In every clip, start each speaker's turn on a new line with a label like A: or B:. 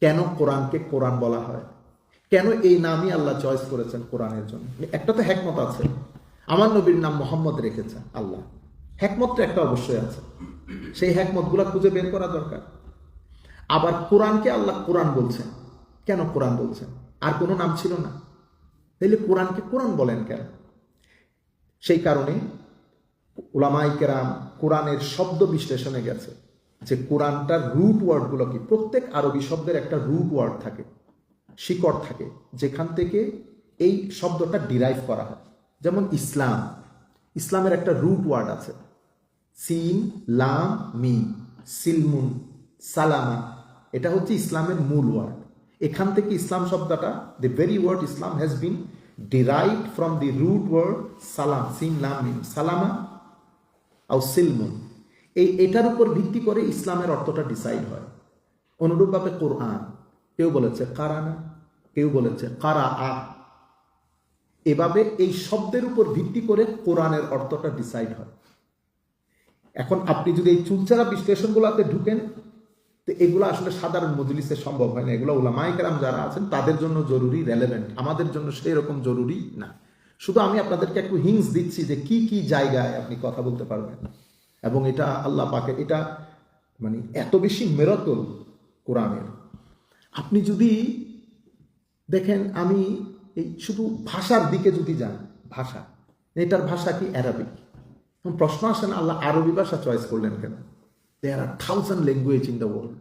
A: কেন কোরআনকে কোরআন বলা হয়, কেন এই নামই আল্লাহ চয়েস করেছেন কোরআনের জন্য। একটা তো হ্যাকমত আছে, আমার নবীর নাম মোহাম্মদ রেখেছেন আল্লাহ, হ্যাকমতটা একটা অবশ্যই আছে, সেই হ্যাকমতগুলো খুঁজে বের করা দরকার। আবার কোরআনকে আল্লাহ কোরআন বলছেন, কেন কোরআন বলছেন? আর কোনো নাম ছিল না, তাইলে কোরআনকে কোরআন বলেন কেন? সেই কারণে উলামায়ে কেরাম কোরআনের শব্দ বিশ্লেষণে গেছে যে কোরআনটার রুট ওয়ার্ডগুলো কি। প্রত্যেক আরবি শব্দের একটা রুট ওয়ার্ড থাকে, শিকড় থাকে, যেখান থেকে এই শব্দটা ডিরাইভ করা হয়। যেমন ইসলাম, ইসলামের একটা রুট ওয়ার্ড আছে, সিন লাম মিম, সিলমুন সালামা, এটা হচ্ছে ইসলামের মূল ওয়ার্ড। এখান থেকে ইসলাম শব্দটা, the very word Islam has been derived from the root word সালাম, সিন লাম মিম, সালামা আও সিলমুন। এটার উপর ভিত্তি করে ইসলামের অর্থটা ডিসাইড হয়। অনুরূপভাবে কোরআন, কেউ বলেছে কারানা, কেউ বলেছে কারা আ, এভাবে এই শব্দের উপর ভিত্তি করে কোরআনের অর্থটা ডিসাইড হয়। এখন আপনি যদি এই চুলচারা বিশ্লেষণগুলোতে ঢুকেন, তো এগুলো আসলে সাধারণ মজলিসে সম্ভব হয় না। এগুলো উলামায়ে কেরাম যারা আছেন তাদের জন্য জরুরি, রেলেভেন্ট, আমাদের জন্য সেই রকম জরুরি না। শুধু আমি আপনাদেরকে একটু হিংস দিচ্ছি যে কি কি জায়গায় আপনি কথা বলতে পারবেন। এবং এটা আল্লাহ পাকের, এটা মানে এত বেশি মেরাকল কোরআনের। আপনি যদি দেখেন, আমি এই শুধু ভাষার দিকে যদি যান, ভাষা, এটার ভাষা কি অ্যারাবিক। প্রশ্ন আসে না, আল্লাহ আরবি ভাষা চয়েস করলেন কেন? There are 1000 language in the world,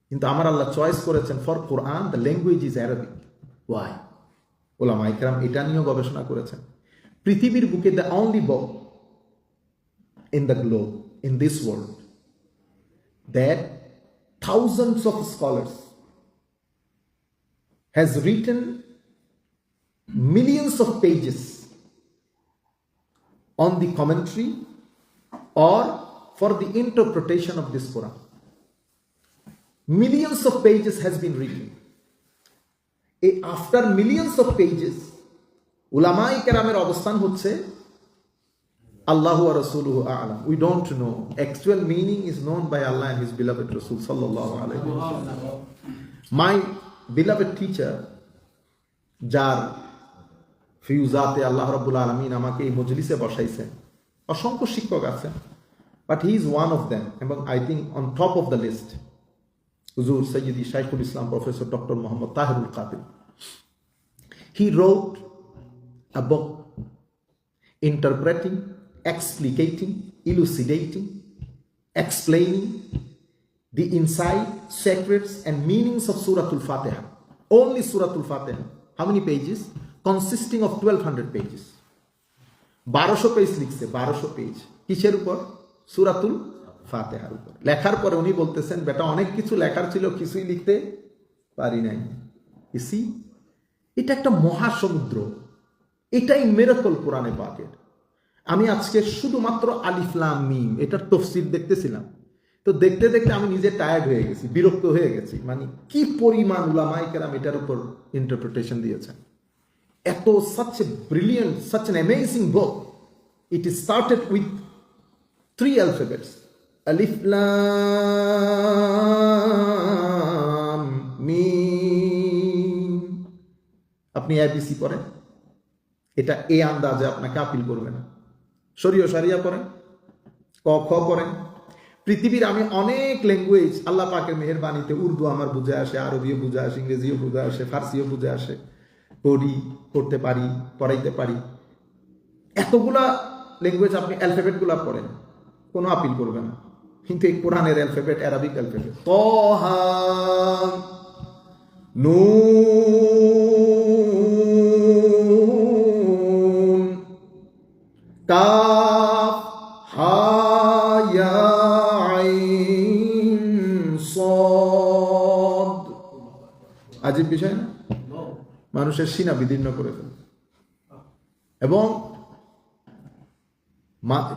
A: কিন্তু আমার আল্লাহ চয়েস করেছেন for Quran, the language is Arabic. Why? উলামায়ে কেরাম এটা নিয়েও গবেষণা করেছেন। পৃথিবীর বুকে the only book in the globe, in this world, that thousands of scholars has written millions of pages on the commentary or for the interpretation of this Quran. Millions of pages has been written. After millions of pages, উলামায়ে কেরামের অবস্থান হচ্ছে Allahu wa rasuluhu a'lam. We don't know. Actual meaning is known by Allah and His beloved Rasul sallallahu alayhi wa sallam. My beloved teacher, যার ফিউজাতে আল্লাহ রাব্বুল আলামিন আমাকে এই মজলিসে বসাইছেন, অসংখ্য শিক্ষক আছেন, but he is one of them, এবং I think on top of the list, হুজুর সৈয়দি শাইখুল ইসলাম professor doctor Mohammad Tahirul Qadir. He wrote a book interpreting, explicating, elucidating, explaining the inside, secrets and meanings of Suratul Fatiha. Only Suratul Fatiha. How many pages? Consisting of 1200 pages. 1200 page লিখছে, 1200 page. কিসের উপর? সূরাতুল ফাতিহার উপর। লেখার পরে উনি বলতেছেন, বেটা অনেক কিছু লেখার ছিল, কিছুই লিখতে পারি নাই। ইসি, এটা একটা মহাসমুদ্র, এটাই মিরাকল কোরআনে পাকের। আমি আজকে শুধুমাত্র আলিফ লাম মিম এটার তাফসীর দেখতেছিলাম, তো দেখতে দেখতে আমি নিজে টায়ার্ড হয়ে গেছি, বিরক্ত হয়ে গেছি। মানে কি পরিমাণ উলামায়ে কেরাম এটার উপর ইন্টারপ্রিটেশন দিয়েছেন। এত such a brilliant, such an amazing book. It is started with 3 alphabets. Alif Lam Mim. আপনি ABC পড়েন, এটা এই আন্দাজে আপনাকে আপিল করবে না। শরিয়া পড়েন, ক খ পড়েন। পৃথিবীর আমি অনেক ল্যাঙ্গুয়েজ আল্লাহ পাকের মেহেরবানিতে, উর্দু আমার বুঝে আসে, আরবিও বুঝে আসে, ইংরেজিও বুঝে আসে, ফার্সিও বুঝে আসে, পড়ি, পড়তে পারি, পড়াইতে পারি। এতগুলা ল্যাঙ্গুয়েজ আপনি অ্যালফাবেটগুলা পড়েন, কোনো আপিল করবে না। কিন্তু এই কোরআনের অ্যালফাবেট অ্যারাবিক অ্যালফাবেট। তাহা নুন কাফ হা ইয়া আইন সাদ। আজীব বিষয় না? মানুষের সিনা বিদীর্ণ করে ফেলে। এবং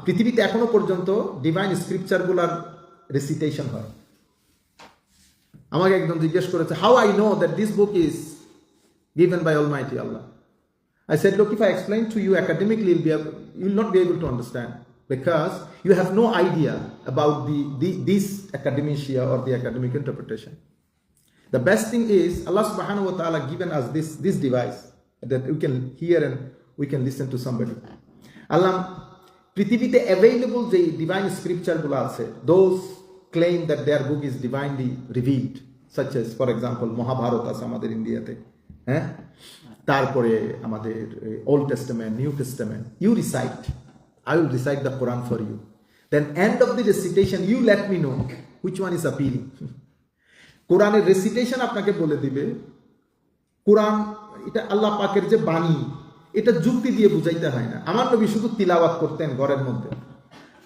A: পৃথিবীতে এখনো পর্যন্ত ডিভাইন স্ক্রিপচারগুলার রেসিটেশন হয়। আমাকে একজন জিজ্ঞেস করেছে, how I know that this book is given by Almighty Allah. I said, look, if I explain to you academically, you will not be able to understand, because you have no idea about this academia or the academic interpretation. The best thing is Allah subhanahu wa ta'ala given us this device that we can hear and we can listen to somebody. Allah পৃথিবীতে available যে divine স্ক্রিপচারগুলো আছে, those claim that their book is divinely revealed, such as for example Mahabharata আছে আমাদের ইন্ডিয়াতে, হ্যাঁ, তারপরে আমাদের old testament, new testament, you recite, I will recite the Quran for you, then end of the recitation you let me know which one is appealing. কোরআনের recitation আপনাকে বলে দিবে কোরআন এটা আল্লাহ পাকের যে বাণী, এটা যুক্তি দিয়ে বুঝাইতে হয় না। আমার নবী শুধু তিলাওয়াত করতেন ঘরের মধ্যে।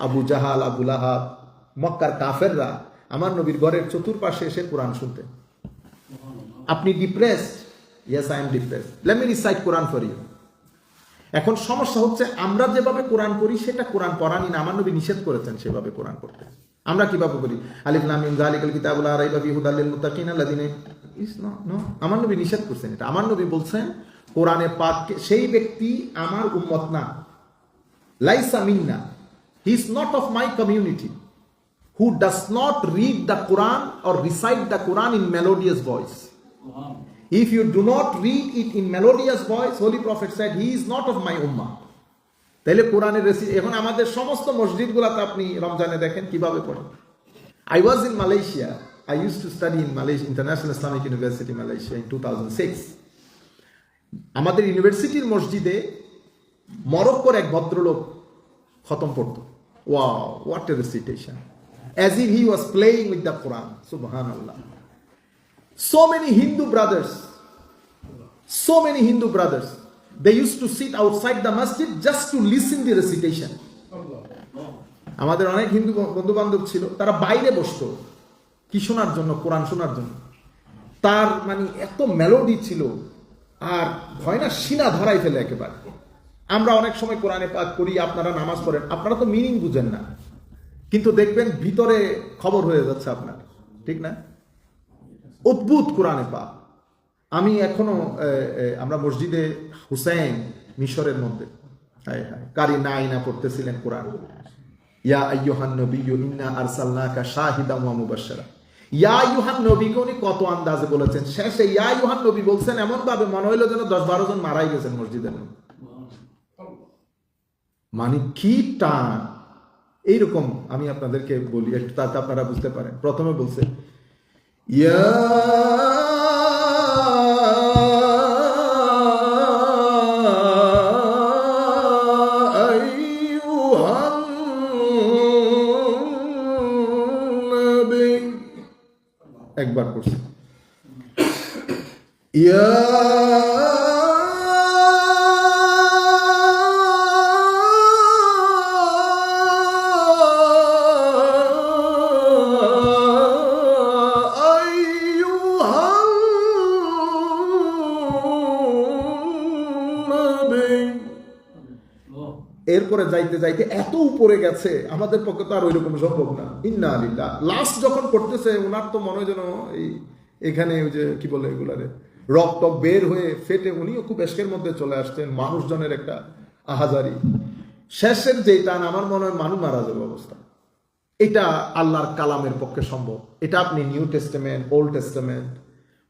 A: আবু জাহাল, আবু লাহাব, মক্কার কাফেররা আমার নবীর ঘরের চতুর্পাশে এসে কোরআন শুনতেন। আপনি depressed? Yes, I am depressed, let me recite Quran for you. এখন সমস্যা হচ্ছে আমরা যেভাবে কোরআন করি সেটা কোরআন পড়ানি না, আমার নবী নিষেধ করেছেন সেভাবে কোরআন করতে। আমরা কিভাবে করি? আলিফ লাম মিম যালিকাল কিতাবু লা রাইবা ফীহি হুদাল লিল মুত্তাকিন আল্লাযিনা ইস নো, আমার নবী নিষেধ করছেন এটা। আমার নবী বলছেন কোরআনে পাক সেই ব্যক্তি আমার উম্মত না, লাইসা মিন্না, he is not of my community, who does not read the Quran or recite the Quran in melodious voice. If you do not read it in melodious voice, Holy Prophet said, he is not of my ummah. তাহলে কোরআনের এখন আমাদের সমস্ত মসজিদগুলোতে আপনি রমজানে দেখেন কিভাবে পড়ে। I was in Malaysia. I used to study in Malaysia, International Islamic University, Malaysia in 2006. আমাদের ইউনিভার্সিটির মসজিদে মরক্কোর এক ভদ্রলোক খতম পড়তো। Wow, what a recitation! As if he was playing with the Quran. Subhanallah. So many Hindu brothers, they used to sit outside the masjid just to listen the recitation. আমাদের অনেক হিন্দু বন্ধু বান্ধব ছিল, তারা বাইরে বসতো কি শোনার জন্য? কোরআন শোনার জন্য। তার মানে এত মেলোডি ছিল, আর হয় না সিনা ধরাই ফেলে একেবারে। আমরা অনেক সময় কোরআনে পাঠ করি, আপনারা নামাজ পড়েন, আপনারা তো মিনিং বুঝেন না, কিন্তু দেখবেন ভিতরে খবর হয়ে যাচ্ছে আপনার, ঠিক না? অদ্ভুত কোরআনে পাক। আমি এখনো আমরা মসজিদে হুসাইন মিশরের মধ্যে কারি নাইনা পড়তেছিলেন কোরআন। ইয়া আইয়ুহান নবিয়্যু ইন্না আরসালনাকা শাহিদাম ওয়া মুবাশশিরা। ইয়া আইয়ুহান নবীকে উনি কত আন্দাজে বলেছেন, শেষে ইয়া আইয়ুহান নবী বলছেন এমন ভাবে মনে হইলো যেন 10-12 জন মারাই গেছেন মসজিদের মধ্যে। মানে কি টান! এইরকম আমি আপনাদেরকে বলি একটু, তাতে আপনারা বুঝতে পারেন। প্রথমে বলছে ইয়া আইয়ুহান নবী, একবার পড়ছে ইয়া এরপরে যাইতে যাইতে এত উপরে গেছে, আমাদের পক্ষে তো আর ওই রকম সম্ভব না। ইন্না লিল্লাহ। লাস্ট যখন পড়তেছে ওনার তো মনে হয় যেন এখানে ওই যে কি বলে এগুলারে রক্ত বের হয়ে ফেটে, উনিও খুব এশকের মধ্যে চলে আসতেন, মানুষজনের একটা আহাজারি। শেষের যে টান, আমার মনে হয় মানুষ মারা যাবে অবস্থা। এটা আল্লাহর কালামের পক্ষে সম্ভব। এটা আপনি New Testament, Old Testament,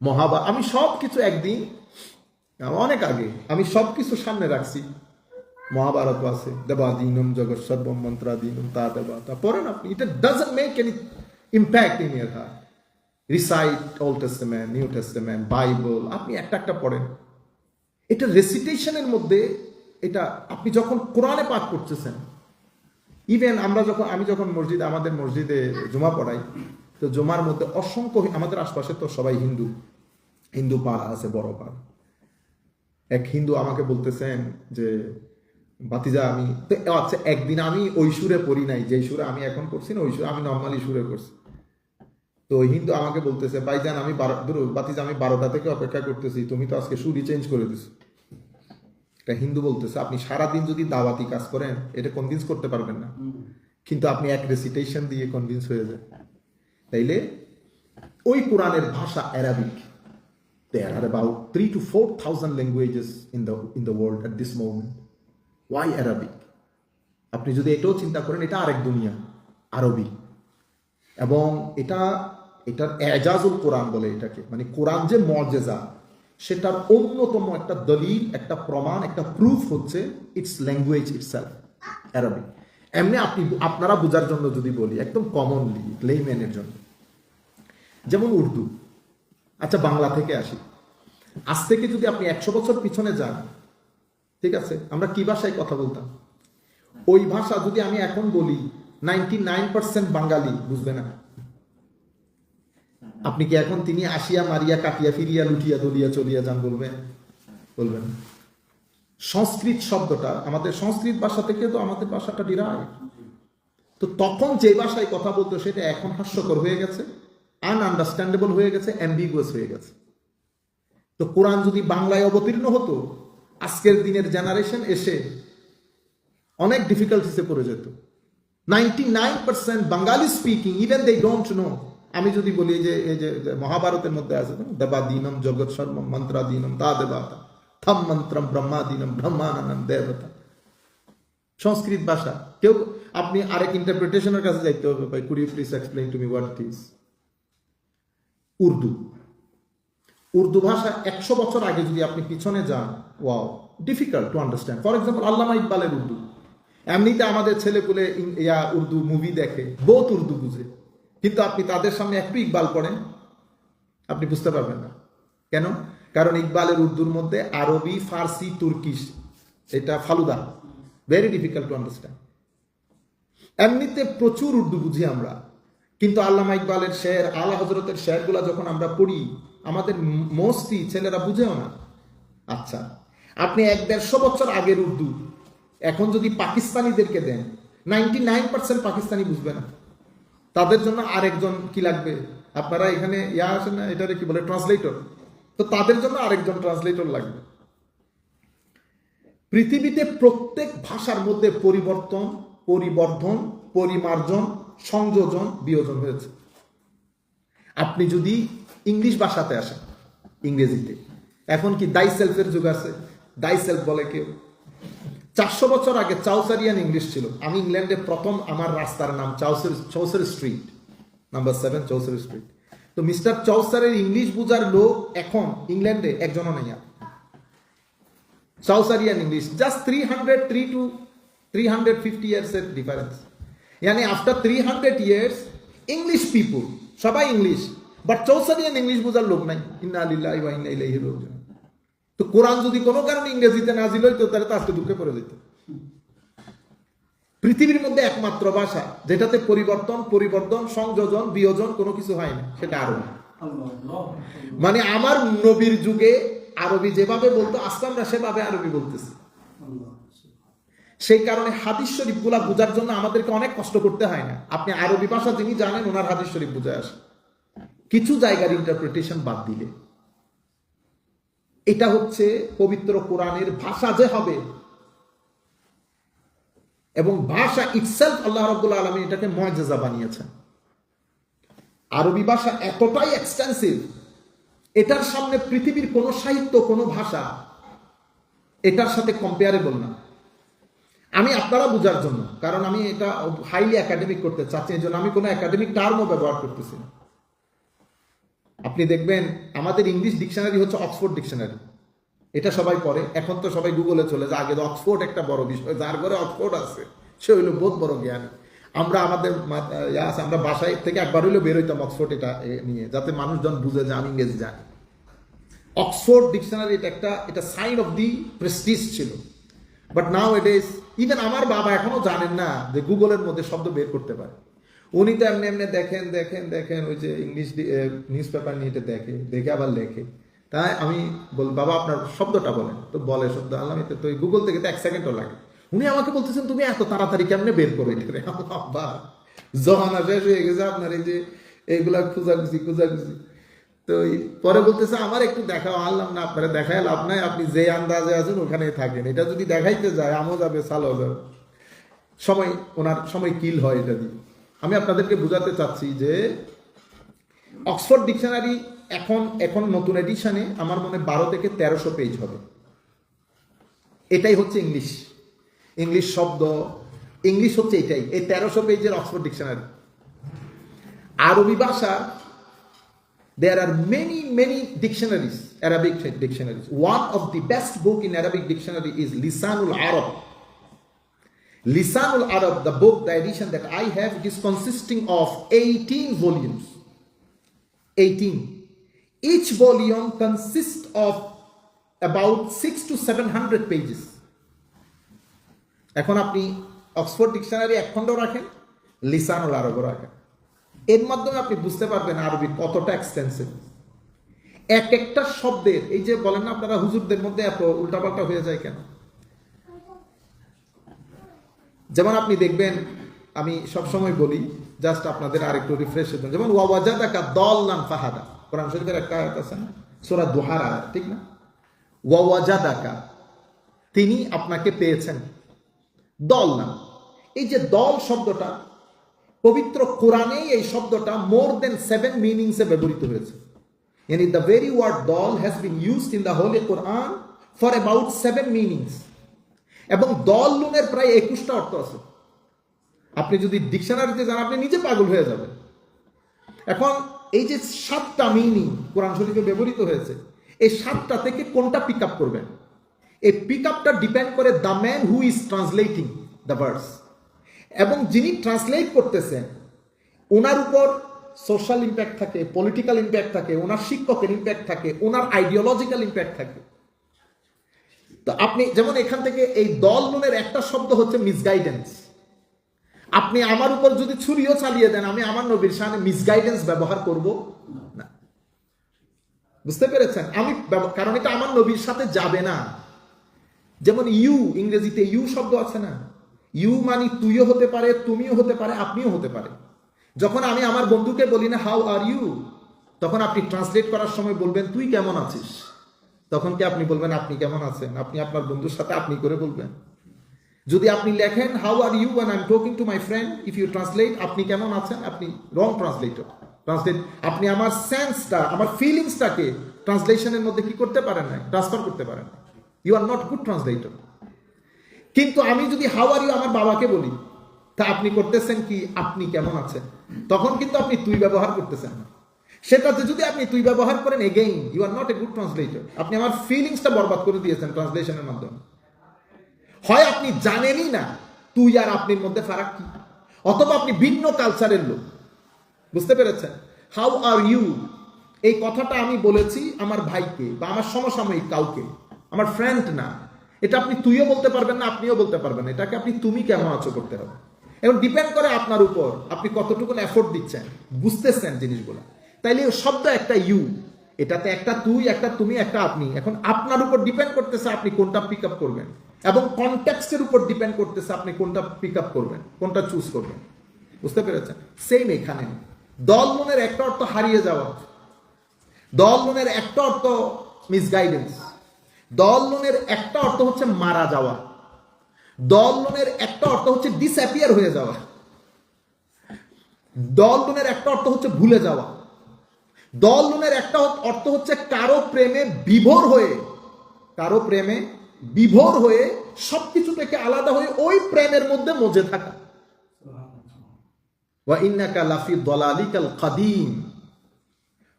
A: Mahabharata, আমি সব কিছু একদিন অনেক আগে আমি সব কিছু সামনে রাখছি। মহাভারত আছে, দেবাদীনম জগৎ সর্বম মন্ত্রাদীনম তা দেবতা পড়েন আপনি। এটা doesn't make any impact in year heart. Recite old testament, new testament, Bible, আপনি একটা একটা পড়েন। এটা রেসিটেশনের মধ্যে, এটা আপনি যখন কোরআনে পাঠ করতেছেন, ইভেন আমি যখন আমাদের মসজিদে জুমা পড়াই, তো জুমার মধ্যে অসংখ্য, আমাদের আশপাশে তো সবাই হিন্দু পাড়া আছে, বড় পাড়া। এক হিন্দু আমাকে বলতেছেন যে ভাতিজা আমি আচ্ছা, একদিন আমি ওই সুরে পড়ি নাই, যে সুরে আমি এখন করছি না ওই সুরে, আমি নর্মালি সুরে করছি। তো হিন্দু আমাকে বলতেছে, ভাইজান আমি ভাতিজা আমি 12টা থেকে অপেক্ষা করতেছি, তুমি তো আজকে সুরই চেঞ্জ করে দিছো। একটা হিন্দু বলতেছে, আপনি সারাদিন যদি দাওয়াতি কাজ করেন এটা কনভিন্স করতে পারবেন না, কিন্তু আপনি এক রেসিটেশন দিয়ে কনভিন্স হয়ে যায়। তাইলে ওই কোরআনের ভাষা Arabic. There are about 3,000 to 4,000 languages in the world at this moment. Why Arabic? আপনি যদি এটাও চিন্তা করেন, এটা আরেক দুনিয়া, আরবি। এবং এটা এটার এজাজুল কোরআন বলে এটাকে, মানে কোরআন যে মজেজা, সেটার অন্যতম একটা দলিল, একটা প্রমাণ, একটা প্রুফ হচ্ছে ইটস ল্যাঙ্গুয়েজ ইটসেলফ, অ্যারাবিক। এমনি আপনারা বোঝার জন্য যদি বলি, একদম কমনলি লেইম্যানের জন্য, যেমন উর্দু। আচ্ছা, বাংলা থেকে আসি। আজ থেকে যদি আপনি 100 বছর পিছনে যান, ঠিক আছে, আমরা কি ভাষায় কথা বলতাম? ওই ভাষা যদি আমি এখন বলি, 99% বাঙালি বুঝবে না। আপনি কি এখন তিনি আসিয়া মারিয়া কাটিয়া ফিরিয়া লুটিয়া দলিয়া চলিয়া যান বলবেন? বলবেন। সংস্কৃত শব্দটা আমাদের সংস্কৃত ভাষা থেকে, তো আমাদের ভাষাটা ডিরাইভ। তো তখন যে ভাষায় কথা বলতো সেটা এখন হাস্যকর হয়ে গেছে, আনআন্ডারস্ট্যান্ডেবল হয়ে গেছে, অ্যাম্বিগুয়াস হয়ে গেছে। তো কোরআন যদি বাংলায় অবতীর্ণ হতো, আজকের দিনের জেনারেশন এসে অনেক ডিফিকাল্টিসে পড়ে যেত। 99% Bengali speaking, even they don't know. আমি যদি বলি যে এই যে মহাভারতের মধ্যে আছে, দেবাদীনম জগৎ সর্বম মন্ত্রাদীনম তা দেবতা থম মন্ত্রম ব্রহ্মাদীনম ব্রহ্মানন্দম দেবতা, সংস্কৃত ভাষা। কেউ, আপনি আরেক ইন্টারপ্রিটেশনের কাছে যাইতে হবে, ভাই could you please explain to me what it is. Urdu ভাষা 100 বছর আগে যদি আপনি পিছনে যান, wow, difficult to understand. For example আল্লামা ইকবালের উর্দু। এমনিতে আমাদের ছেলেপুলে উর্দু মুভি দেখে, বহুত উর্দু বুঝে, কিন্তু আপনি তাদের সামনে একটু ইকবাল পড়েন, আপনি বুঝতে পারবেন না। কেন? কারণ ইকবালের উর্দুর মধ্যে আরবি, ফার্সি, তুর্কিশ, এটা falooda, very difficult to understand. এমনিতে প্রচুর উর্দু বুঝি আমরা, কিন্তু আল্লামা ইকবালের শের, আলা হজরতের শেরগুলা যখন আমরা পড়ি, আমাদের মোস্টলি ছেলেরা বুঝেও না। আচ্ছা, আপনি 100-150 বছর আগের উর্দু এখন যদি পাকিস্তানিদেরকে দেন, 99% পাকিস্তানি বুঝবে না। তাদের জন্য আরেকজন কি লাগবে? আপনারা এখানে আসেন না, এটারে কি বলে, ট্রান্সলেটর। তো তাদের জন্য আরেকজন ট্রান্সলেটর লাগবে। পৃথিবীতে প্রত্যেক ভাষার মধ্যে পরিবর্তন, পরিবর্ধন, পরিমার্জন, সংযোজন, বিয়োজন হয়েছে। আপনি যদি ইংলিশ ভাষাতে আসেন, ইংরেজিতে এখন কি দাই সেলফের যুগ আছে? দাই সেলফ বলে কেউ। 400 বছর আগে চাউসারিয়ান ইংলিশ ছিল। আমি ইংল্যান্ডে প্রথম, আমার রাস্তার নাম Chaucer street, number 7 Chaucer street. তো মিস্টার চৌসারের ইংলিশ বুঝার লোক এখন ইংল্যান্ডে একজনও নেই। চাউসারিয়ান ইংলিশ, জাস্ট 303 to 350 ইয়ার্স এর ডিফারেন্স। यानी आफ्टर 300 years ইংলিশ পিপুল সবাই ইংলিশ, বাট চৌসারিয়ান ইংলিশ বোঝার লোক নাই। ইন্না লিল্লাহি ওয়া ইন্না ইলাইহি রাজিউন। তো কোরআন যদি কোনো কারণে ইংরেজিতে নাজিল হইতো, তাহলে তো আজকে দুঃখে পড়ে যেত। পৃথিবীর মধ্যে একমাত্র ভাষা যেটাতে পরিবর্তন, পরিবর্ধন, সংযোজন, বিয়োজন কোনো কিছু হয় না, সেটা আরবি। মানে আমার নবীর যুগে আরবি যেভাবে বলতো, আজকে আমরা সেভাবে আরবি বলতেছি। সেই কারণে হাদিস শরীফ গুলা বোঝার জন্য আমাদেরকে অনেক কষ্ট করতে হয় না। আপনি আরবি ভাষা যিনি জানেন, ওনার হাদিস শরীফ বুঝে আসে, কিছু জায়গার ইন্টারপ্রিটেশন বাদ দিলে। এটা হচ্ছে পবিত্র কোরআনের ভাষা যে হবে, এবং ভাষা ইটসেলফ আল্লাহ রাব্বুল আলামিন এটাকে মুআজিজা বানিয়েছেন। আরবি ভাষা এতটাই এক্সটেন্সিভ, এটার সামনে পৃথিবীর কোন সাহিত্য, কোন ভাষা এটার সাথে কম্পেয়ারেবল না। আমি আপনারা বোঝার জন্য, কারণ আমি এটা হাইলি একাডেমিক করতে চাচ্ছি, এই জন্য আমি কোনো একাডেমিক টার্মও ব্যবহার করতেছি না। আপনি দেখবেন আমাদের ইংলিশ ডিকশনারি হচ্ছে অক্সফোর্ড ডিকশনারি, এটা সবাই পড়ে। এখন তো সবাই গুগলে চলে যায়, আগে তো অক্সফোর্ড একটা বড় বিষয়, যার ঘরে অক্সফোর্ড আছে সে হইলো বহুত বড় জ্ঞানী। আমরা আমাদের আমরা বাসায় থেকে একবার হইলেও বের হইতাম অক্সফোর্ড এটা নিয়ে, যাতে মানুষজন বুঝে যে আমি ইংরেজি জানি। অক্সফোর্ড ডিকশনারি এটা সাইন অফ দি প্রেস্টিজ ছিল। But now it is, even আমার বাবা এখনো জানেন না যে গুগলের মধ্যে শব্দ বের করতে পারে। উনি তো এমনি এমনি দেখেন ওই যে ইংলিশ নিউজ পেপার নিয়ে দেখে আবার লেখে। তাই আমি বল, বাবা আপনার শব্দটা বলেন। তো বলে শব্দ আল্লাহ, তো গুগল থেকে তো 1 সেকেন্ডও লাগে। উনি আমাকে বলতেছেন, তুমি এত তাড়াতাড়ি কেমনে বের করে এটা? বাবা জমানা শেষ হয়ে গেছে আপনার এই যে এইগুলা খুঁজাখুঁজি। তো পরে বলতেছে, আমার একটু দেখাও। আনলাম না, আপনারা দেখায় লাভ নাই, আপনি যে আন্দাজে আছেন ওখানেই থাকেন। এটা যদি দেখাইতে যায় আমও যাবে, সালও যাবে, ওনার সময় কিল হয় এটা দিয়ে। আমি আপনাদেরকে বোঝাতে চাচ্ছি যে অক্সফোর্ড ডিকশনারি এখন নতুন এডিশনে আমার মনে 1200 থেকে 1300 পেজ হবে। এটাই হচ্ছে ইংলিশ শব্দ, ইংলিশ হচ্ছে এটাই, এই 1300 পেজের অক্সফোর্ড ডিকশনারি। আরবি ভাষা There are many dictionaries, Arabic dictionaries. One of the best book in Arabic dictionary is Lisanul Arab. Lisanul Arab, the book, the edition that I have, it is consisting of 18 volumes. 18. Each volume consists of about 600 to 700 pages. এখন আপনি Oxford dictionary এক খণ্ড রাখেন, লিসানুল আরব রাখেন, এর মাধ্যমে আপনি বুঝতে পারবেন আরবি কতটা এক্সটেন্সিভ। এক একটা শব্দের, এই যে বলেন না আপনারা হুজুরদের মধ্যে এত উল্টাপাল্টা হয়ে যায় কেন? যেমন আপনি দেখবেন, আমি সবসময় বলি, জাস্ট আপনাদের আরেকটু রিফ্রেশ হতেন, যেমন ওয়াওয়াজাদাকা দাল্লান ফাহাদা, কোরআন শরীফের একটা আয়াত আছে না, সূরা দুহার আয়াত, ঠিক না? ওয়াওয়াজাদাকা, তিনি আপনাকে পেয়েছেন, দল্লান। এই যে দল শব্দটা পবিত্র কোরআনে, এই শব্দটা মোর দেন 7 মিনিংসে ব্যবহৃত হয়েছে। Yani the very word dal has been used in the Holy Quran for about 7 meanings. এবং দল লুনের প্রায় 21টা অর্থ আছে। আপনি যদি ডিকশনারিতে যান আপনি নিজে পাগল হয়ে যাবেন। এখন এই যে 7টা মিনিং কোরআন শরীফে ব্যবহৃত হয়েছে, এই 7টা থেকে কোনটা পিক আপ করবেন? এই পিক আপটা ডিপেন্ড করে the man who is translating the verse, এবং যিনি ট্রান্সলেট করতেছেন ওনার উপর সোশ্যাল ইম্প্যাক্ট থাকে, পলিটিক্যাল ইম্প্যাক্ট থাকে, ওনার শিক্ষকের ইম্প্যাক্ট থাকে, ওনার আইডিওলজিক্যাল ইম্প্যাক্ট থাকে। তো আপনি যেমন এখান থেকে এই দল নুনের একটা শব্দ হচ্ছে মিসগাইডেন্স। আপনি আমার উপর যদি ছুরিও চালিয়ে দেন, আমি আমার নবীর সামনে মিসগাইডেন্স ব্যবহার করব না। বুঝতে পেরেছেন? কারণ এটা আমার নবীর সাথে যাবে না। যেমন ইউ, ইংরেজিতে ইউ শব্দ আছে না, ইউ মানে তুইও হতে পারে, তুমিও হতে পারে, আপনিও হতে পারে। যখন আমি আমার বন্ধুকে বলি না হাউ আর ইউ, তখন আপনি ট্রান্সলেট করার সময় বলবেন তুই কেমন আছিস, তখন কি আপনি বলবেন আপনি কেমন আছেন? আপনি আপনার বন্ধুর সাথে আপনি করে বলবেন। যদি আপনি লেখেন how are you when I'm talking to my friend, if you translate আপনি কেমন আছেন, আপনি রং ট্রান্সলেটর। আপনি আমার সেন্সটা, আমার ফিলিংসটাকে ট্রান্সলেশনের মধ্যে কি করতে পারেন না, ট্রান্সফার করতে পারেন না। You are not good translator. কিন্তু আমি যদি হাউ আর ইউ আমার বাবাকে বলি, তা আপনি করতেছেন কি আপনি কেমন আছেন, তখন কিন্তু আপনি তুই ব্যবহার করতেছেন না। সেটাতে যদি আপনি তুই ব্যবহার করেন, again you are not a good translator. আপনি আমার ফিলিংসটা বরবাদ করে দিয়েছেন ট্রান্সলেশনের মাধ্যমে। হয় আপনি জানেনই না তুই আর আপনির মধ্যে ফারাক কি, অথবা আপনি ভিন্ন কালচারের লোক। বুঝতে পেরেছেন? হাউ আর ইউ এই কথাটা আমি বলেছি আমার ভাইকে বা আমার সমসাময়িক কাউকে, আমার ফ্রেন্ড না। এটা আপনি তুইও বলতে পারবেন না, আপনিও বলতে পারবেন না। এটাকে আপনি তুমি কেমন আছো করতে হবে। এবং ডিপেন্ড করে আপনার উপর, আপনি কতটুকু এফোর্ট দিচ্ছেন, বুঝতেছেন জিনিসগুলো। তাইলে শব্দ একটা ইউ, এটাতে একটা তুই, একটা তুমি, একটা আপনি। এখন আপনার উপর ডিপেন্ড করতেছে আপনি কোনটা পিক আপ করবেন, এবং কনটেক্সটের উপর ডিপেন্ড করতেছে আপনি কোনটা পিক আপ করবেন, কোনটা চুজ করবেন। বুঝতে পেরেছেন? সেম এখানে দল মনের একটা অর্থ হারিয়ে যাওয়া, দল মনের একটা অর্থ মিসগাইডেন্স, দল মনের একটা অর্থ হচ্ছে মারা যাওয়া, দল মনের একটা অর্থ হচ্ছে ডিসঅ্যাপিয়ার হয়ে যাওয়া, দল মনের একটা অর্থ হচ্ছে ভুলে যাওয়া, দল মনের একটা অর্থ হচ্ছে কারো প্রেমে বিভোর হয়ে, কারো প্রেমে বিভোর হয়ে সবকিছু থেকে আলাদা হয়ে ওই প্রেমের মধ্যে মজে থাকা। ওয়া ইন্নাকা লাফি দালালিকাল কাদিম।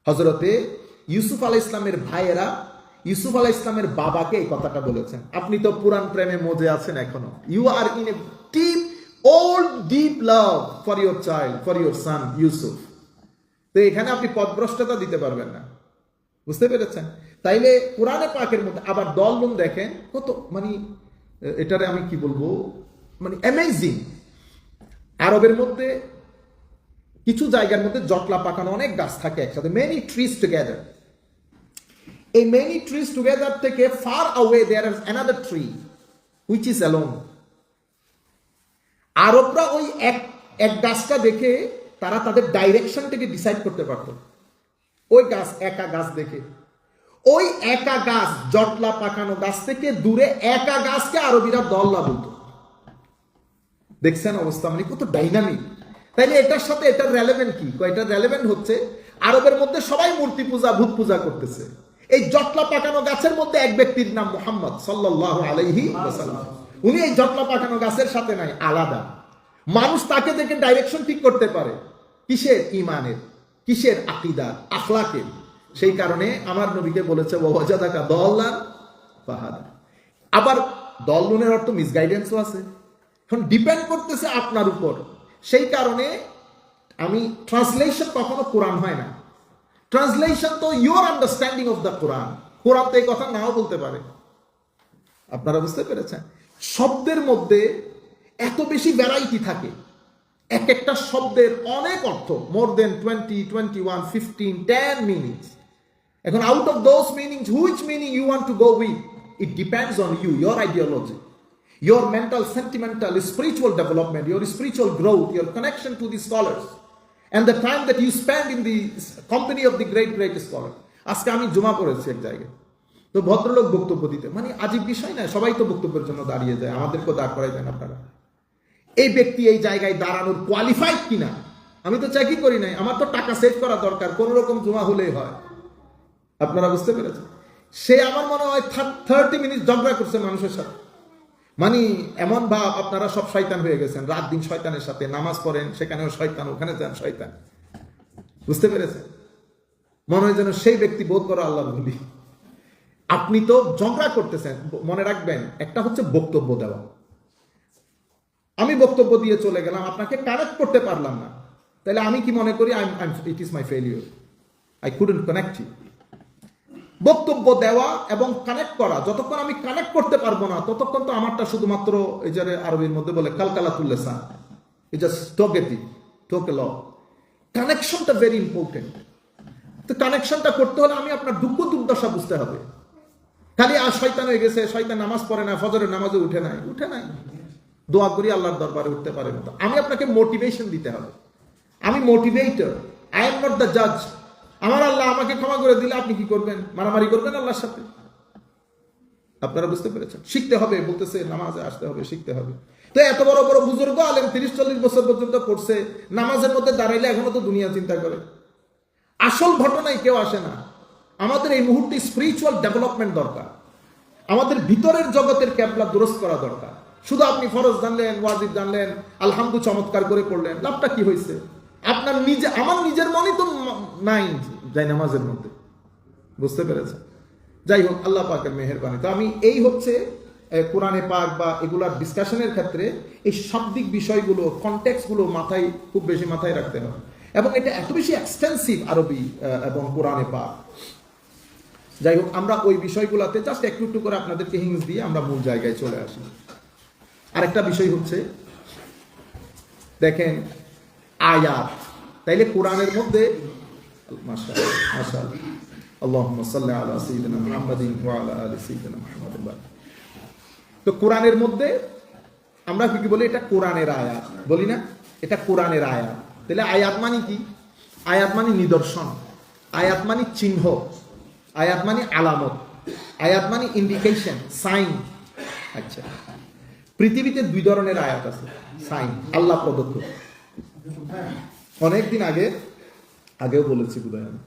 A: হযরতে ইউসুফ আলাইহিস সালামের ভাইয়েরা ইউসুফ আলাইহিস সালামের বাবাকে এই কথাটা বলেছেন, আপনি তো পুরান প্রেমে মজে আছেন এখনো। You are in a deep old deep love for your child, for your son Yusuf. তো এখানে আপনি পথভ্রষ্টতা দিতে পারবেন না। বুঝতে পেরেছেন? তাইলে কোরআনে পাকের মধ্যে আবার দললুম দেখেন কত, মানে এটারে আমি কি বলবো, মানে অ্যামেজিং। আরবের মধ্যে কিছু জায়গার মধ্যে জটলা পাকানো অনেক গাছ থাকে একসাথে, মেনি ট্রিজ টুগেদার। এই মেনি ট্রিজ টুগেদার থেকে far away there is another tree which is alone. আরবরা ওই এক গাছটা দেখে তারা তাদের ডাইরেকশনটাকে ডিসাইড করতে পারত। ওই গাছ, একা গাছ দেখে, ওই একা গাছ, জটলা পাকানো গাছ থেকে দূরে একা গাছকে আরবিরা দল্লা বলতো। দেখছেন অবস্থা, মানে কত ডাইনামিক। তাইলে এটার সাথে এটার রেলেভেন্ট কি? এটার রেলেভেন্ট হচ্ছে আরবের মধ্যে সবাই মূর্তি পূজা, ভূত পূজা করতেছে। এই জটলা পাকানো গাছের মধ্যে এক ব্যক্তির নাম মুহাম্মদ সাল্লাল্লাহু আলাইহি ওয়াসাল্লাম। উনি এই জটলা পাকানো গাছের সাথে নাই, আলাদা। মানুষ তাকে দেখে ডাইরেকশন ঠিক করতে পারে, কিসের? ইমানের। কিসের? আকীদার, আখলাকের। সেই কারণে আমার নবীকে বলেছে ওয়াজাদাকা দাল্লান ফাহাদা। আবার দল্লুনের অর্থ মিসগাইডেন্সও আছে। এখন ডিপেন্ড করতেছে আপনার উপর। সেই কারণে আমি ট্রান্সলেশন কখনো কোরআন হয় না। ট্রান্সলেশন তো ইউর আন্ডারস্ট্যান্ডিং অফ দ্য কোরআন। কোরআন তো এই কথা নাও বলতে পারে। আপনারা বুঝতে পেরেছেন? শব্দের মধ্যে এত বেশি ভ্যারাইটি থাকে, এক একটা শব্দের অনেক অর্থ, মোর দেন 20, 21, 15, 10 মিনিংস। এখন out of those meanings which meaning you want to go with, it depends on you, your ideology, your mental, sentimental, spiritual development, your spiritual growth, your connection to the scholars, and the time that you spend in the company of the great scholar. আজকে আমি জমা পড়েছি এক জায়গায়, তো ভদ্রলোক বক্তব্য দিতে, মানে আজীব বিষয় না, সবাই তো বক্তব্যের জন্য দাঁড়িয়ে যায়, আমাদেরকেও দাঁড় করাই দেন আপনারা। এই ব্যক্তি এই জায়গায় দাঁড়ানোর কোয়ালিফাইড কিনা, আমি তো চাকরি করি নাই, আমার তো টাকা সেভ করা দরকার, কোন রকম জমা হলেই হয়। আপনারা বুঝতে পেরেছেন? সে আমার মনে হয় 30 মিনিট ঝগড়া করছে মানুষের সাথে। মানে এমন ভাব আপনারা সব শয়তান হয়ে গেছেন, রাত দিন শয়তানের সাথে নামাজ পড়েন, সেখানেও শয়তান, ওখানে যান শয়তান। বুঝতে পেরেছেন? মনে হয় যেন সেই ব্যক্তি বোধ করো আল্লাহর বলি। আপনি তো ঝগড়া করতেছেন। মনে রাখবেন, একটা হচ্ছে বক্তব্য দেওয়া। আমি বক্তব্য দিয়ে চলে গেলাম, আপনাকে কানেক্ট করতে পারলাম না, তাহলে আমি কি মনে করি? It is my failure, I couldn't connect you. বক্তব্য দেওয়া এবং কানেক্ট করা, যতক্ষণ আমি কানেক্ট করতে পারবো না ততক্ষণ তো আমারটা শুধুমাত্র এই যে আরবির মধ্যে বলে কালকালাতুল লিসান, ইট জাস্ট টক এ ল। কানেকশনটা ভেরি ইম্পর্টেন্ট। তো কানেকশনটা করতে হলে আমি আপনার দুঃখ দুর্দশা বুঝতে হবে। খালি আর শয়তান হয়ে গেছে, শয়তান নামাজ পড়ে না, ফজরের নামাজে উঠে নাই, দোয়া করি আল্লাহর দরবারে উঠতে পারে না। আমি আপনাকে মোটিভেশন দিতে হবে। আমি motivator, I am not the জাজ। আমার আল্লাহ আমাকে ক্ষমা করে দিলে আপনি কি করবেন? মারামারি করবেন আল্লাহর সাথে? আপনারা বুঝতে পেরেছেন? শিখতে হবে, বলতেছে নামাজে আসতে হবে, শিখতে হবে। তো এত বড় বড় বুজুর্গ আলেম 30-40 বছর পর্যন্ত পড়ছে, নামাজের মধ্যে দাঁড়াইলে এখনো তো দুনিয়া চিন্তা করে। আসল ঘটনায় কেউ আসে না। আমাদের এই মুহূর্তে স্পিরিচুয়াল ডেভেলপমেন্ট দরকার। আমাদের ভিতরের জগতের ক্যাবলা দুরস্ত করা দরকার। শুধু আপনি ফরজ জানলেন, ওয়াজিব জানলেন, আলহামদু চমৎকার করে পড়লেন, লাভটা কি হয়েছে? আপনার আমার নিজের মনই তো নাই যাই নামাজের মধ্যে। বুঝতে পেরেছেন? যাই হোক, আল্লাহ পাকের মেহেরবানি। তো আমি এই হচ্ছে কোরআনে পাক বা এগুলার ডিসকাশনের ক্ষেত্রে এই শাব্দিক বিষয়গুলো, কনটেক্সটগুলো খুব বেশি মাথায় রাখতে হবে। এবং এটা এত বেশি এক্সটেন্সিভ আরবি এবং কোরআনে পাক। যাই হোক, আমরা ওই বিষয়গুলোতে জাস্ট একটু একটু করে আপনাদেরকে হিংস দিয়ে আমরা মূল জায়গায় চলে আসি। আরেকটা বিষয় হচ্ছে, দেখেন আয়াত। তাইলে কোরআনের মধ্যে মাশাআল্লাহ, আল্লাহুম্মা সাল্লি আলা সাইয়্যিদিনা মুহাম্মাদিন ওয়া আলা আলি সাইয়্যিদিনা মুহাম্মাদ। তো কোরআনের মধ্যে আমরা কি বলি? এটা কোরআনের আয়াত বলি না? এটা কোরআনের আয়াত। তাহলে আয়াত মানে কি? আয়াত মানে নিদর্শন, আয়াত মানে চিহ্ন, আয়াত মানে আলামত, আয়াত মানে ইন্ডিকেশন, সাইন। আচ্ছা, পৃথিবীতে 2 ধরনের আয়াত আছে, সাইন, আল্লাহ প্রদত্ত। অনেকদিন আগেও বলেছি বোধহয়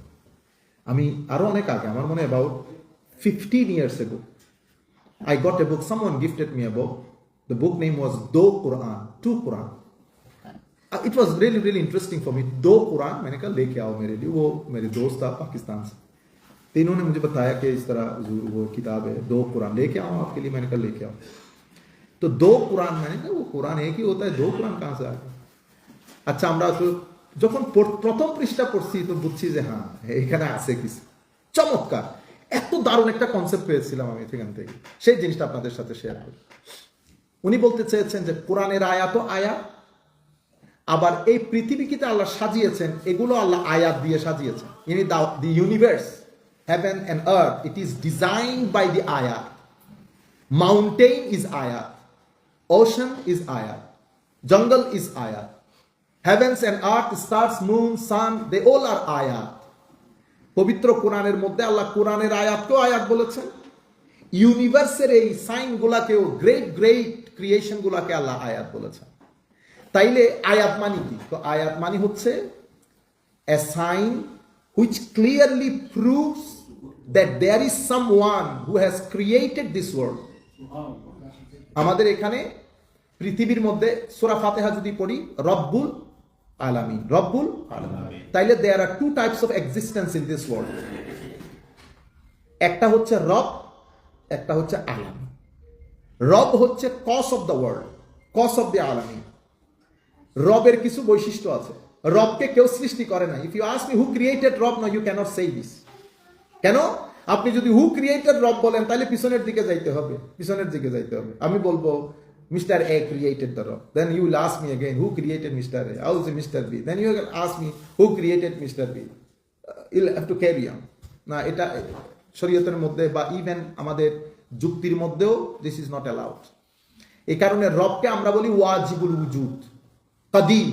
A: আমি, আরো অনেক আগে, আমার মনে হয় about 15 years ago I got a book, someone gifted me a book. The book name was Do Quran, To Quran. It was really interesting for me. Do Quran, मैंने कहा लेके आओ मेरे लिए। वो मेरे दोस्त था पाकिस्तान से, तो इन्होंने मुझे बताया कि इस तरह वो किताब है दो कुरान, लेके आओ आपके लिए। मैंने कहा लेके आओ। तो दो कुरान, मैंने कहा वो कुरान एक ही होता है, दो कुरान कहाँ से आ गया? আচ্ছা, আমরা তো যখন প্রথম পৃষ্ঠা পড়ছি তো বুঝছি যে হ্যাঁ এখানে আছে কিছু চমৎকার। এত দারুণ একটা কনসেপ্ট পেয়েছিলাম আমি এখান থেকে, সেই জিনিসটা আপনাদের সাথে শেয়ার করি। উনি বলতে চেয়েছেন যে কোরআনের আয়াত আয়াত, আবার এই পৃথিবীকে আল্লাহ সাজিয়েছেন, এগুলো আল্লাহ আয়াত দিয়ে সাজিয়েছেন। ইনি দি universe, heaven and earth, it is designed by the ayat. Mountain is ayat, ocean is ayat, jungle is ayat, heavens and earth, stars, moon, sun, they all are ayat. পবিত্র কোরআনের মধ্যে আল্লাহ কোরআনের আয়াতকেও আয়াত বলেছেন, ইউনিভার্সের এই সাইন গুলাকেও, গ্রেট ক্রিয়েশন গুলাকে আল্লাহ আয়াত বলেছেন। তাইলে আয়াত মানে কি? তো আয়াত মানে হচ্ছে a sign which clearly proves that there is someone who has created this world. আমাদের এখানে পৃথিবীর মধ্যে সূরা ফাতিহা যদি পড়ি, রব্বুল আলামিন, রব্বুল আলামিন। তাইলে there are two types of existence in this world. একটা হচ্ছে রব, একটা হচ্ছে আলামিন। রব হচ্ছে cause of the world, cause of the আলামিন। রবের কিছু বৈশিষ্ট্য আছে। রবকে কেউ সৃষ্টি করে না। If you ask me who created রব, no you cannot say this. কেন? আপনি যদি হু ক্রিয়েটেড রব বলেন তাহলে পিছনের দিকে যাইতে হবে, পিছনের দিকে যাইতে হবে। আমি বলবো Mr. A created the rock. Then you will ask me again, who created Mr. A? How is Mr. B? Then you will ask me, who created Mr. B? You'll have to carry on. না, এটা শরীয়তের মধ্যে বা even আমাদের যুক্তির মধ্যেও this is not allowed. এই কারণে রবকে আমরা বলি ওয়াজিবুল উজুদ, কাদিম।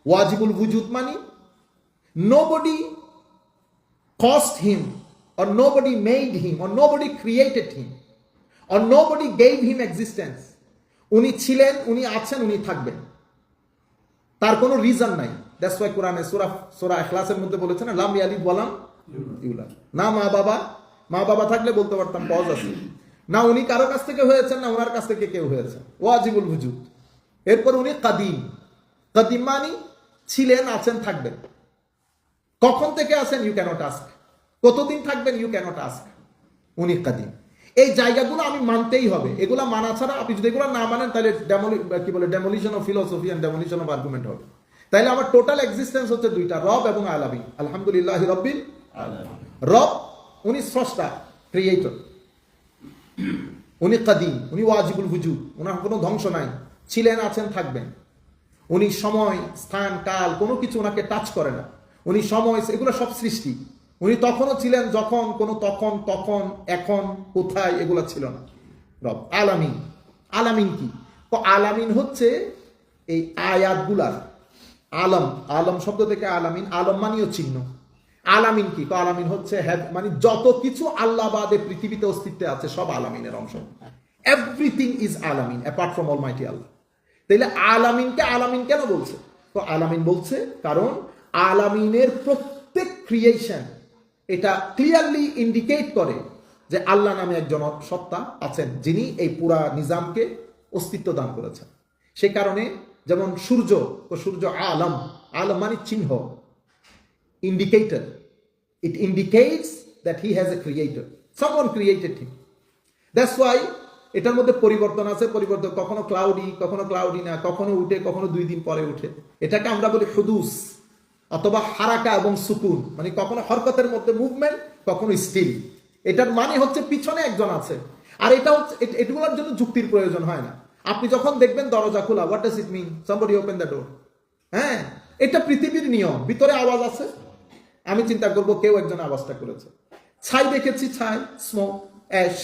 A: ওয়াজিবুল উজুদ মানে nobody caused him or nobody made him or nobody created him or nobody gave him existence. উনি ছিলেন, উনি আছেন, উনি থাকবেন, তার কোনো রিজন নাই। দ্যাটস ওয়াই কোরআনে সূরা ইখলাসের মধ্যে বলেছে না, লাম ইয়ালিদ ওয়া লাম ইউলাদ। না মা বাবা থাকলে বলতে পারতাম পজ আছে। না উনি কারো কাছ থেকে হয়েছেন, না ওনার কাছ থেকে কেউ হয়েছে। ওয়াজিবুল উজুদ। এরপর উনি কাদিম। কাদিম মানে ছিলেন, আছেন, থাকবেন। কখন থেকে আছেন ইউ ক্যানট আস্ক, কতদিন থাকবেন ইউ ক্যানট আস্ক। উনি কাদিম। এই জায়গাগুলো আমি মানতেই হবে। এগুলা মানা ছাড়া আপনি যদি এগুলো না মানেন তাহলে demolition of philosophy and demolition of argument হবে। তাইলে আমার টোটাল এক্সিস্টেন্স হচ্ছে দুইটা, রব এবং আলামিন। আলহামদুলিল্লাহি রাব্বিল আলামিন। রব উনি স্রষ্টা, ক্রিয়েটর। উনি কাদিম, উনি ওয়াজিবুল উজুদ, ওনার কোনো ধ্বংস নাই, ছিলেন, আছেন, থাকবেন। উনি সময়, স্থান, কাল কোনো কিছু ওনাকে টাচ করে না। উনি সময়, এগুলো সব সৃষ্টি। উনি তখনও ছিলেন যখন, কোনো তখন, এখন, কোথায়, এগুলো ছিল না। রব। আলামিন। আলামিন কি? তো আলামিন হচ্ছে এই আয়াতগুলার আলম। আলম শব্দ থেকে আলামিন, আলম মানিও চিহ্ন। আলামিন কি? তো আলামিন হচ্ছে মানে যত কিছু আল্লাহ বাদে পৃথিবীতে অস্তিত্বে আছে সব আলামিনের অংশ। এভরিথিং ইজ আলামিন অ্যাপার্ট ফ্রম অলমাইটি আল্লাহ। তাইলে আলামিনকে আলামিন কেন বলছে? তো আলামিন বলছে কারণ আলামিনের প্রত্যেক ক্রিয়েশন এটা ক্লিয়ারলি ইন্ডিকেট করে যে আল্লাহ নামে একজন সত্তা আছেন যিনি এই পুরা নিজামকে অস্তিত্ব দান করেছেন। সে কারণে যেমন সূর্য, আলম, আলম মানে চিহ্ন, indicator. It indicates that he has a creator, someone created him. That's why এটার মধ্যে পরিবর্তন আছে। পরিবর্তন কখনো ক্লাউডি না, কখনো উঠে, কখনো 2 দিন পরে উঠে। এটাকে আমরা বলি হুদুস অথবা হারাকা এবং সুকুন, মানে কখনো হরকতের মধ্যে মুভমেন্ট, কখনো স্টিল। এটার মানে হচ্ছে পিছনে একজন আছে। আর এটা হচ্ছে, এগুলোর জন্য যুক্তির প্রয়োজন হয় না। আপনি যখন দেখবেন দরজা খোলা, what does it mean? somebody open the door। হ্যাঁ, এটা পৃথিবীর নিয়ম। ভিতরে আওয়াজ আছে, আমি চিন্তা করব কেউ একজন আওয়াজটা করেছে। ছাই দেখেছি, ছাই, স্মোক, অ্যাশ,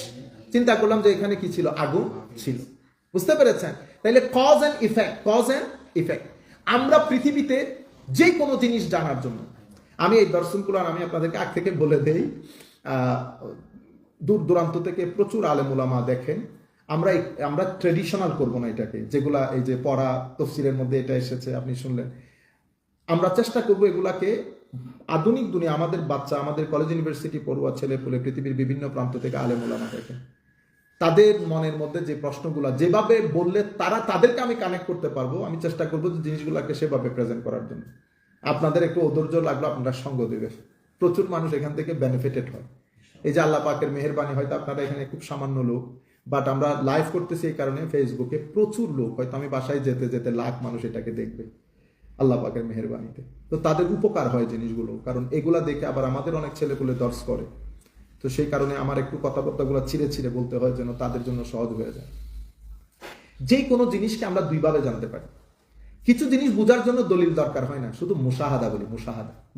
A: চিন্তা করলাম যে এখানে কি ছিল? আগুন ছিল। বুঝতে পেরেছেন? তাইলে কজ এন্ড ইফেক্ট। আমরা পৃথিবীতে যে কোনো জিনিস জানার জন্য, আমি এই দর্শনগুলো আমি আপনাদেরকে আগ থেকে বলে দেই, দূর দূরান্ত থেকে প্রচুর আলেম উলামা দেখেন। আমরা ট্রেডিশনাল করব না এটাকে, যেগুলা এই যে পড়া তফসিরের মধ্যে এটা এসেছে আপনি শুনলেন। আমরা চেষ্টা করব এগুলাকে আধুনিক দুনিয়া, আমাদের বাচ্চা, আমাদের কলেজ ইউনিভার্সিটি পড়ুয়া ছেলেপুলে পৃথিবীর বিভিন্ন প্রান্ত থেকে আলেম উলামা দেখেন। তাদের মনের মধ্যে যে প্রশ্নগুলো যেভাবে বললে তাদেরকে আমি কানেক্ট করতে পারবো, আমি চেষ্টা করবো যে জিনিসগুলোকে সেভাবে প্রেজেন্ট করার জন্য। আপনাদের একটু অধৈর্য লাগলো, আপনারা সঙ্গ দেবে। প্রচুর মানুষ এখান থেকে বেনিফিটেড হয়। এই যে আল্লাহ পাকের মেহেরবানি, হয়তো আপনারা এখানে খুব সামান্য লোক, বাট আমরা লাইভ করতেছি এই কারণে ফেসবুকে প্রচুর লোক, হয়তো আমি বাসায় যেতে যেতে লাখ মানুষ এটাকে দেখবে আল্লাহ পাকের মেহেরবানিতে। তো তাদের উপকার হয় জিনিসগুলো, কারণ এগুলা দেখে আবার আমাদের অনেক ছেলেপুলে দর্শ করে। তো সেই কারণে আমার একটু কথাবার্তাগুলো ছিঁড়ে বলতে হয় যেন তাদের জন্য সহজ হয়ে যায়। যে কোনো জিনিসকে আমরা দুইভাবে জানতে পারি। কিছু জিনিস বোঝার জন্য দলিল দরকার হয় না, শুধু মুশাহাদা বলি।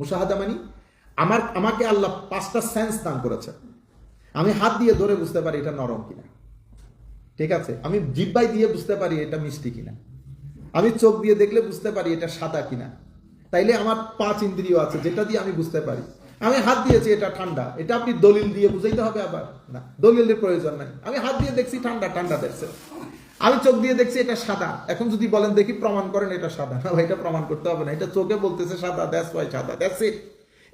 A: মুশাহাদা মানে আমাকে আল্লাহ 5টা সেন্স দান করেছে। আমি হাত দিয়ে ধরে বুঝতে পারি এটা নরম কিনা, ঠিক আছে? আমি জিহ্বাই দিয়ে বুঝতে পারি এটা মিষ্টি কিনা। আমি চোখ দিয়ে দেখলে বুঝতে পারি এটা সাদা কিনা। তাইলে আমার 5 ইন্দ্রিয় আছে যেটা দিয়ে আমি বুঝতে পারি। আমি হাত দিয়েছি এটা ঠান্ডা, এটা আপনি দলিল দিয়ে বুঝাইতে হবে? আবার না, দলিলের প্রয়োজন নাই। আমি হাত দিয়ে দেখছি ঠান্ডা দেখছে। আমি চোখ দিয়ে দেখছি এটা সাদা। এখন যদি বলেন দেখি প্রমাণ করেন এটা সাদা, না ভাই, এটা প্রমাণ করতে হবে না, এটা চোখে বলতেছে সাদা, দ্যাটস ওয়াই সাদা, দ্যাটস ইট।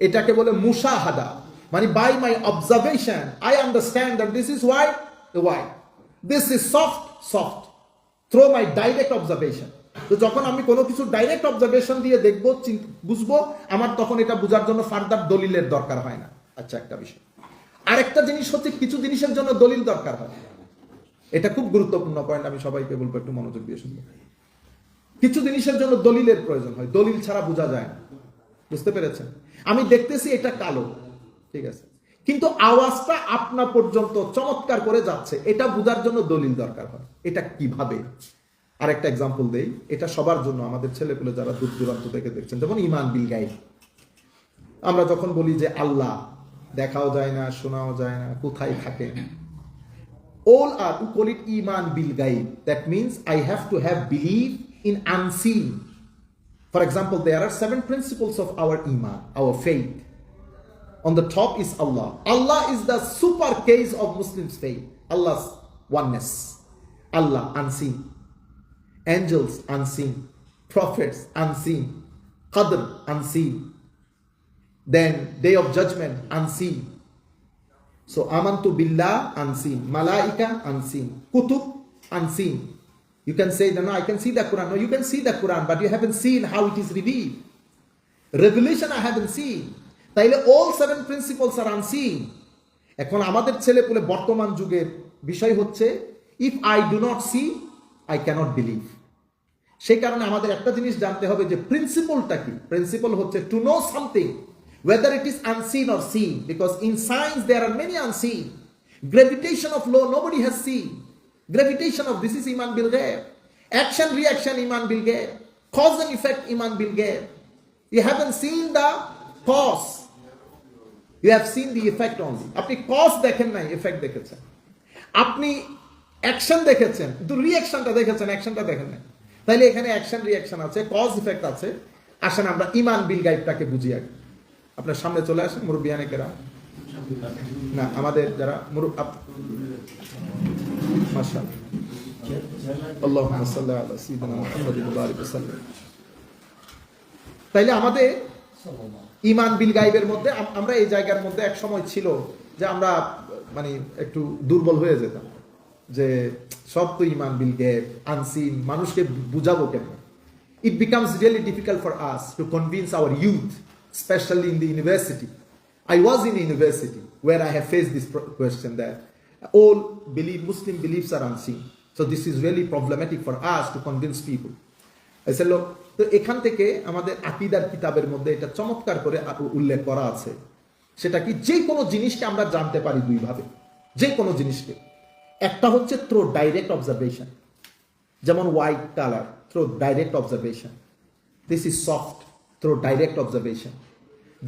A: এটাকে বলে মুশাহাদা, মানে by my observation I understand that this is white, this is soft, through my direct observation. তো যখন আমি কোনো কিছু ডাইরেক্ট অবজারভেশন দিয়ে দেখবো, বুঝবো, আমার তখন এটা বোঝার জন্য ফার্দার দলিলের দরকার হয় না। আচ্ছা, একটা বিষয়। আরেকটা জিনিস হচ্ছে কিছু জিনিসের জন্য দলিল দরকার হয়। এটা খুব গুরুত্বপূর্ণ পয়েন্ট, আমি সবাইকে বলবো একটু মনোযোগ দিয়ে শুনবো। কিছু জিনিসের জন্য দলিলের প্রয়োজন হয়, দলিল ছাড়া বোঝা যায় না। বুঝতে পেরেছেন? আমি দেখতেছি এটা কালো, ঠিক আছে, কিন্তু আওয়াজটা আপনা পর্যন্ত চমৎকার করে যাচ্ছে, এটা বোঝার জন্য দলিল দরকার হয়। এটা কিভাবে? আরেকটা এক্সাম্পল দেই, এটা সবার জন্য, আমাদের ছেলেগুলো যারা দূর দূরান্ত থেকে দেখছেন, যেমন ইমান বিল গাইব। আমরা যখন বলি যে আল্লাহ দেখাও যায় না, শোনাও যায় না, কোথায় থাকে, all are to call it iman bil ghaib. That means I have to have belief in unseen. For example, there are 7 principles of our iman, our faith. On the top is Allah. Allah is the super case of Muslims' faith. Allah's oneness. Allah unseen. Angels unseen. Prophets unseen. Qadr unseen. Then day of judgment unseen. So amantu billah unseen, malaika unseen, kutub unseen. You can say that no, I can see the Quran. No, you can see the Quran, but you haven't seen how it is revealed. Revelation I haven't seen. তাইলে all 7 principles are unseen. এখন আমাদের ছেলেপুলে বর্তমান যুগের বিষয় হচ্ছে if I do not see, I cannot believe. সেই কারণে আমাদের একটা জিনিস জানতে হবে যে প্রিন্সিপলটা কি। প্রিন্সিপল হচ্ছে to know something, whether it is unseen or seen, because in science there are many unseen. Gravitation of law nobody has seen. Gravitation of this is iman bil ghaib. Action reaction iman bil ghaib. Cause and effect iman bil ghaib. You haven't seen the cause, you have seen the effect only. আপনি cause দেখেন নাই, effect দেখেছেন। আপনি action দেখেছেন কিন্তু রিঅ্যাকশনটা দেখেছেন, অ্যাকশনটা দেখেন নাই। তাইলে এখানে অ্যাকশন রিঅ্যাকশন আছে, কজ ইফেক্ট আছে। আসেন আমরা ইমান বিল গাইবটাকে বুঝি আগে। আপনার সামনে চলে আসেন মুরব্বিয়ানেকেরা, না আমাদের যারা মাশাআল্লাহ, আল্লাহুম্মা সাল্লি আলা সাইয়্যিদিনা মুহাম্মাদিন ওয়া বারিক ওয়া সাল্লিম। তাইলে আমাদের ইমান বিল গাইবের মধ্যে আমরা এই জায়গার মধ্যে এক সময় ছিল যে আমরা মানে একটু দুর্বল হয়ে যেতাম যে সব তো ইমান বিল গাইব, আনসিন, মানুষকে বুঝাবো কেন। It becomes really difficult for us to convince our youth, especially in the university. I was in a university where I have faced this question that all Muslim beliefs are unseen. So this is really problematic for us to convince people. I said, look, তো এখান থেকে আমাদের আকীদার কিতাবের মধ্যে এটা চমৎকার করে উল্লেখ করা আছে। সেটা কি, যে কোনো জিনিসকে আমরা জানতে পারি দুই ভাবে। যে কোনো জিনিসকে, একটা হচ্ছে থ্রু ডাইরেক্ট অবজারভেশন, যেমন white colour, through direct observation. This is soft, through direct observation.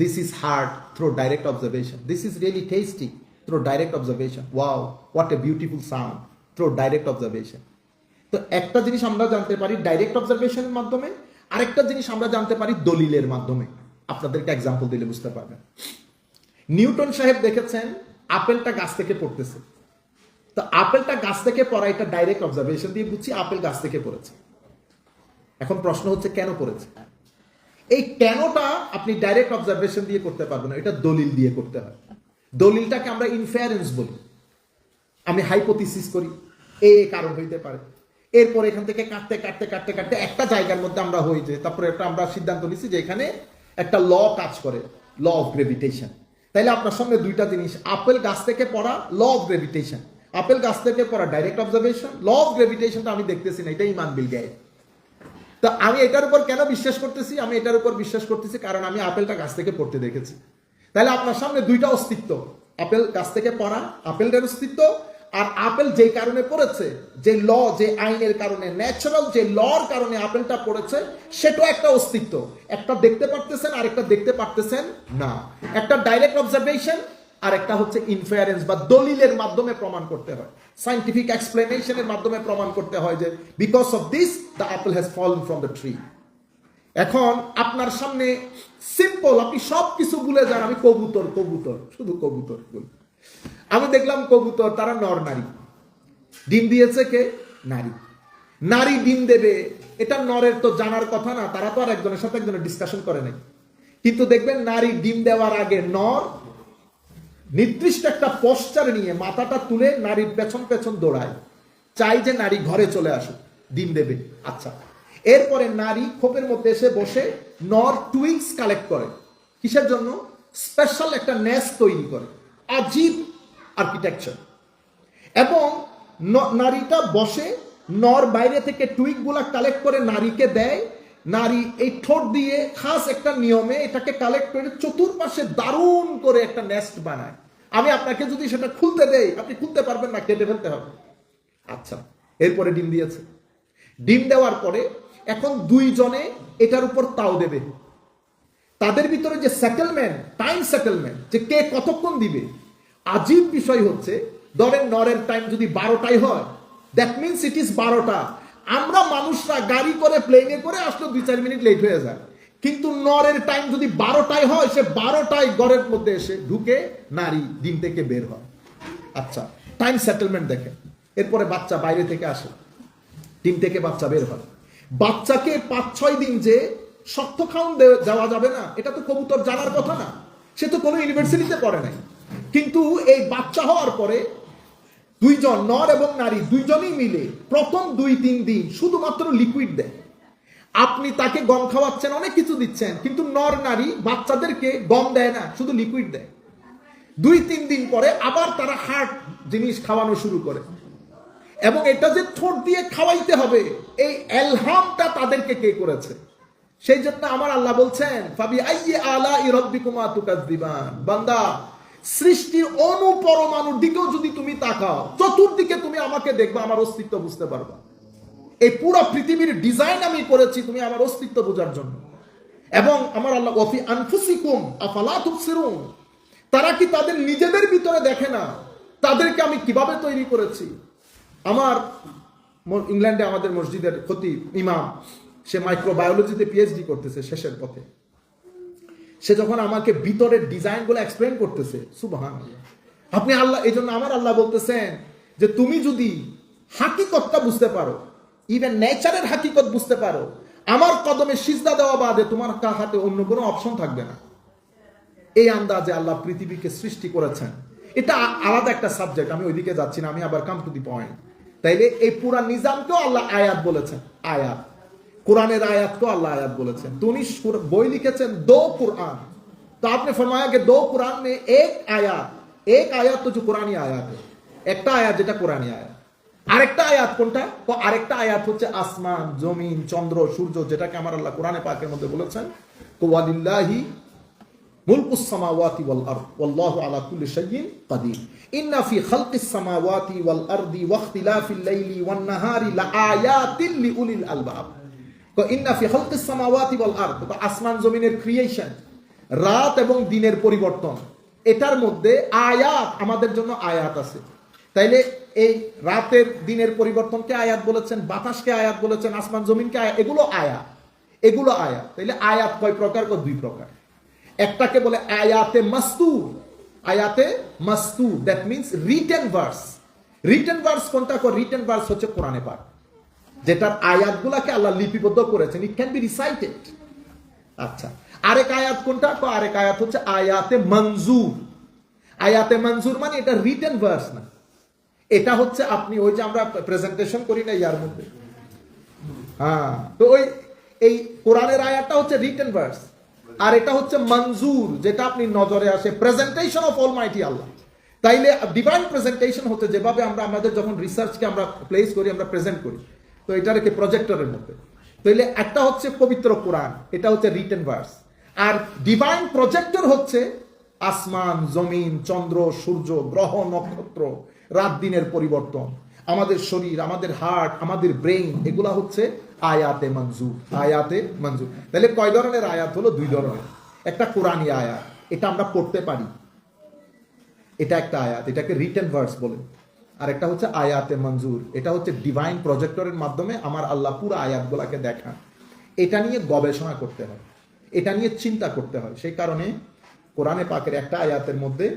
A: This is hard, through direct observation. This is really tasty, through direct observation. Wow, what a beautiful sound, through direct observation. তো একটা জিনিস আমরা জানতে পারি direct অবজারভেশনের মাধ্যমে, আরেকটা জিনিস আমরা জানতে পারি দলিলের মাধ্যমে। আপনাদেরকে এক্সাম্পল দিলে বুঝতে পারবেন। নিউটন সাহেব দেখেছেন আপেলটা গাছ থেকে পড়তেছে, তো আপেলটা গাছ থেকে পড়া, এটা ডাইরেক্ট অবজারভেশন দিয়ে বুঝছি আপেল গাছ থেকে পড়েছে। এখন প্রশ্ন হচ্ছে কেন পড়েছে। এই কেনটা আপনি ডাইরেক্ট অবজারভেশন দিয়ে করতে পারবেন না, এটা দলিল দিয়ে করতে হয়। দলিলটাকে আমরা ইনফারেন্স বলি। আমি হাইপোথিসিস করি এই কারণ হইতে পারে, এরপর এখান থেকে কাটতে কাটতে কাটতে কাটতে একটা জায়গার মধ্যে আমরা হই যে, তারপরে আমরা সিদ্ধান্ত নিচ্ছি যে এখানে একটা ল কাজ করে, ল অফ গ্রেভিটেশন। তাইলে আপনার সামনে দুইটা জিনিস, আপেল গাছ থেকে পড়া, ল অফ গ্রেভিটেশন। আপেল গাছ থেকে পড়া ডাইরেক্ট অবজারভেশন, ল অফ গ্রেভিটেশনটা আমি দেখতেছি না, এটা ইমান বিল গাইব। তো আমি এটার উপর কেন বিশ্বাস করতেছি? আমি এটার উপর বিশ্বাস করতেছি কারণ আমি আপেলটা গাছ থেকে পড়তে দেখেছি। তাহলে আপনার সামনে দুইটা অস্তিত্ব, আপেল গাছ থেকে পড়া, আপেলটার অস্তিত্ব, আর আপেল যে কারণে পড়েছে, যে ল, যে আইনের কারণে, ন্যাচারাল যে লর কারণে আপেলটা পড়েছে, সেটাও একটা অস্তিত্ব। একটা দেখতে পারতেছেন, আরেকটা দেখতে পারতেছেন না। একটা ডাইরেক্ট অবজারভেশন, আর একটা হচ্ছে ইনফারেন্স বা দলিলের মাধ্যমে প্রমাণ করতে হয়, সায়েন্টিফিক এক্সপ্লেনেশনের মাধ্যমে প্রমাণ করতে হয় যে because of this the Apple has ফলন ফ্রম দ্য ট্রি। এখন আপনার সামনে সিম্পল, আপনি সব কিছু ভুলে যান, আমি কবুতর কবুতর শুধু কবুতর বলি। আমি দেখলাম কবুতর, তারা নর নারী, ডিম দিয়েছে কে? নারী। নারী ডিম দেবে, এটা নরের তো জানার কথা না, তারা তো আর একজনের সাথে একজনের ডিসকাশন করে নাই। কিন্তু দেখবেন নারী ডিম দেওয়ার আগে নর নির্দিষ্ট একটা পশ্চার নিয়ে মাথাটা তুলে নারীর পেছন পেছন দৌড়ায়, চাই যে নারী ঘরে চলে আসুক, ডিম দেবে। আচ্ছা, এরপরে নারী খোপের মধ্যে এসে বসে নর টুইগস কালেক্ট করে। কিসের জন্য? স্পেশাল একটা নেস্ট তৈরি করে, আজীব আর্কিটেকচার। এবং নারীটা বসে, নর বাইরে থেকে টুইগ গুলা কালেক্ট করে নারীকে দেয়। নারী এই ঠোঁট দিয়ে খাস একটা নিয়মে এটাকে কালেক্ট করে চতুর্পাশে দারুণ করে একটা নেস্ট বানায়। আমি আপনাকে যদি সেটা খুলতে দেই, আপনি খুলতে পারবেন না, কেটে ফেলতে হবে। আচ্ছা, এরপরে ডিম দিয়েছে। ডিম দেওয়ার পরে এখন দুইজনে এটার উপর তাও দেবে। তাদের ভিতরে যে সেটেলমেন্ট, টাইম সেটেলমেন্ট, যে কে কতক্ষণ দিবে। আজীব বিষয় হচ্ছে, ধরেন নরের টাইম যদি 12টায় হয়, দ্যাট মিনস ইট ইজ 12টা। আমরা মানুষরা গাড়ি করে, প্লেনে করে আসলে 2-4 মিনিট লেট হয়ে যায়, কিন্তু নরের টাইম যদি 12টায় হয়, সে 12টায় ঘরের মধ্যে এসে ঢুকে নারী ডিম থেকে বের হয়। আচ্ছা, টাইম সেটেলমেন্ট দেখেন। এরপরে বাচ্চা বাইরে থেকে আসে, ডিম থেকে বাচ্চা বের হয়। বাচ্চাকে 5-6 দিন যে শক্ত খাওন দেওয়া যাবে না, এটা তো কবুতর জানার কথা না, সে তো কোনো ইউনিভার্সিটিতে পড়ে নাই। কিন্তু এই বাচ্চা হওয়ার পরে দুইজন, নর এবং নারী দুইজনই মিলে প্রথম 2-3 দিন শুধুমাত্র লিকুইড দেয়। আপনি তাকে গম খাওয়াচ্ছেন, অনেক কিছু দিচ্ছেন, কিন্তু নর নারী বাচ্চাদেরকে গম দেয় না, শুধু লিকুইড দেয়। 2-3 দিন পরে আবার তারা হার্ড জিনিস খাওয়ানো শুরু করে। এবং এটা যে ঠোঁট দিয়ে খাওয়াইতে হবে, এই এলহামটা তাদেরকে কে করেছে? সেই জন্য আমার আল্লাহ বলছেন, ফাবি আইয়ি আলাই রাব্বিকুমা তুকাযযিবান। বান্দা, সৃষ্টির অনুপরমাণুর দিকেও যদি তুমি তাকাও, চতুর্দিকে তুমি আমাকে দেখবা, আমার অস্তিত্ব বুঝতে পারবা। এই পুরো পৃথিবীর ডিজাইন আমি করেছি তুমি আমার অস্তিত্ব বোঝার জন্য। এবং আমার আল্লাহ ওয়াফি আনফুসিকুম আফালা তুবসিরুন, তারা কি তাদের নিজেদের ভিতরে দেখে না তাদেরকে আমি কিভাবে তৈরি করেছি? আমার ইংল্যান্ডে আমাদের মসজিদের খতিব ইমাম, সে মাইক্রোবায়োলজিতে পিএইচডি করতেছে, শেষের পথে। সে যখন আমাকে ভিতরের ডিজাইনগুলো এক্সপ্লেন করতেছে, সুবহানাল্লাহ, আপনি আল্লাহ, এই জন্য আমার আল্লাহ বলতেছেন যে তুমি যদি হাকিকতটা বুঝতে পারো, ইভেন নেচারের হাকিকত বুঝতে পারো, আমার কদমে সিজদা দেওয়া বাদে তোমার হাতে অন্য কোনো অপশন থাকবে না। এই আন্দাজে আল্লাহ পৃথিবীকে সৃষ্টি করেছেন। এটা আলাদা একটা সাবজেক্ট, আমি ওইদিকে যাচ্ছি না, আমি আবার কাম টু দি পয়েন্ট। তাইলে এই পুরা নিজামকেও আল্লাহ আয়াত বলেছেন, আয়াত, কোরআনের আয়াতকেও আল্লাহ আয়াত বলেছেন। তো উনি বই লিখেছেন দো कुरान, तो आपने फरमाया कि दो कुरान में एक आयत तो जो कुरानी आयत है, একটা আয়াত যেটা কোরআনী আয়াত, আরেকটা আয়াত কোনটা? তো আরেকটা আয়াত হচ্ছে আসমান, জমিন, চন্দ্র, সূর্য, যেটাকে আমার আল্লাহ কোরআনে পাকের মধ্যে বলেছেন, তো ওয়ালিল্লাহি মুলকুস সামাওয়াতি ওয়াল আরদ ওয়াল্লাহু আলা কুল্লি শাইইন কাদির ইন্না ফি খালকিস সামাওয়াতি ওয়াল আরদি ওয়া ইখতিলাফিল লাইলি ওয়ান নাহারি লাআয়াতিন লিউলিল আলবাব। তো ইন্না ফি খালকিস সামাওয়াতি ওয়াল আরদ, তো আসমান জমিনের ক্রিয়েশন, রাত এবং দিনের পরিবর্তন, এটার মধ্যে আয়াত, আমাদের জন্য আয়াত আছে। তাইলে এই রাতের দিনের পরিবর্তনকে আয়াত বলেছেন, বাতাসকে আয়াত বলেছেন, আসমান জমিনকে আয়াত, এগুলো আয়াত, এগুলো আয়াত। তাইলে আয়াত কয় প্রকার? 2 প্রকার। একটাকে বলে আয়াতে মাসতুর, আয়াতে মাসতুর, that means written verse. Written verse কোনটা? রিটেন ভার্স হচ্ছে কোরআনে পাক, যেটার আয়াতগুলোকে আল্লাহ লিপিবদ্ধ করেছেন, ইট ক্যান বি রিসাইটেড। আচ্ছা, আরেক আয়াত কোনটা? আরেক আয়াত হচ্ছে আয়াতে মঞ্জুর। আয়াতে মঞ্জুর মানে এটা রিটেন ভার্স না, এটা হচ্ছে আপনি ওই যে আমরা প্রেজেন্টেশন করি না ইয়ার মধ্যে, হ্যাঁ, তো ওই এই কোরআনের আয়াতটা হচ্ছে রিটেন ভার্স, আর এটা হচ্ছে মঞ্জুর, যেটা আপনি নজরে আসে, প্রেজেন্টেশন অফ অলমাইটি আল্লাহ। তাইলে ডিভাইন প্রেজেন্টেশন হচ্ছে যেভাবে আমরা আমাদের যখন রিসার্চকে আমরা প্লেস করি, আমরা প্রেজেন্ট করি, তো এটাকে প্রজেক্টরের মধ্যে। তাইলে একটা হচ্ছে পবিত্র কোরআন, এটা হচ্ছে রিটেন ভার্স, আর ডিভাইন প্রজেক্টর হচ্ছে আসমান, জমিন, চন্দ্র, সূর্য, গ্রহ, নক্ষত্র, রাত দিনের পরিবর্তন, আমাদের শরীর, আমাদের হার্ট, আমাদের ব্রেইন, এগুলা হচ্ছে আয়াতে মঞ্জুর। আয়াতে মঞ্জুর। তাহলে কয় ধরনের আয়াত হলো? 2 ধরনের। একটা কোরআনী আয়াত, এটা আমরা পড়তে পারি, এটা একটা আয়াত, এটাকে রিটেন ভার্স বলে। আর একটা হচ্ছে আয়াতে মঞ্জুর, এটা হচ্ছে ডিভাইন প্রজেক্টরের মাধ্যমে আমার আল্লাহ পুরো আয়াতগুলোকে দেখান। এটা নিয়ে গবেষণা করতে হয়, এটা নিয়ে চিন্তা করতে হয়। সেই কারণে কোরআনে পাকের একটা আয়াতের মধ্যে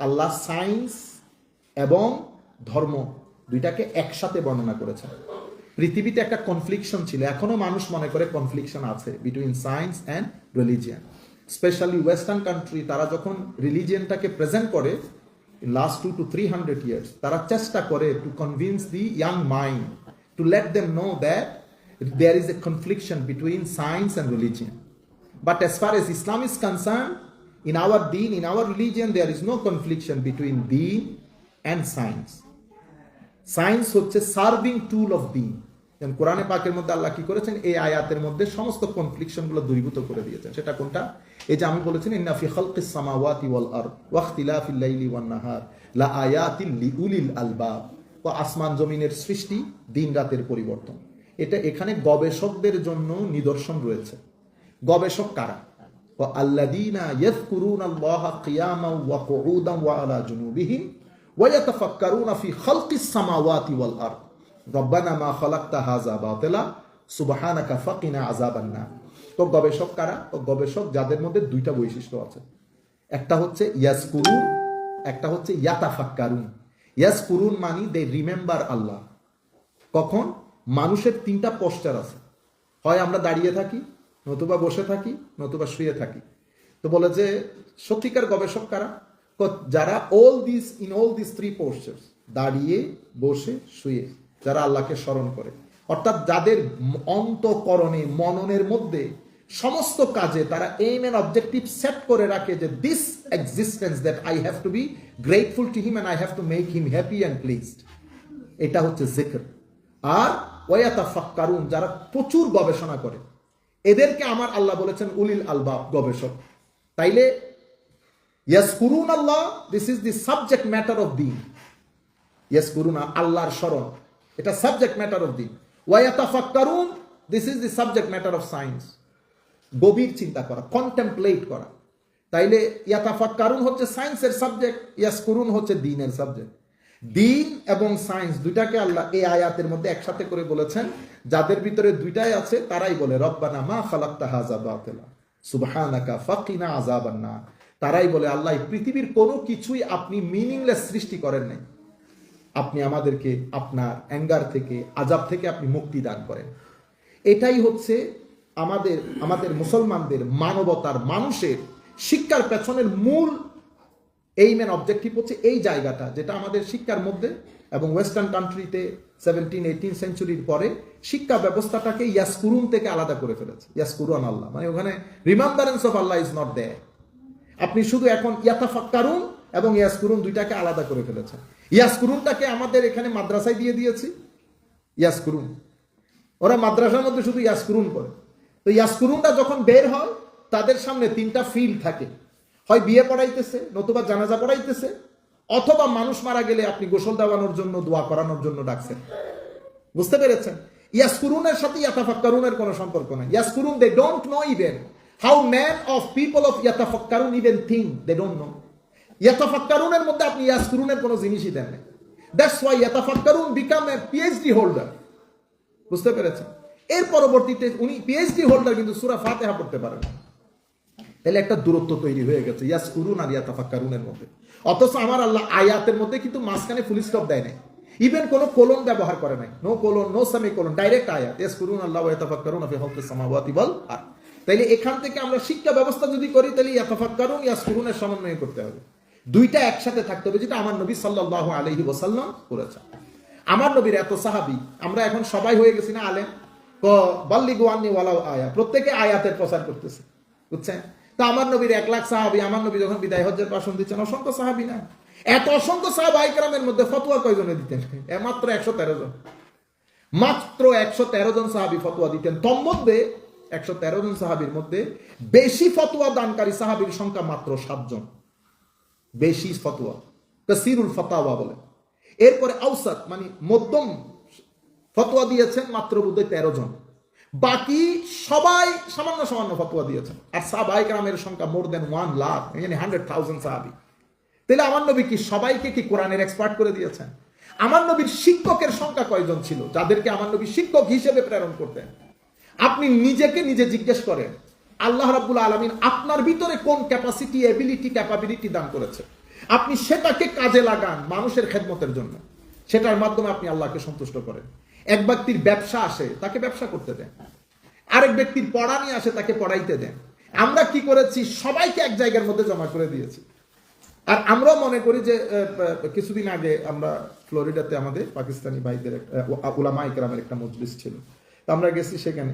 A: আল্লাহ সায়েন্স এবং ধর্ম দুইটাকে একসাথে বর্ণনা করেছেন। পৃথিবীতে একটা কনফ্লিকশন ছিল, এখনো মানুষ মনে করে কনফ্লিকশন আছে between science and religion. Specially western country, তারা যখন রিলিজিয়ানটাকে প্রেজেন্ট করে লাস্ট 200 to 300 years, তারা চেষ্টা করে to convince the young mind, to let them know that there is a confliction between science and religion. But as far as Islam is concerned, in our deen, in our religion, there is no confliction between deen and science. Science হচ্ছে serving tool of দিন। যেমন কোরআনে পাকের মধ্যে আল্লাহ কি করেছেন, এই আয়াতের মধ্যে সমস্ত কনফ্লিকশন গুলো দূরীভূত করে দিয়েছেন। সেটা কোনটা? এই যে আমি বলেছি ইন্না ফি খালকিস সামাওয়াতি ওয়াল আরদ ওয়া ইখতিলাফিল লাইলি ওয়ান নাহার লা আয়াতিল লিউলিল আলবাব। ও আসমান জমিনের সৃষ্টি, দিন রাতের পরিবর্তন, এটা এখানে গবেষকদের জন্য নিদর্শন রয়েছে। গবেষক কারা? ওয়া আল্লাযীনা ইয়াযকুরুনাল্লাহা কিয়ামান ওয়া কুউদান ওয়া আলা জুনুবিহিম ওয়া ইয়াতাফাক্কারুনা ফি খালকিস সামাওয়াতি ওয়াল আরদ রব্বানা মা খালাকতা হাযা বাতিলা সুবহানাকা ফাকিনা আযাবান নার। তো গবেষক কারা? তো গবেষক যাদের মধ্যে দুইটা বৈশিষ্ট্য আছে, একটা হচ্ছে ইয়াজকুরুন, একটা হচ্ছে ইয়াতাফাক্কারুন। ইয়াজকুরুন মানে দে রিমেম্বার আল্লাহ। কখন? মানুষের তিনটা পশ্চার আছে, হয় আমরা দাঁড়িয়ে থাকি, নতুবা বসে থাকি, নতুবা শুয়ে থাকি। তো বলে যে সত্যিকার গবেষক কারা? যারা অল দিস থ্রি পোস্টার্স, দাঁড়িয়ে, বসে, শুয়ে, যারা আল্লাহকে স্মরণ করে, অর্থাৎ যাদের অন্তঃকরণে, মননের মধ্যে সমস্ত কাজে তারা এইম এন্ড অবজেক্টিভ সেট করে রাখে যে this existence that I have to be grateful to him and I have to make him happy and pleased. এটা হচ্ছে জিকর। আর ওয়ায়াতাফাক্কারুন, যারা প্রচুর গবেষণা করে, এদেরকে আমার আল্লাহ বলেছেন উলিল আলবাব, গবেষক। তাইলে ইয়াজকুরুন আল্লাহ, this is the subject matter of দিন। ইয়াজকুরুন, আল্লাহর স্মরণ, এটা সাবজেক্ট ম্যাটার অফ দিন। ওয়ায়াতাফাক্কারুন, this is the subject matter of science. গভীর চিন্তা করা, কন্টেম্পলেট করা। তাইলে ইয়াতাফাক্কারুন হচ্ছে সায়েন্সের সাবজেক্ট, ইয়াজকুরুন হচ্ছে দ্বীনের সাবজেক্ট। দ্বীন এবং সায়েন্স দুইটাকে আল্লাহ এই আয়াতের মধ্যে একসাথে করে বলেছেন। যাদের ভিতরে দুইটাই আছে তারাই বলে রব্বানা মা খালাকতা হাযা বাতিলা সুবহানাকা ফাকিনা আযাবান নার। তারাই বলে আল্লাহ, পৃথিবীর কোনো কিছুই আপনি মিনিংলেস সৃষ্টি করেন নাই, আপনি আমাদেরকে আপনার অ্যাঙ্গার থেকে, আযাব থেকে আপনি মুক্তি দান করেন। এটাই হচ্ছে আমাদের মুসলমানদের, মানবতার, মানুষের শিক্ষার পেছনের মূল এইম এন্ড অবজেক্টিভ হচ্ছে এই জায়গাটা, যেটা আমাদের শিক্ষার মধ্যে এবং ওয়েস্টার্ন কান্ট্রিতে 17-18 সেঞ্চুরির পরে শিক্ষা ব্যবস্থাটাকে ইয়াজকুরুন থেকে আলাদা করে ফেলেছে। ইয়াজকুরুন আল্লাহ মানে ওখানে remembrance of Allah is not there. আপনি শুধু এখন ইয়াতাফাক্কারুন এবং ইয়াজকুরুন দুইটাকে আলাদা করে ফেলেছেন। ইয়াজকুরুনটাকে আমাদের এখানে মাদ্রাসায় দিয়ে দিয়েছি, ইয়াজকুরুন। ওরা মাদ্রাসার মধ্যে শুধু ইয়াজকুরুন করে। তো ইয়াজকুরুনটা যখন বের হয়, তাদের সামনে তিনটা ফিল্ড থাকে, হয় বিয়ে পড়াইতেছে, নতুবা জানাজা পড়াইতেছে, অথবা মানুষ মারা গেলে আপনি গোসল দেওয়ানোর জন্য, দোয়া করানোর জন্য ডাকছেন। বুঝতে পেরেছেন? ইয়াজকুরুনের সাথে ইয়াতাফাক্কারুনের কোনো সম্পর্ক নাই। ইয়াজকুরুন, they don't know even how man of people of ইয়াতাফাক্কারুন even think, they don't know. ইয়াতাফাক্কারুনের মধ্যে আপনি ইয়াজকুরুনের কোনো জিনিসই দেন না। দ্যাটস ওয়াই ইয়াতাফাক্কারুন বিকাম এ পিএইচডি হোল্ডার। বুঝতে পেরেছেন? এর পরবর্তীতে উনি পিএইচডি হোল্ডার, কিন্তু সূরা ফাতিহা পড়তে পারেন না। তাহলে একটা দূরত্ব তৈরি হয়ে গেছে ইয়াজকুরুন আর ইয়াতাফাক্কারুনের মধ্যে। অথচ আমার আল্লাহ আয়াতের মধ্যে কিন্তু মাঝখানে ফুল স্টপ দেয় নাই, ইভেন কোনো কোলন ব্যবহার করে নাই, no colon, no semicolon, direct আয়াত, ইয়াজকুরুন আল্লাহ ওয়া ইয়াতাফাক্কারুনা ফি খালকিস সামাওয়াতি ওয়াল আরদ। তাইলে এখান থেকে আমরা শিক্ষা ব্যবস্থা যদি করি, তাহলে ইয়াতাফাক্কারুন, ইয়াজকুরুনের সমন্বয় করতে হবে, দুইটা একসাথে থাকতে হবে, যেটা আমার নবী সাল্লাল্লাহু আলাইহি ওয়াসাল্লাম করেছেন। আমার নবীর এত সাহাবী, আমরা এখন সবাই হয়ে গেছি না আলেম, বাল্লিগু আন্নি ওয়ালাউ আয়া, প্রত্যেকে আয়াতের প্রচার করতেছে, বুঝছেন? তা আমার নবীর 1 লাখ সাহাবী, আমার নবী যখন বিদায় হজ্জের ভাষণ দিচ্ছেন, অসংখ্য সাহাবী না, এত অসংখ্য সাহাবায়ে কেরামের মধ্যে ফতোয়া কয়জনে দিতেন? মাত্র 113 জন। মাত্র 113 জন সাহাবী ফতোয়া দিতেন। তন্মধ্যে 113 জন সাহাবীর মধ্যে বেশি ফতোয়া দানকারী সাহাবীর সংখ্যা মাত্র 7 জন। বেশি ফতোয়া, কাসীরুল ফাতাওয়া বলে। এরপরে আওসাত মানে মধ্যম ফতোয়া দিয়েছেন মাত্র বোধহয় 13 জন। বাকি সবাই সামান্য সামান্য ফতোয়া দিয়েছেন। আর সাহাবায়ে কেরামের সংখ্যা মোর দেন 1 লাখ, মানে 100,000 সাহাবী। তাহলে আমার নবী কি সবাইকে কি কোরআনের এক্সপার্ট করে দিয়েছেন? আমার নবীর শিক্ষকের সংখ্যা কয়জন ছিল, যাদেরকে আমার নবী শিক্ষক হিসেবে প্রেরণ করতেন? আপনি নিজেকে নিজে জিজ্ঞেস করেন, আল্লাহ রাব্বুল আলামিন আপনার ভিতরে কোন ক্যাপাসিটি, এবিলিটি, ক্যাপাবিলিটি দান করেছে, আপনি সেটাকে কাজে লাগান মানুষের খেদমতের জন্য। সেটার মাধ্যমে আপনি আল্লাহকে সন্তুষ্ট করেন। এক ব্যক্তির ব্যবসা আসে, তাকে ব্যবসা করতে দেন। আরেক ব্যক্তির পড়া নিয়ে আসে, তাকে পড়াইতে দেন। আমরা কি করেছি? সবাইকে এক জায়গার মধ্যে জমা করে দিয়েছি। আর আমরা মনে করি যে কিছুদিন আগে আমরা ফ্লোরিডাতে আমাদের পাকিস্তানি ভাইদের উলামা ইকরামের একটা মজলিস ছিল। তা আমরা গেছি সেখানে।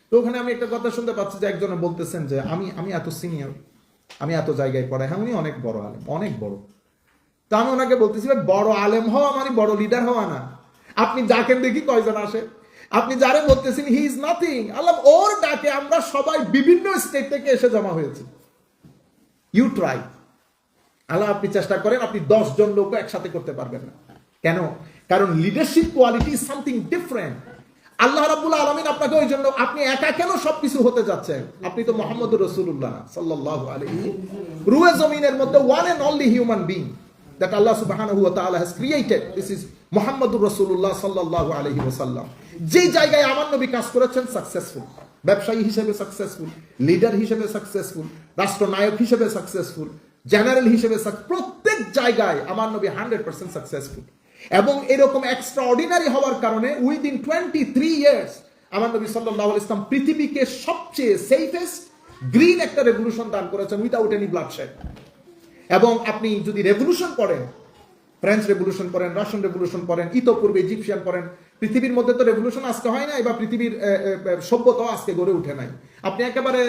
A: তো ওখানে আমি একটা কথা শুনতে পাচ্ছি যে একজনে বলতেছেন যে আমি এত সিনিয়র, আমি এত জায়গায় পড়াই। হ্যাঁ, উনি অনেক বড় আলেম, অনেক বড়। তা আমি ওনাকে বলতেছি ভাই, বড় আলেম হওয়া মানে বড় লিডার হওয়া না। আপনি যাকে দেখি কয়জন আসে, আপনি যারে বলতেছেন হি ইজ নাথিং, আল্লাহ ওর ডাকে আমরা সবাই বিভিন্ন স্টেট থেকে এসে জমা হয়েছি। ইউ ট্রাই, আল্লাহ আপনি চেষ্টা করেন, আপনি 10 জন লোক একসাথে করতে পারবেন না। কেন? কারণ leadership quality is something different. আল্লাহ রাব্বুল আলামিন আপনাকে ওই জন্য, আপনি একা কেন সবকিছু হতে যাচ্ছেন? আপনি তো মুহাম্মদুর রাসূলুল্লাহ সাল্লাল্লাহু আলাইহি, রুয়ে জমিনের মধ্যে one and only human being that Allah subhanahu wa ta'ala has created. This is Muhammadur Rasulullah sallallahu alayhi wa sallam. যে জায়গায় আমার নবী কাজ করেছেন সাকসেসফুল, ব্যবসায়ী হিসেবে সাকসেসফুল, লিডার হিসেবে সাকসেসফুল, রাষ্ট্রনায়ক হিসেবে সাকসেসফুল, জেনারেল হিসেবে প্রত্যেক জায়গায় আমার নবী 100% সাকসেসফুল। এবং এরকম এক্সট্রা অর্ডিনারি হওয়ার কারণে উইদিন 23 ইয়ার্স আমার নবী সাল্লাল্লাহু আলাইহি ওয়াসাল্লাম পৃথিবীকে সবচেয়ে সেফেস্ট গ্রিন একটা রেভলিউশন দান করেছেন উইদাউট এনি ব্লাডশেড। এবং আপনি যদি রেভলিউশন করেন, ফ্রেঞ্চ রেভলিউশন করেন, রাশিয়ান রেভলিউশন করেন, ইতোপূর্বে ইজিপশিয়ান করেন, পৃথিবীর মধ্যে তো রেভলিউশন আজকে হয় নাই, বা পৃথিবীর সভ্যতাও আজকে গড়ে উঠে নাই। আপনি একেবারে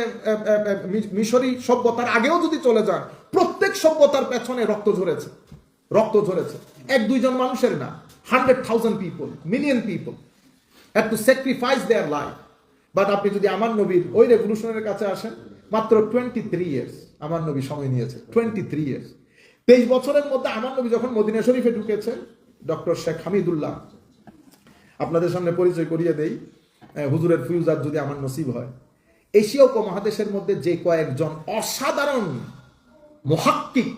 A: মিশরি সভ্যতার আগেও যদি চলে যান, প্রত্যেক সভ্যতার পেছনে রক্ত ঝরেছে, রক্ত ঝরেছে। 1-2 জন মানুষের না, 100,000 people, million people have to sacrifice their life. But আপনি যদি আমার নবীর ওই রেভলিউশনের কাছে আসেন, মাত্র 23 ইয়ার্স আমার নবী সময় নিয়েছে। 23 ইয়ার্স, 23 বছরের মধ্যে আমার নবী যখন মদিনা শরীফে ঢুকেছেন, ডক্টর শেখ হামিদুল্লাহ, আপনাদের সামনে পরিচয় করিয়ে দেই, হুজুরের ফিউজার যদি আমার নসিব হয়, এশিয়া উপমহাদেশের মধ্যে যে কয়েকজন অসাধারণ মুহাক্কিক,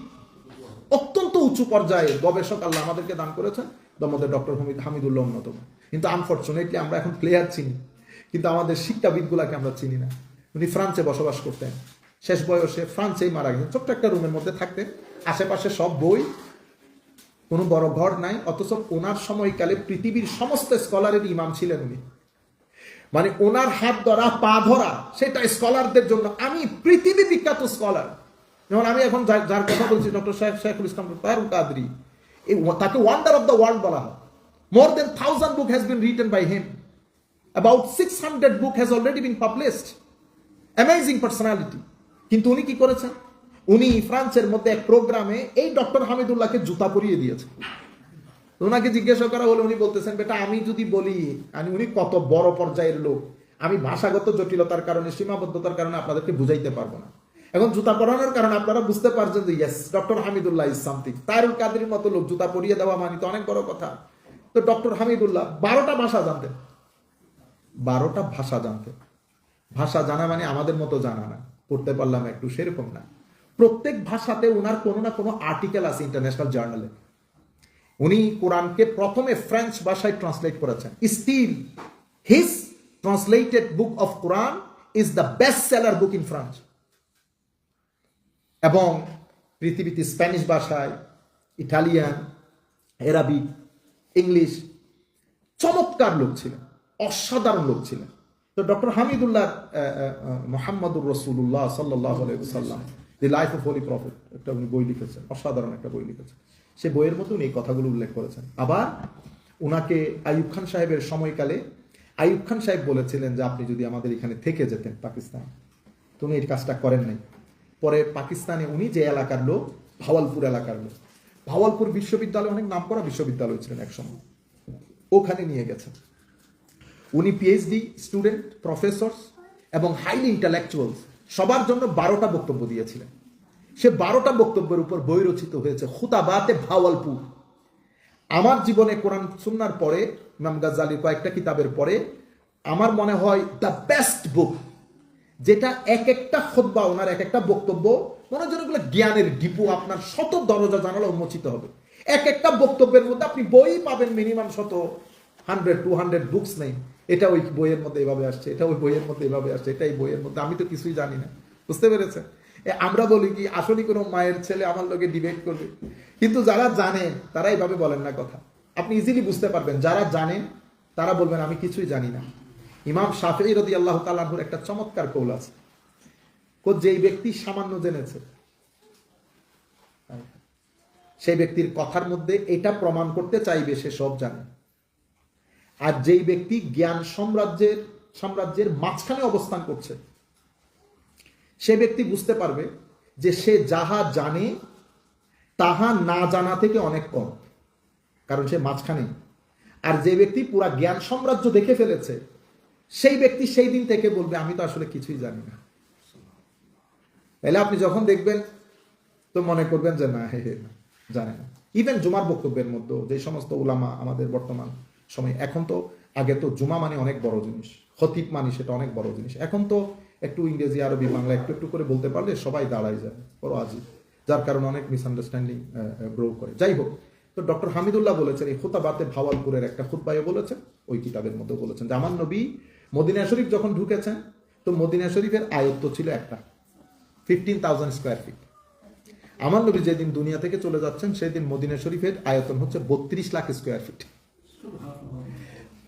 A: অত্যন্ত উঁচু পর্যায়ে গবেষক আল্লাহ আমাদেরকে দান করেছেন, তার মধ্যে ডক্টর হামিদুল্লাহ অন্যতম। কিন্তু আনফরচুনেটলি আমরা এখন প্লেয়ার চিনি, কিন্তু আমাদের শিক্ষাবিদগুলাকে আমরা চিনি না। উনি ফ্রান্সে বসবাস করতেন, শেষ বয়সে ফ্রান্সেই মারা গেছেন। ছোট্ট একটা রুমের মধ্যে থাকতেন, আশেপাশে সব বই, কোনো বড় ঘর নাই। অথচ ওনার সময়কালে পৃথিবীর সমস্ত স্কলারের ইমাম ছিলেন উনি। মানে ওনার হাত ধরা, পা ধরা, সেটা স্কলারদের জন্য। আমি পৃথিবী বিখ্যাত স্কলার, যেমন আমি এখন যার কথা বলছি, ডক্টর শেখুল ইসলাম তারুল কাদরি, তাকে ওয়ান্ডার অফ দ্য ওয়ার্ল্ড বলা হয়। More than 1000 book has been written by him. About 600 book has already been published. Amazing personality. কিন্তু উনি কি করেছেন? উনি ফ্রান্সের মধ্যে এক প্রোগ্রামে এই ডক্টর হামিদুল্লাহকে জুতা পরিয়ে দিয়েছেন। ওনাকে জিজ্ঞাসা করা হলো, উনি বলতেছেন, বেটা আমি যদি বলি উনি কত বড় পর্যায়ের লোক, আমি ভাষাগত জটিলতার কারণে, সীমাবদ্ধতার কারণে আপনাদেরকে বুঝাইতে পারবো না। এখন জুতা পরানোর কারণে আপনারা বুঝতে পারছেন যে yes, doctor Hamidullah is something. Tahirul কাদরির মতো লোক জুতা পরিয়ে দেওয়া মানে তো অনেক বড় কথা। তো ডক্টর হামিদুল্লাহ 12টা ভাষা জানতেন, 12টা ভাষা জানতেন। ভাষা জানা মানে আমাদের মতো জানা না, পড়তে পারলাম একটু, সেরকম না। প্রত্যেক ভাষাতে ওনার কোনো না কোনো আর্টিকেল আছে ইন্টারন্যাশনাল জার্নালে। উনি কোরআনকে প্রথমে ফ্রেঞ্চ ভাষায় ট্রান্সলেট করেছেন। Still his translated book of Quran is the best seller book in France. এবং পৃথিবীতে স্প্যানিশ ভাষায়, ইটালিয়ান, আরবিক, ইংলিশ, চমৎকার লোক ছিলেন, অসাধারণ লোক ছিলেন। তো ডক্টর হামিদুল্লাহ মুহাম্মাদুর রাসূলুল্লাহ সাল্লাল্লাহু আলাইহি ওয়াসাল্লাম, দি লাইফ অফ হোলি প্রফেট, একটা উনি বই লিখেছেন, অসাধারণ একটা বই লিখেছেন। সে বইয়ের মধ্যে উনি এই কথাগুলো উল্লেখ করেছেন। আবার উনাকে আইয়ুব খান সাহেবের সময়কালে আইয়ুব খান সাহেব বলেছিলেন যে আপনি যদি আমাদের এখানে থেকে যেতেন পাকিস্তান, তো উনি এই কাজটা করেন নাই। পরে পাকিস্তানে উনি যে এলাকার লোক, ভাওয়ালপুর এলাকার লোক, ভাওয়ালপুর বিশ্ববিদ্যালয় অনেক নামকরা বিশ্ববিদ্যালয় ছিলেন একসময়, ওখানে নিয়ে গেছেন। উনি পিএইচডি স্টুডেন্ট, প্রফেসরস এবং হাইলি ইন্টালেকচুয়ালস সবার জন্য 12টা বক্তব্য দিয়েছিলেন। সে 12টা বক্তব্যের উপর বই রচিত হয়েছে, খুতাবাতে ভাওয়ালপুর। আমার জীবনে কোরআন সুন্নাহর পরে, ইমাম গাজ্জালির কয়েকটা কিতাবের পরে, আমার মনে হয় দ্য বেস্ট বুক, যেটা এক একটা খুতবা, ওনার এক একটা বক্তব্য মনে হয় যেন জ্ঞানের ডিপু, আপনার শত দরজা জানালা উন্মোচিত হবে। এক একটা বক্তব্যের মধ্যে আপনি বই পাবেন মিনিমাম 100-200 বুকস নেই, এটা ওই বইয়ের মধ্যে এভাবে আসছে, এটা ওই বইয়ের মধ্যে এভাবে আসছে, এটা এই বইয়ের মধ্যে, আমি তো কিছুই জানি না। বুঝতে পেরেছেন? আমরা বলি কি আসলে কোনো মায়ের ছেলে আমার লোকে ডিবেট করবে, কিন্তু যারা জানেন তারা এইভাবে বলেন না কথা। আপনি ইজিলি বুঝতে পারবেন, যারা জানেন তারা বলবেন আমি কিছুই জানি না। ইমাম শাফিঈ রাদিয়াল্লাহু তাআলা আনহুর একটা চমৎকার কৌল আছে, যেই ব্যক্তি সামান্য জেনেছে, সেই ব্যক্তির কথার মধ্যে এটা প্রমাণ করতে চাইবে সে সব জানে। আর যেই ব্যক্তি জ্ঞান সাম্রাজ্যের সাম্রাজ্যের মাঝখানে অবস্থান করছে, সে ব্যক্তি বুঝতে পারবে যে সে যাহা জানে তাহা না জানা থেকে অনেক কম, কারণ সে মাঝখানে। আর যে ব্যক্তি পুরা জ্ঞান সাম্রাজ্য দেখে ফেলেছে, সেই ব্যক্তি সেই দিন থেকে বলবে আমি তো আসলে কিছুই জানি না। তাহলে আপনি যখন দেখবেন তো মনে করবেন যে না, হে জানে না। ইভেন জুমার বক্তব্যের মধ্যে যে সমস্ত উলামা আমাদের বর্তমান সময়, এখন তো আগে তো জুমা মানে অনেক বড় জিনিস, খতিব মানে সেটা অনেক বড় জিনিস, এখন তো একটু ইংরেজি আরবি বাংলা একটু একটু করে বলতে পারলে সবাই দাঁড়ায় যায়, বড় আজিব, যার কারণে অনেক মিসআন্ডারস্ট্যান্ডিং গ্রো করে। যাই হোক, তো ডক্টর হামিদুল্লাহ বলেছেন, এই খুতবাতে ভাওয়ালপুরের একটা খুতবায়ও বলেছেন, ওই কিতাবের মধ্যে বলেছেন যে আমার নবী মদিনা শরীফ যখন ঢুকেছেন তো মদিনা শরীফের আয়ত্ত ছিল একটা 15,000 স্কোয়ার ফিট। আমার নবী যেদিন দুনিয়া থেকে চলে যাচ্ছেন সেদিন মদিনা শরীফের আয়তন হচ্ছে 32 লাখ স্কোয়ার ফিট।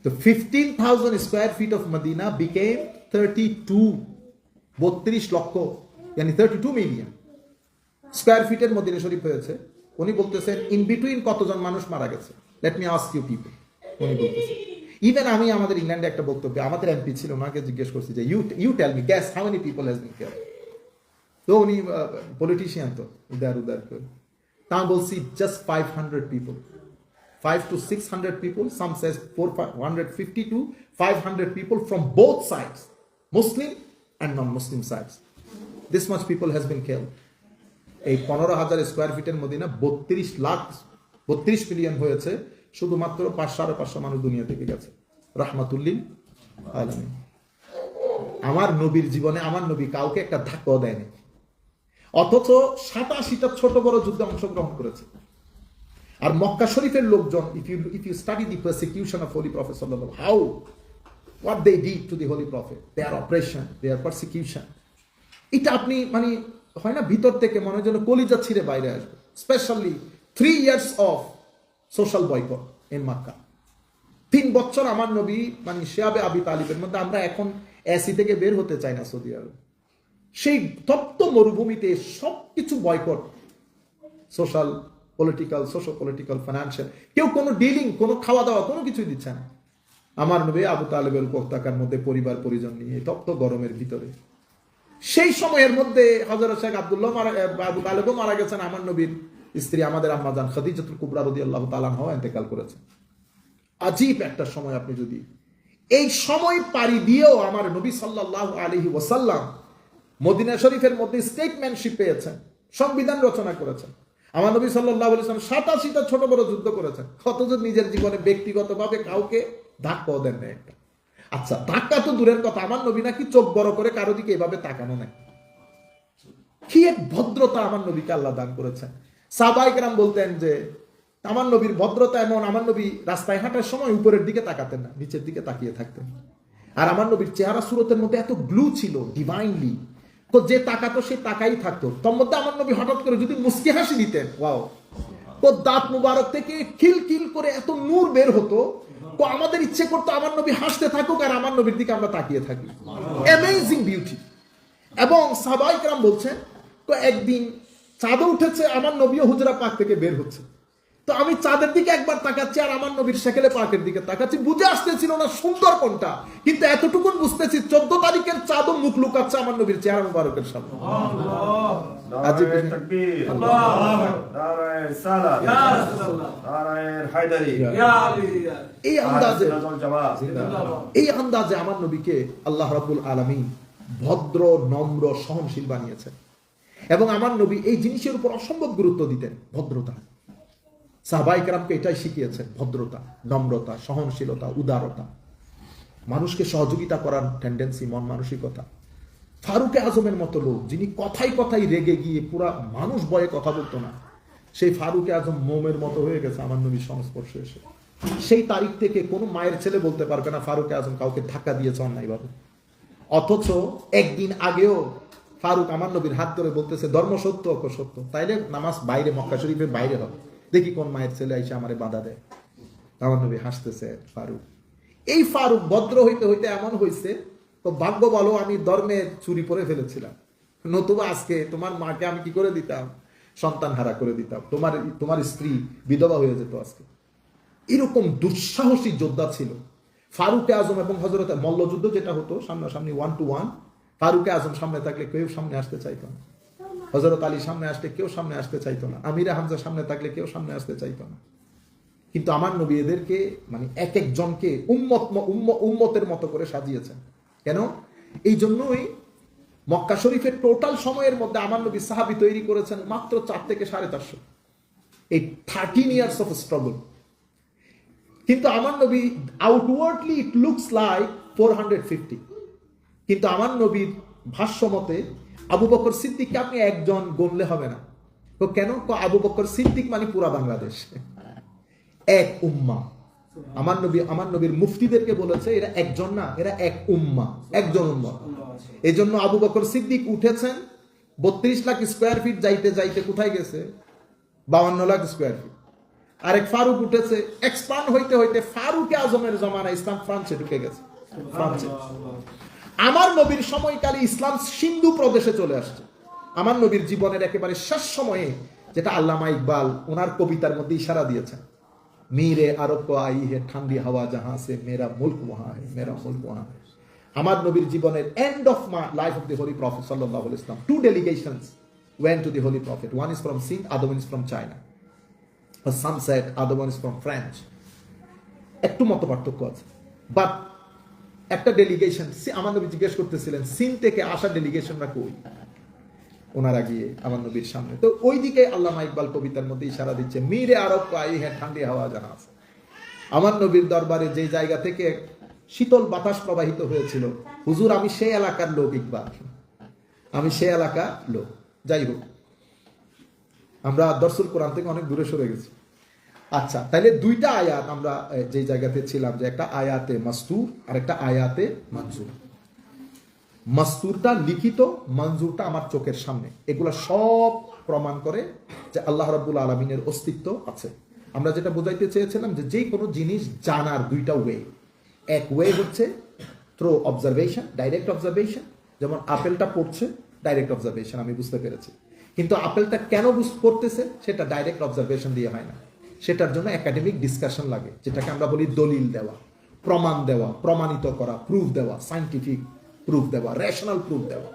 A: তো 15,000 square feet of Medina became 32 lakh, yani 32 million square ফিটের মদিনা শরীফ হয়েছে। উনি বলতেছেন ইন বিটুইন কতজন মানুষ মারা গেছে, let me ask you people, উনি বলতেছেন। ইভেন আমি আমাদের ইংল্যান্ডে একটা বক্তব্যে আমাদের এমপি ছিল, ওনাকে জিজ্ঞেস করছি যে you tell me guess how many people has been killed. তো উনি পলিটিশিয়ান, তো উদার করে তা বলছি just 500 people, 500 to 600 people, some says 450 to 500 people from both sides, Muslim and non-Muslim sides. This much people has been killed. এই 15,000 square ফিটের Medina 32 million হয়েছে, শুধুমাত্র 500-550 মানুষ দুনিয়া থেকে গেছে, রাহমাতুল্লিল আলামিন। আমার নবীর জীবনে আমার নবী কাউকে একটা ধাক্কাও দেয়নি, অথচ 87টা ছোট বড় যুদ্ধে অংশগ্রহণ করেছে। আর মক্কা শরীফের লোকজন, if you study the persecution of Holy Prophet sallallahu how what they did to the Holy Prophet, their oppression, their persecution, এটা আপনি মানে হয় না ভিতর থেকে মনে হয় যেন কলিজা ছিঁড়ে বাইরে আসবে। Specially 3 years of social boycott in Makkah, 3 বছর আমার নবী মানে শিয়াবে আবি তালিবের মধ্যে, আমরা এখন এসি থেকে বের হতে চাই না সৌদি আরব, সেই তপ্ত মরুভূমিতে সবকিছু boycott, social political, social political, financial, কেউ কোনো ডিলিং, কোনো খাওয়া দাওয়া কোনো কিছুই দিচ্ছে না। আমার নবী আবু তালেবের উপত্যকার মধ্যে পরিবার পরিজন নিয়ে তপ্ত গরমের ভিতরে, সেই সময়ের মধ্যে হযরত শেখ আব্দুল্লাহ আবু তালেবও মারা গেছেন, আমার নবীর স্ত্রী আমাদের আম্মা জান খাদিজাতুল কুবরা রাদিয়াল্লাহু তাআলা আনহা ইন্তেকাল করেছেন। আজীব একটা সময়। আপনি যদি এই সময় পাড়ি দিয়েও আমার নবী সাল্লাল্লাহু আলাইহি ওয়াসাল্লাম মদিনা শরীফের মধ্যে স্টেটমেন্টশিপ পেয়েছেন, সংবিধান রচনা করেছেন। আমার নবী সাল্লাল্লাহু আলাইহি ওয়াসাল্লাম 87টা ছোট বড় যুদ্ধ করেছেন, অথচ নিজের জীবনে ব্যক্তিগতভাবে কাউকে ধাক্কাও দেন না একটা। আচ্ছা, ধাক্কা তো দূরের কথা, আমার নবী নাকি চোখ বড় করে কারো দিকে এভাবে তাকানো নাই। কি এক ভদ্রতা আমার নবীকে আল্লাহ দান করেছেন। সাহাবায়ে কেরাম বলতেন যে আমার নবীর ভদ্রতা এমন, আমার নবী রাস্তায় হাঁটার সময় উপরের দিকে তাকাতেন না, নিচের দিকে তাকিয়ে থাকতেন। আর আমার নবীর চেহারা সুরতের মধ্যে এত গ্লু ছিল, ডিভাইনলি, তো যে তাকাতো সে তাকাই থাকতো। তোর মধ্যে আমার নবী হঠাৎ করে যদি মুস্কি হাসি দিতেন, ওয়াও, তো দাঁত মুবারক থেকে কিল কিল করে এত নূর বের হতো, তো আমাদের ইচ্ছে করতো আমার নবী হাসতে থাকুক আর আমার নবীর দিকে আমরা তাকিয়ে থাকি। Amazing beauty. এবং সাহাবায়ে কেরাম বলছেন, তো একদিন চাঁদও উঠেছে, আমার নবীও হুজরা পাক থেকে বের হচ্ছে, তো আমি চাঁদের দিকে একবার তাকাচ্ছি আর আমার নবীর সেকেলে পাকের দিকে তাকাচ্ছি, বুঝে আসতেছিল না সুন্দর কোনটা, কিন্তু এতটুকুন বুঝতেছি 14 তারিখের চাঁদও মুখ লুকাচ্ছে আমার নবীর চেহারা মুবারকের সামনে। এই আন্দাজে আমার নবীকে আল্লাহ রাব্বুল আলামিন ভদ্র, নম্র, সহনশীল বানিয়েছেন। এবং আমার নবী এই জিনিসের উপর অসম্ভব গুরুত্ব দিতেন, ভদ্রতা। সাহাবায়ে কেরামকে এটাই শিখিয়েছেন, ভদ্রতা, নম্রতা, সহনশীলতা, উদারতা, মানুষকে সহযোগিতা করার টেন্ডেন্সি, মন মানসিকতা। ফারুক আজমের মতো লোক, যিনি কথাই কথাই রেগে গিয়ে পুরা মানুষ ভয়ে কথা বলতো না, সেই ফারুক আজম মোমের মতো হয়ে গেছে আমার নবীর সংস্পর্শে এসে। সেই তারিখ থেকে কোনো মায়ের ছেলে বলতে পারবে না ফারুক আজম কাউকে ধাক্কা দিয়েছে অন্যায়ভাবে। অথচ একদিন আগেও ফারুক আমার নবীর হাত ধরে বলতেছে ধর্ম সত্য, সত্য, তাইলে নামাজ বাইরে, মক্কা শরীফের বাইরে হবে, দেখি কোন মায়ের ছেলে এসে আমারে বাধা দেয়। আমার নবী হাসতেছে। ফারুক, এই ফারুক ভদ্র হইতে হইতে এমন হয়েছে, তো ভাগ্য বলো আমি ধর্মের চুরি পরে ফেলেছিলাম, নতুবা আজকে তোমার মাকে আমি কি করে দিতাম, সন্তান হারা করে দিতাম, তোমার স্ত্রী বিধবা হয়ে যেত আজকে। এরকম দুঃসাহসী যোদ্ধা ছিল ফারুকে আজম এবং হযরত মল্লযুদ্ধ যেটা হতো সামনাসামনি 1 to 1, ফারুকে আজম সামনে থাকলে কেউ সামনে আসতে চাইতো না, হযরত আলী সামনে আসলে কেউ সামনে আসতে চাইতো না, আমিরে হামজা সামনে থাকলে কেউ সামনে আসতে চাইতো না। কিন্তু আমার নবী এদেরকে মানে এক একজনকে উম্মতের মতো করে সাজিয়েছেন। কেন? এই জন্যই মক্কা শরীফের টোটাল সময়ের মধ্যে আমার নবী সাহাবী তৈরি করেছেন মাত্র 4 থেকে 450। এই 13 ইয়ার্স অফ স্ট্রাগল। কিন্তু আমার নবী আউটওয়ার্ডলি ইট লুকস লাইক 450, কিন্তু আমার নবীর ভাষ্য মতে আবু বকর সিদ্দিককে আপনি একজন গণলে হবে না। তো কেন? আবু বকর সিদ্দিক মানে পুরা বাংলাদেশ, এক উম্মা। আমার নবীর মুফতিদেরকে বলেছে এরা একজন না, এরা এক উম্মা, একজন উম্মা। এই জন্য আবু বকর সিদ্দিক উঠেছেন 32 লাখ স্কোয়ার ফিট, যাইতে যাইতে কোথায় গেছে 52 লাখ স্কোয়ার ফিট। আরেক ফারুক উঠেছে, এক্সপান্ড হইতে হইতে ফারুকে আজমের জমানা ইসলাম ফ্রান্সে ঢুকে গেছে। ফ্রান্সে আমার নবীর সময়কালে ইসলাম সিন্ধু প্রদেশে চলে আসছে। আমার নবীর জীবনের একেবারে শেষ সময়ে, যেটা আল্লামা ইকবাল ওনার কবিতার মধ্যে ইশারা দিয়েছেন, मीरे अरब को आई है ठंडी हवा जहां से मेरा मुल्क वहां है, मेरा मुल्क वहां है। আমার নবীর জীবনের end of life of the holy prophet সাল্লাল্লাহু আলাইহি ওয়াসাল্লাম, 2 delegations went to the holy prophet. One is from Sindh, other one is from China. Or some said other one is from France. একটু মত পার্থক্য আছে, বাট একটা delegation আমার নবী জিজ্ঞেস করতেছিলেন সিন থেকে আসা ডেলিগেশনরা কই, ওনারা গিয়ে আমার নবীর সামনে। তো ওইদিকে আল্লামা ইকবাল কবিতার মধ্যে ইশারা দিচ্ছে, মীরে আরব কো আই হ্যাঁ ঠান্ডি হাওয়া জাহাঁ সে। আমার নবীর দরবারে যে জায়গা থেকে শীতল বাতাস প্রবাহিত হয়েছিল, হুজুর আমি সেই এলাকার লোক, ইকবাল আমি সেই এলাকার লোক। যাই হোক, আমরা দরসুল কোরআন থেকে অনেক দূরে সরে গেছি। আচ্ছা, তাহলে দুইটা আয়াত আমরা যে জায়গাতে ছিলাম, যে একটা আয়াতে মাসতুর আর একটা আয়াতে মঞ্জুর। মাসতুরটা লিখিত, মঞ্জুরটা আমার চোখের সামনে। এগুলা সব প্রমাণ করে যে আল্লাহ রাব্বুল আলামিনের অস্তিত্ব আছে। আমরা যেটা বোঝাইতে চেয়েছিলাম যে কোনো জিনিস জানার দুইটা ওয়ে। এক ওয়ে হচ্ছে থ্রু অবজারভেশন, ডাইরেক্ট অবজারভেশন। যেমন আপেলটা পড়ছে, ডাইরেক্ট অবজারভেশন, আমি বুঝতে পেরেছি। কিন্তু আপেলটা কেন পড়তেছে সেটা ডাইরেক্ট অবজারভেশন দিয়ে হয় না, সেটার জন্য একাডেমিক ডিসকাশন লাগে, যেটাকে আমরা বলি দলিল দেওয়া, প্রমাণ দেওয়া, প্রমাণিত করা, প্রুফ দেওয়া, সাইন্টিফিক প্রুফ দেওয়া, রেশনাল প্রুফ দেওয়া।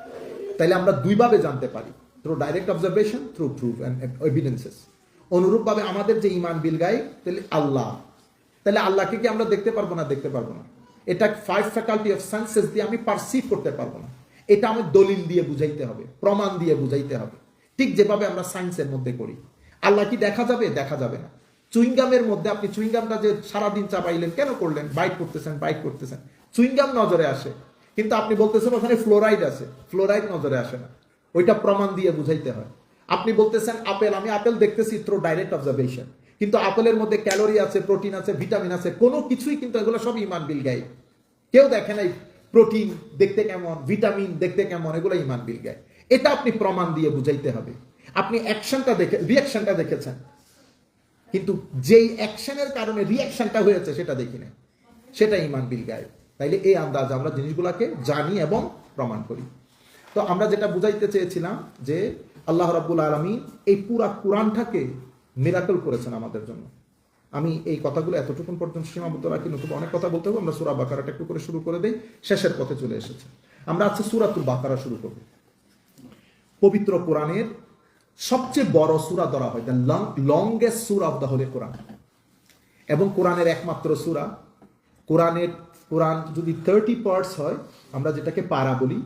A: তাইলে আমরা দুইভাবে জানতে পারি, through direct observation, through proof and evidences. অনুরূপভাবে আমাদের যে ঈমান বিল গায়ব, তাহলে আল্লাহ, তাহলে আল্লাহকে কি আমরা দেখতে পারবো না? দেখতে পারবো না। এটা 5 ফ্যাকাল্টি অফ সেন্সেস দিয়ে আমি পারসিভ করতে পারবো না। এটা আমি দলিল দিয়ে বুঝাইতে হবে, প্রমাণ দিয়ে বুঝাইতে হবে, ঠিক যেভাবে আমরা সায়েন্সের মধ্যে করি। আল্লাহ কি দেখা যাবে? দেখা যাবে না। চুইংগামের মধ্যে আপনি চুইংগামটা যে সারাদিন চাপাইলেন, কেন করলেন? বাইট করতেছেন, চুইংগাম নজরে আসে, কিন্তু আপনি বলতেছেন ওখানে ফ্লোরাইড আছে, ফ্লোরাইড নজরে আসে না। ওইটা প্রমাণ দিয়ে বুঝাইতে হয়। আপনি বলতেছেন আপেল, আমি আপেল দেখতেছি থ্রু ডাইরেক্ট অবজারভেশন, কিন্তু আপেলের মধ্যে ক্যালোরি আছে, প্রোটিন আছে, ভিটামিন আছে, কোনো কিছুই, কিন্তু এগুলো সব ঈমান বিল গায়ব। কেউ দেখে নাই প্রোটিন দেখতে কেমন, ভিটামিন দেখতে কেমন, এগুলো ঈমান বিল গায়ব। এটা আপনি প্রমাণ দিয়ে বুঝাইতে হবে। আপনি অ্যাকশনটা দেখে, রিঅ্যাকশনটা দেখেছেন, কিন্তু যেই অ্যাকশনের কারণে রিঅ্যাকশনটা হয়েছে সেটা দেখি না, সেটা ঈমান বিল গায়ব। তাইলে এই আন্দাজ আমরা জিনিসগুলোকে জানি এবং প্রমাণ করি। তো আমরা যেটা বুঝাইতে চেয়েছিলাম যে আল্লাহ রাব্বুল আলামিন এই পুরা কোরআনটাকে মিরাকল করেছেন আমাদের জন্য। আমি এই কথাগুলো এতটুকুন পর্যন্ত সীমাবদ্ধ রাখি, নতুবা অনেক কথা বলতে হবে। আমরা সূরা বাকারাটা একটু করে শুরু করে দেই, শেষের পথে চলে এসেছে। আমরা আজকে সূরাতুল বাকারা শুরু করব। পবিত্র কোরআনের সবচেয়ে বড় সূরা ধরা হয়, the longest surah of the holy Quran, এবং কোরআনের একমাত্র সূরা। কোরআন যদি 30 পার্টস হয়, আমরা যেটাকে পারা বলি,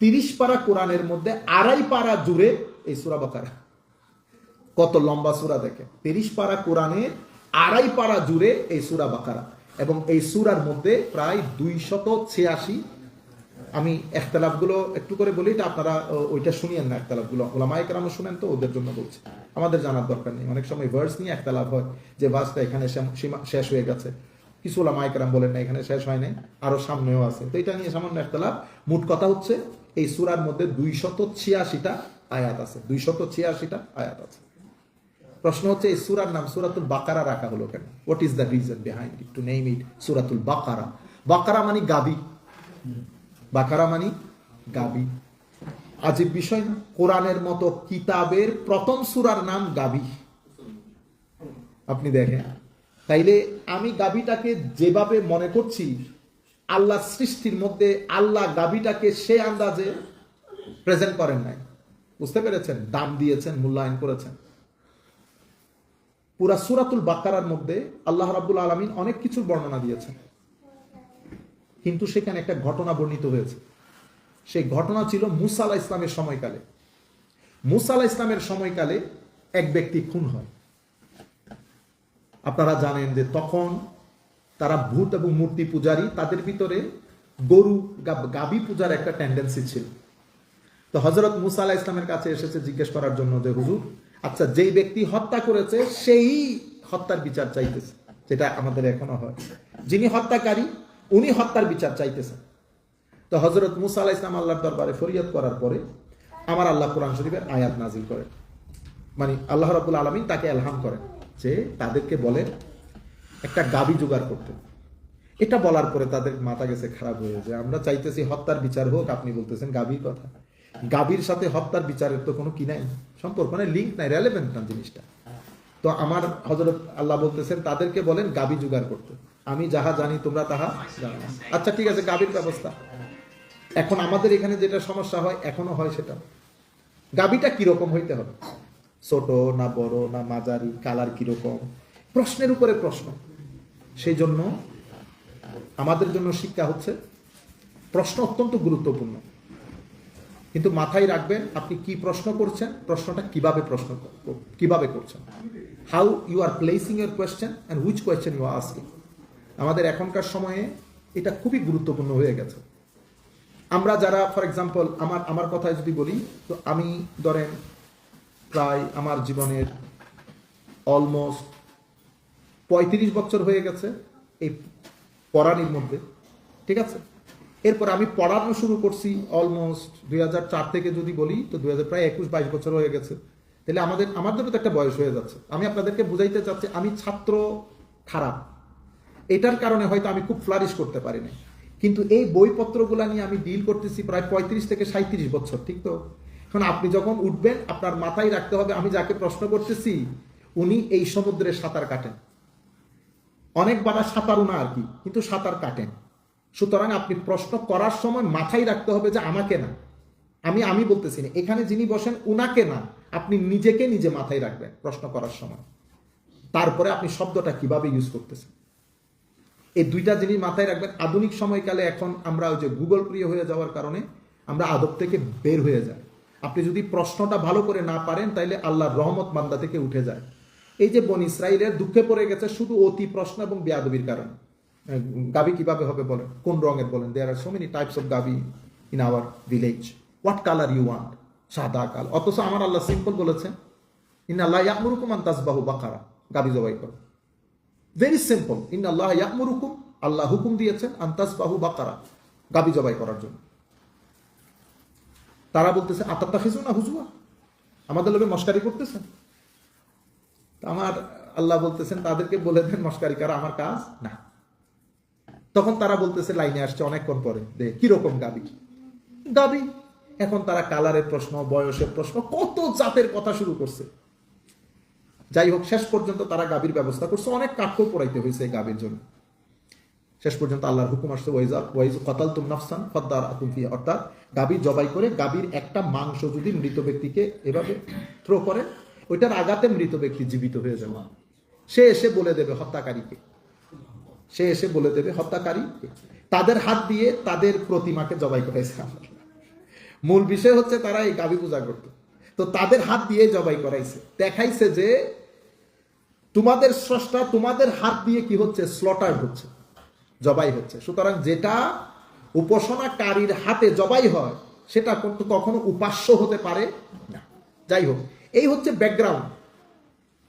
A: 30 পারা কোরআনের মধ্যে 2.5 পারা জুড়ে এই সূরা বাকারা। কত লম্বা সূরা দেখে, 30 পারা কোরআনের 2.5 পারা জুড়ে এই সূরা বাকারা। এবং এই সূরার মধ্যে প্রায় 286, আমি ইখতিলাফগুলো একটু করে বলি, এটা আপনারা ওইটা শুনিয়েন না, ইখতিলাফগুলো উলামায়ে কেরাম শুনেন, তো ওদের জন্য বলছি, আমাদের জানার দরকার নেই। অনেক সময় ভার্স নিয়ে ইখতিলাফ হয়, যে ভার্সটা এখানে শেষ হয়ে গেছে, কিছু উলামায়ে কেরাম বলেন না এখানে শেষ হয় নাই, আরো সামনেও আছে। তো এটা নিয়ে সামান্য ইখতিলাফ। মোট কথা হচ্ছে এই সূরার মধ্যে 286টা আয়াত আছে, 286টা আয়াত আছে। প্রশ্ন হচ্ছে এই সূরার নাম সূরাতুল বাকারা রাখা হলো কেন? What is the reason behind it to name it সূরাতুল বাকারা? বাকারা মানে গাবি, বাকারা মানে গাবি। আজীব বিষয় না? কোরআনের মতো কিতাবের প্রথম সূরার নাম গাবি। আপনি দেখেন তাইলে আমি গাভীটাকে যেভাবে মনে করছি, আল্লাহ সৃষ্টির মধ্যে আল্লাহ গাভীটাকে সে আন্দাজে প্রেজেন্ট করেন নাই। বুঝতে পেরেছেন? দাম দিয়েছেন, মূল্যায়ন করেছেন। পুরা সূরাতুল বাকারার মধ্যে আল্লাহ রাব্বুল আলামিন অনেক কিছুর বর্ণনা দিয়েছেন, কিন্তু সেখানে একটা ঘটনা বর্ণিত হয়েছে। সেই ঘটনা ছিল মুসা আলাইহিস ইসলামের সময়কালে। মুসা আলাইহিস ইসলামের সময়কালে এক ব্যক্তি খুন হয়। আপনারা জানেন যে তখন তারা ভূত এবং মূর্তি পূজারী, তাদের ভিতরে গরু গাভী পূজার একটা টেন্ডেন্সি ছিল। তো হযরত মুসা আলাইহিস ইসলামের কাছে এসেছে জিজ্ঞেস করার জন্য যে হুজুর, আচ্ছা যেই ব্যক্তি হত্যা করেছে সেই হত্যার বিচার চাইতেছে, যেটা আমাদের এখনো হয়, যিনি হত্যাকারী উনি হত্যার বিচার চাইতেছেন। তো হযরত মুসা আলাইহিস সালাম আল্লাহর দরবারে ফরিয়াদ করার পরে আমার আল্লাহ কোরআন শরীফের আয়াত নাজিল করেন, মানে আল্লাহ রাব্বুল আলামিন তাকে ইলহাম করেন যে তাদেরকে বলেন একটা গাভী জোগাড় করতে। এটা বলার পরে তাদের মাথা গেছে খারাপ হয়ে, যে আমরা চাইতেছি হত্যার বিচার হোক, আপনি বলতেছেন গাভীর কথা। গাভীর সাথে হত্যার বিচারের তো কোনো কি নাই, সম্পর্ক মানে লিঙ্ক নাই, রেলেভেন্ট না জিনিসটা। তো আমার হযরত আল্লাহ বলতেছেন তাদেরকে বলেন গাভী জোগাড় করতে, আমি যাহা জানি তোমরা তাহা জানো না। আচ্ছা ঠিক আছে, গাভীর ব্যবস্থা। এখন আমাদের এখানে যেটা সমস্যা হয়, এখনো হয়, সেটা গাভীটা কিরকম হইতে হবে, ছোট না বড় না মাঝারি, কালার কিরকম, প্রশ্নের উপরে প্রশ্ন। সেই জন্য আমাদের জন্য শিক্ষা হচ্ছে প্রশ্ন অত্যন্ত গুরুত্বপূর্ণ, কিন্তু মাথায় রাখবেন আপনি কি প্রশ্ন করছেন, প্রশ্নটা কিভাবে করছেন, how you are placing your question and which question you are asking. আমাদের এখনকার সময়ে এটা খুবই গুরুত্বপূর্ণ হয়ে গেছে। আমরা যারা ফর এক্সাম্পল আমার কথায় যদি বলি, তো আমি ধরেন প্রায় আমার জীবনের অলমোস্ট 35 বছর হয়ে গেছে এই পড়ানির মধ্যে, ঠিক আছে। এরপর আমি পড়ানো শুরু করছি অলমোস্ট 2004 থেকে যদি বলি, তো 2000 প্রায় 21-22 বছর হয়ে গেছে। তাহলে আমাদের তো একটা বয়স হয়ে যাচ্ছে। আমি আপনাদেরকে বুঝাইতে চাচ্ছি আমি ছাত্র খারাপ, এটার কারণে হয়তো আমি খুব ফ্লারিশ করতে পারি না, কিন্তু এই বইপত্রগুলা নিয়ে আমি ডিল করতেছি প্রায় 35 থেকে 37 বছর, ঠিক তো। এখন আপনি যখন উঠবেন আপনার মাথায় রাখতে হবে আমি যাকে প্রশ্ন করতেছি উনি এই সমুদ্রে সাঁতার কাটেন, অনেক বাবা সাঁতারু না আর কি, কিন্তু সাঁতার কাটেন। সুতরাং আপনি প্রশ্ন করার সময় মাথায় রাখতে হবে যে আমাকে না, আমি বলতেছি না, এখানে যিনি বসেন উনাকে না, আপনি নিজেকে নিজে মাথায় রাখবেন প্রশ্ন করার সময়। তারপরে আপনি শব্দটা কিভাবে ইউজ করতেছেন, এই দুইটা জিনিস মাথায় রাখবেন। আধুনিক সময়কালে এখন আমরা ওই যে গুগল প্রিয় হয়ে যাওয়ার কারণে আমরা আদব থেকে বের হয়ে যাই। আপনি যদি প্রশ্নটা ভালো করে না পারেন তাইলে আল্লাহর রহমত বান্দা থেকে উঠে যায়। এই যে বনি ইসরাইলের দুঃখে পড়ে গেছে শুধু অতি প্রশ্ন এবং বেয়াদবির কারণে। গাভী কিভাবে হবে বলেন, কোন রঙের বলেন, there are so many types of গাভী in our village, what colour you want, সাদা কাল। অথচ আমার আল্লাহ সিম্পল বলেছেন ইন্নাল্লাহ ইয়া'মুরুকুম আন তাযবাহু বাকারা, গাভী জবাই করো। ভেরি সিম্পল, ইন্নাল্লাহ ইয়া'মুরুকুম, আল্লাহ হুকুম দিয়েছেন আন তাযবাহু বাকারা, গাভী জবাই করার জন্য। তারা বলতেছে আতাত্তাখিজুনা হুজুয়া, আমাদের লোকে মস্কারি করতেছেন। আমার আল্লাহ বলতেছেন তাদেরকে বলে দেন মস্কারি করা আমার কাজ না। তখন তারা বলতেছে লাইনে আসছে অনেকক্ষণ পরে, দে কিরকম গাভী। এখন তারা কালারের প্রশ্ন, বয়সের প্রশ্ন, কত জাতের কথা শুরু করছে। যাই হোক, শেষ পর্যন্ত তারা গাভীর ব্যবস্থা করছে, অনেক কাঠও পোড়াইতে হয়েছে এই গাভীর জন্য। শেষ পর্যন্ত আল্লাহর হুকুম আসছে ওয়াইজ কাতালতুম নাফসান ফাদারাতুম ফিহা, অর্থাৎ গাভী জবাই করে গাভীর একটা মাংস যদি মৃত ব্যক্তিকে এভাবে থ্রো করে, ওইটার আঘাতে মৃত ব্যক্তি জীবিত হয়ে যাবে। সে এসে বলে দেবে হত্যাকারীকে, তাদের হাত দিয়ে তাদের প্রতিমাকে জবাই করাইছে। মূল বিষয় হচ্ছে তারা এই গাভী পূজা করত, তো তাদের হাত দিয়ে জবাই করাইছে, দেখাইছে যে তোমাদের স্রষ্টা, তোমাদের হাত দিয়ে কি হচ্ছে, স্লটার হচ্ছে, জবাই হচ্ছে। সুতরাং যেটা উপাসনাকারীর হাতে জবাই হয় সেটা কখনো উপাস্য হতে পারে না। যাই হোক, এই হচ্ছে ব্যাকগ্রাউন্ড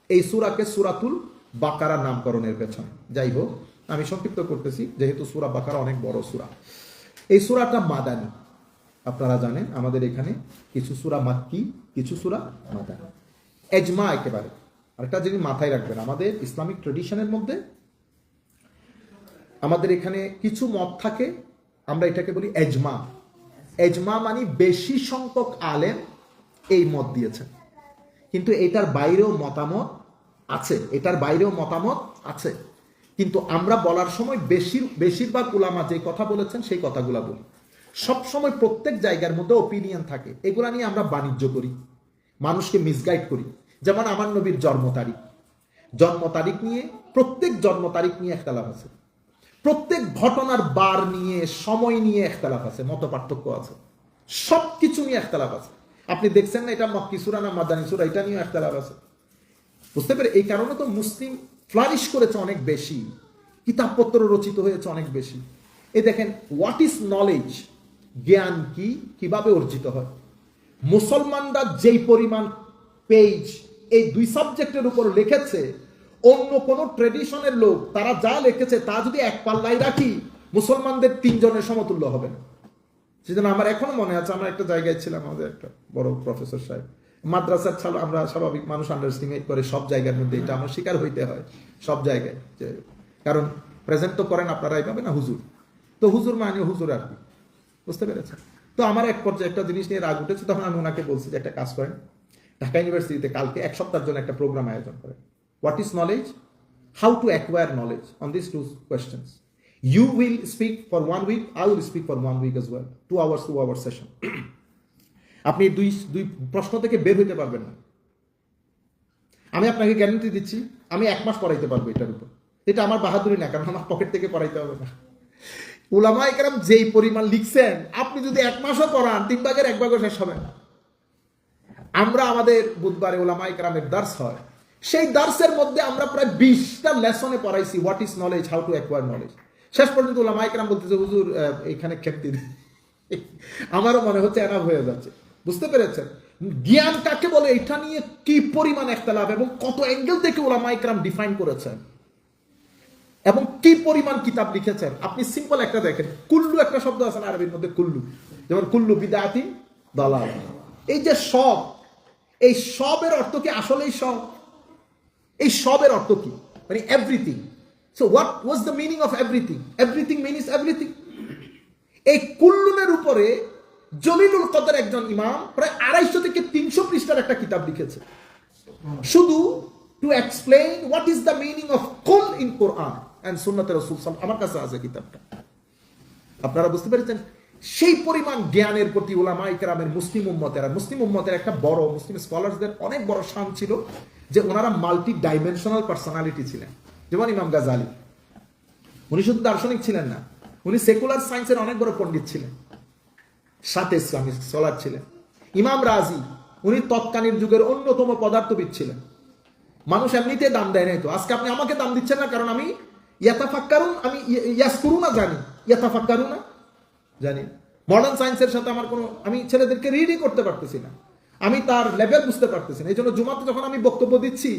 A: এই সূরাকে সূরাতুল বাকারা নামকরণের পেছনে। যাই হোক, আমি সংক্ষিপ্ত করতেছি যেহেতু সূরা বাকারা অনেক বড় সূরা। এই সূরাটা মাদানী, আপনারা জানেন আমাদের এখানে কিছু সূরা মাক্কি, কিছু সূরা মাদানী। এজমা একেবারে আরেকটা জিনিস মাথায় রাখবেন, আমাদের ইসলামিক ট্রেডিশনের মধ্যে আমাদের এখানে কিছু মত থাকে, আমরা এটাকে বলি এজমা। এজমা মানে বেশি সংখ্যক আলেম এই মত দিয়েছেন, কিন্তু এটার বাইরেও মতামত আছে, এটার বাইরেও মতামত আছে, কিন্তু আমরা বলার সময় বেশিরভাগ উলামা যে কথা বলেছেন সেই কথাগুলো বলি। সবসময় প্রত্যেক জায়গার মধ্যে ওপিনিয়ন থাকে, এগুলা নিয়ে আমরা বাণিজ্য করি, মানুষকে মিসগাইড করি। যেমন আমার নবীর জন্ম তারিখ নিয়ে, প্রত্যেক জন্ম তারিখ নিয়ে একতলাফ আছে, প্রত্যেক ঘটনার বার নিয়ে, সময় নিয়ে একতলাফ আছে, মত পার্থক্য আছে, সবকিছু নিয়ে একতলাফ আছে। আপনি দেখছেন না এটা মক্কি সূরা না মাদানী সূরা, এটা নিয়ে একতলাফ আছে। বুঝতে পেরে এই কারণে তো মুসলিম ফ্লারিশ করেছে অনেক বেশি, কিতাবপত্র রচিত হয়েছে অনেক বেশি। এই দেখেন, হোয়াট ইজ নলেজ, জ্ঞান কি, কিভাবে অর্জিত হয়। মুসলমানরা যেই পরিমাণ পেজ এই দুই সাবজেক্টের উপর লিখেছে, অন্য কোন ট্রেডিশনের লোক তারা যা লিখেছে তা যদি এক পাল্লায় রাখি, মুসলমানদের 3 জনের সমতুল্য হবে না। সেজন্য আমার এখনো মনে আছে, আমরা একটা জায়গায় ছিলাম, আমাদের একটা বড় প্রফেসর সাহেব, মাদ্রাসার ছাড়া আমরা স্বাভাবিক মানুষ আন্ডারস্টিমেট করে সব জায়গার মধ্যে, এটা আমার শিকার হইতে হয় সব জায়গায়, কারণ প্রেজেন্ট তো করেন আপনারা এইভাবে না, হুজুর তো হুজুর মানে হুজুর আর কি, বুঝতে পেরেছেন। তো আমার এক পর্যায়ে একটা জিনিস নিয়ে রাগ উঠেছে, তখন আমি ওনাকে বলছি যে একটা কাজ করেন, ঢাকা ইউনিভার্সিটিতে কালকে 1 সপ্তাহের জন্য একটা প্রোগ্রাম আয়োজন করেন, what is knowledge, how to acquire knowledge, on this 2 questions. You will speak for 1 week, I will speak for 1 week as well, 2 hours session. আপনি দুই প্রশ্ন থেকে বের হইতে পারবেন না। আমি আপনাকে গ্যারান্টি দিচ্ছি, আমি 1 মাস পড়াইতে পারবো এটার উপর। এটা আমার বাহাদুরি না, কারণ আমার পকেট থেকে পড়াইতে হবে না। উলামায়ে কেরাম যেই পরিমাণ লিখছেন, আপনি যদি 1 মাসও পড়ান 3 ভাগের 1 ভাগও শেষ হবে না। আমরা আমাদের বুধবারে উলামায়ে কেরামের দার্স হয়, সেই দার্সের মধ্যে আমরা প্রায় 20টা লেসনে পড়াইছি what is knowledge, how to acquire knowledge. শেষ পর্যন্ত উলামায়ে কেরাম বলতেছে, হুজুর এখানে খেপতে দিন। আমারও মনে হচ্ছে এনাফ হয়ে যাচ্ছে। বুঝতে পেরেছেন জ্ঞান কাকে বলে, এটা নিয়ে কি পরিমাণ ইখতিলাফ এবং কত অ্যাঙ্গেল থেকে উলামায়ে কেরাম ডিফাইন করেছেন এবং কি পরিমাণ কিতাব লিখেছেন। আপনি সিম্পল একটা দেখেন, কুল্লু একটা শব্দ আছে না আরবির মধ্যে, কুল্লু, যেমন কুল্লু বিদআতিন দালালা। এই যে সব, এই সবের অর্থ কি আসলেই সব? এই সবের অর্থ কি, মানে everything. So what was the meaning of everything? Everything means everything. এই কুল্লুনের উপরে জলিলুল কদর একজন ইমাম প্রায় 250 থেকে 300 পৃষ্ঠার একটা কিতাব লিখেছে, শুধু to explain what is the meaning of কুল ইন কোরআন এন্ড সুন্নাতে রাসূল সাল্লাল্লাহু আলাইহি ওয়াসাল্লাম। আমার কাছে আছে কিতাবটা, আপনারা বুঝতে পেরেছেন। সেই পরিমাণ জ্ঞানের প্রতি উলামায়ে কেরামের মুসলিম উম্মতের একটা বড়, মুসলিম স্কলারদের অনেক বড় শান ছিল যে ওনারা মাল্টি ডাইমেনশনাল পার্সোনালিটি ছিলেন। যেমন ইমাম গাজালি, উনি শুধু দার্শনিক ছিলেন না, উনি সেকুলার সায়েন্সের অনেক বড় পণ্ডিত ছিলেন, সাথে ইসলামিক স্কলার ছিলেন। ইমাম রাজি, উনি তৎকালীন যুগের অন্যতম পদার্থবিদ ছিলেন। মানুষ এমনিতে দাম দেয় নাই তো, আজকে আপনি আমাকে দাম দিচ্ছেন না, কারণ আমি ইয়াতাফাক্কারুন, আমি ইয়াসকুরুনা জানি, ইয়াতাফাক্কারুনা জানি। মডার্ন সায়েন্সের সাথে আমার কোনো, আমি ছেলেদেরকে রিডই করতে পারতেছি না, আমি তার লেভেল বুঝতে পারতেছি না। এই জন্য জুমাতে যখন আমি বক্তব্য দিচ্ছি,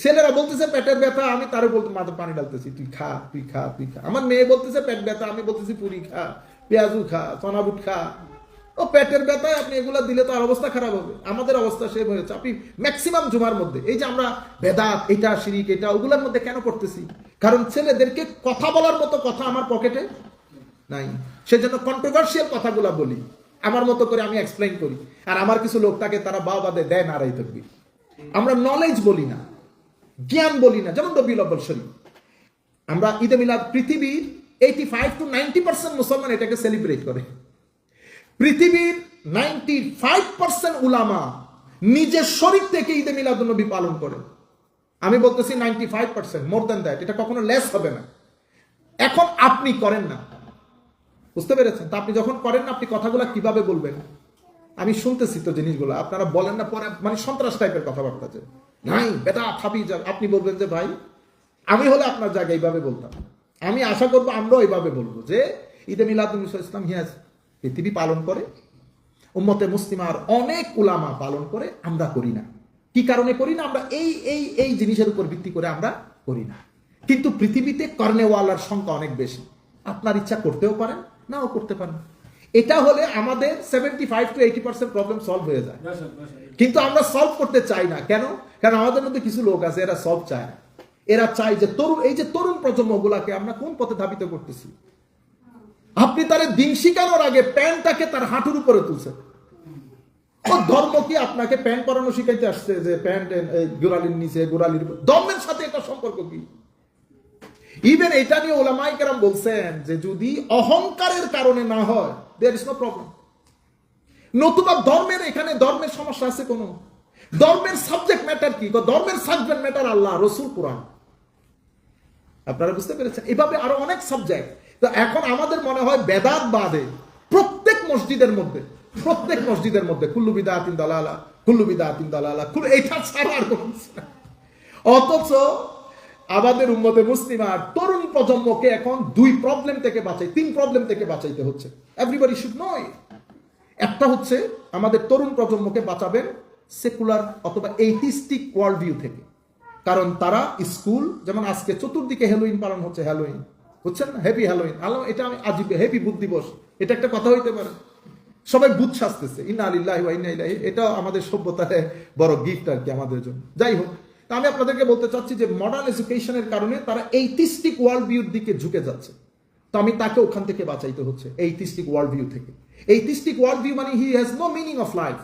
A: ছেলেরা বলতেছে পেটের ব্যথা, আমি তারে বলতে মাথা পানি ডালতেছি, তুই খা তুই খা তুই খা। আমার মেয়ে বলতেছে পেট ব্যথা, আমি বলতেছি পুরি খা, পেঁয়াজু খা, চনাবুট খা। ও পেটের ব্যথায় আপনি এগুলা দিলে তো আর অবস্থা খারাপ হবে। আমাদের অবস্থা সেম হয়েছে। আপনি ম্যাক্সিমাম জুমার মধ্যে এই যে আমরা বেদাত, এটা শিরিক, এটা ওগুলোর মধ্যে কেন করতেছি? কারণ ছেলেদেরকে কথা বলার মতো কথা আমার পকেটে নাই, সেজন্য কন্ট্রোভার্সিয়াল কথাগুলো বলি, আমার মতো করে আমি এক্সপ্লেইন করি। আর আমার কিছু লোক থাকে, তারা বাদে দেয় নারাই থাকবি। আমরা নলেজ বলি না, জ্ঞান বলি না। যেমন রবিউল আউয়াল শরীফ, আমরা ঈদে মিলাদ, পৃথিবীর 85 to 90% মুসলমান এটাকে সেলিব্রেট করে। পৃথিবীর 95% উলামা নিজের শরীর থেকে ঈদে মিলাদুন নবী পালন করে। আমি বলতেছি 95%, মোর দ্যান দ্যাট, এটা কখনো লেস হবে না। এখন আপনি করেন না, বুঝতে পেরেছেন? তা আপনি যখন করেন না, আপনি কথাগুলো কিভাবে বলবেন? আমি শুনতেছি তো জিনিসগুলো, আপনারা বলেন না, পরে মানে সন্ত্রাস টাইপের কথাবার্তা, যে নাই বেটা খাবি যা। আপনি বলবেন যে ভাই, আমি হলে আপনার জায়গায় এইভাবে বলতাম। আমি আশা করবো আমরাও এইভাবে বলবো যে ঈদে মিলাদুন নবী ইসলাম হিয়াজ পৃথিবী পালন করে, উম্মতে মুসলিমার অনেক উলামা পালন করে, আমরা করি না। কি কারণে করি না? আমরা এই জিনিসের উপর ভিত্তি করে আমরা করি না। কিন্তু পৃথিবীতে কর্নেওয়ালার সংখ্যা অনেক বেশি। আপনার ইচ্ছা করতেও পারেন, নাও করতে পারেন। এটা হলে আমাদের 75 to 80% প্রবলেম সলভ হয়ে যায়। কিন্তু আমরা সলভ করতে চাই না। কেন? কারণ আমাদের মধ্যে কিছু লোক আছে, এরা সলভ চায় না। এরা চায় যে তরুণ প্রজন্মগুলাকে আমরা কোন পথে ধাবিত করতেছি। আপনি তার দিন শিখানোর আগে প্যান্টটাকে তার হাঁটুর উপরে তুলছেন, ও ধর্ম কি আপনাকে প্যান্ট পরানো শিখাইতে আসছে যে প্যান্ট গোড়ালির নিচে গোড়ালির ধর্মের সাথে এটা সম্পর্ক কি? ইভেন এটা নিয়ে ওলামায়ে কেরাম বলছেন যে যদি অহংকারের কারণে না হয় দেয়ার ইজ নো প্রবলেম। নতুবা ধর্মের এখানে ধর্মের সমস্যা আছে কোন? ধর্মের সাবজেক্ট ম্যাটার কি? ধর্মের সাবজেক্ট ম্যাটার আল্লাহ, রসুল, কোরআন। আপনারা বুঝতে পেরেছেন? এভাবে আরো অনেক সাবজেক্ট। তো এখন আমাদের মনে হয় বেদাত বাদে প্রত্যেক মসজিদের মধ্যে কুল্লু বিদআতিন দালালা, কুল্লু বিদআতিন দালালা, এটা ছাড়া আর কোনো কিছু না। অথচ আমাদের উম্মতে মুসলিমা তরুণ প্রজন্মকে এখন তিন প্রবলেম থেকে বাঁচাইতে হচ্ছে। Everybody should know. একটা হচ্ছে আমাদের তরুণ প্রজন্মকে বাঁচাবেন সেকুলার অথবা এইথিস্টিক ওয়ার্ল্ড ভিউ থেকে। কারণ তারা স্কুল, যেমন আজকে চতুর্দিকে হ্যালোইন পালন হচ্ছে, হ্যালোইন বুঝছেন না, হ্যাপি হ্যালোইন। এটা আমি আজীব হ্যাপি বুধ দিবস, এটা একটা কথা হইতে পারে। সবাই ভূত সাজতেছে, ইন্না লিল্লাহি ওয়া ইন্না ইলাইহি। এটা আমাদের সভ্যতার বড় গিফট আর কি আমাদের জন্য। যাই হোক, তা আমি আপনাদেরকে বলতে চাচ্ছি যে মডার্ন এডুকেশনের কারণে তারা এইথিস্টিক ওয়ার্ল্ড ভিউর দিকে ঝুঁকে যাচ্ছে। তো আমি তাকে ওখান থেকে বাঁচাইতে হচ্ছে, এইথিস্টিক ওয়ার্ল্ড ভিউ থেকে। এইথিস্টিক ওয়ার্ল্ড ভিউ মানে he has no meaning of life.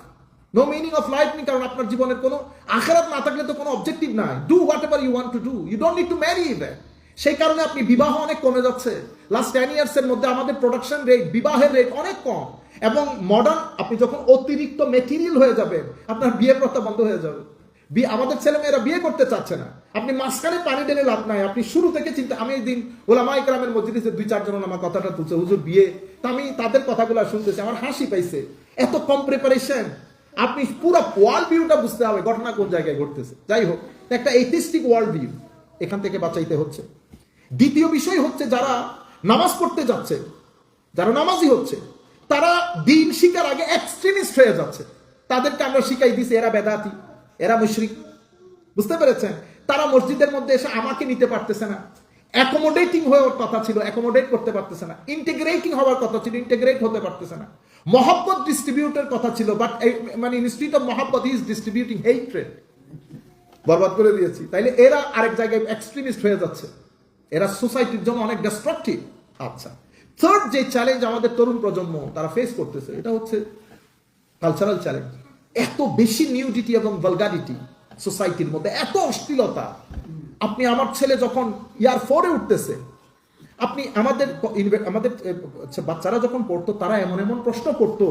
A: No meaning of life নি, কারণ আপনার জীবনের কোনো আখিরাত না থাকলে তো কোনো অবজেক্টিভ নাই। Do whatever you want to do, you don't need to marry even. সেই কারণে আপনি বিবাহ অনেক কমে যাচ্ছে। লাস্ট 10 years এর মধ্যে আমাদের প্রোডাকশন রেট, বিবাহের রেট অনেক কম। এবং মডার্ন, আপনি যখন অতিরিক্ত মেটেরিয়াল হয়ে যাবেন, আপনার বিয়ে প্রথা বন্ধ হয়ে যাবে। আমাদের ছেলেমেয়েরা বিয়ে করতে চাচ্ছে না। আপনি মাঝখানে পানি ঢেলে লাভ নাই, আপনি শুরু থেকে চিন্তা। আমি এই দিন ওলামায়ে কেরামের মজলিসে 2-4 জন আমার কথাটা তুলছে, হুজুর বিয়ে। তা আমি তাদের কথাগুলো শুনতেছি, আমার হাসি পাইছে। এত কম প্রিপারেশন। আপনি পুরো ওয়ার্ল্ড ভিউটা বুঝতে হবে, ঘটনা কোন জায়গায় ঘটতেছে। যাই হোক, একটা এইথিস্টিক ওয়ার্ল্ড ভিউ এখান থেকে বাঁচাইতে হচ্ছে। দ্বিতীয় বিষয় হচ্ছে যারা নামাজ পড়তে যাচ্ছে, যারা নামাজি হচ্ছে, তারা দিন শিকার আগে এক্সট্রিমিস্ট হয়ে যাচ্ছে। তাদেরকে আমরা শিখাই দিছি এরা বেদাতি, এরা মুশরিক। বুঝতে পেরেছেন? তারা মসজিদের মধ্যে এসে আমাকে নিতে পারতেছে না। অ্যাকোমোডেটিং হওয়ার কথা ছিল, অ্যাকোমোডেট করতে পারতেছে না। ইন্টিগ্রেটিং হওয়ার কথা ছিল, ইন্টিগ্রেট হতে পারতেছে না। মহব্বত ডিস্ট্রিবিউটের কথা ছিল, বাট মানে ইনস্টিটিউট অফ মহব্বত ইজ ডিস্ট্রিবিউটিং হেট্রেড। বরবাদ করে দিয়েছি। তাইলে এরা আরেক জায়গায় এক্সট্রিমিস্ট হয়ে যাচ্ছে। এরা সোসাইটির জন্য অনেক ডিস্ট্রাকটিভ। আচ্ছা, থার্ড যে চ্যালেঞ্জ আমাদের তরুণ প্রজন্ম তারা ফেস করতেছে, এটা হচ্ছে কালচারাল চ্যালেঞ্জ। এত বেশি নিউডিটি এবং ভালগারিটি সোসাইটির মধ্যে, এত অশ্লীলতা। আপনি, আমার ছেলে যখন ইয়ার 4-এ উঠতেছে, আপনি আমাদের বাচ্চারা যখন পড়তো, তারা এমন এমন প্রশ্ন করতো।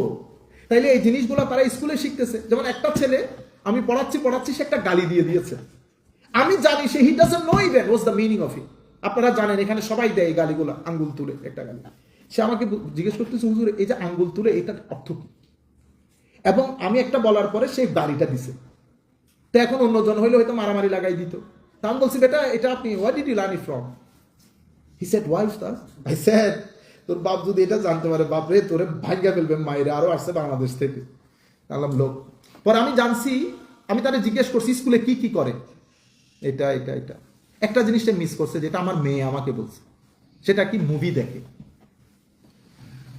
A: তাইলে এই জিনিসগুলো তারা স্কুলে শিখতেছে। যেমন একটা ছেলে আমি পড়াচ্ছি, সে একটা গালি দিয়ে দিয়েছে। আমি জানি সে he doesn't know even what's the meaning of it. আপনারা জানেন এখানে সবাই দেয় এই গালিগুলো, আঙ্গুল তুলে একটা গালি। সে আমাকে জিজ্ঞেস করতেছে, হুজুর এই যে আঙ্গুল তুলে, এটার অর্থ কি? এবং আমি একটা বলার পরে সেই গালিটা দিছে। তো এখন অন্যজন হইলে হয়তো মারামারি লাগাই দিত। তা আমি বলছি, বেটা এটা আপনি what did you learn it from? He said, why উস্তাদ? আই সেড, তোর বাপ যদি এটা জানতে পারে, বাপ রে তোরে ভাগ্যা ফেলবে। মায়েরা আরো আসছে বাংলাদেশ থেকে, আলাম লোক। পরে আমি জানছি, আমি তাদের জিজ্ঞেস করছি স্কুলে কি কি করে। এটা একটা জিনিসটা মিস করছে, যেটা আমার মেয়ে আমাকে বলছে। সেটা কি? মুভি দেখে।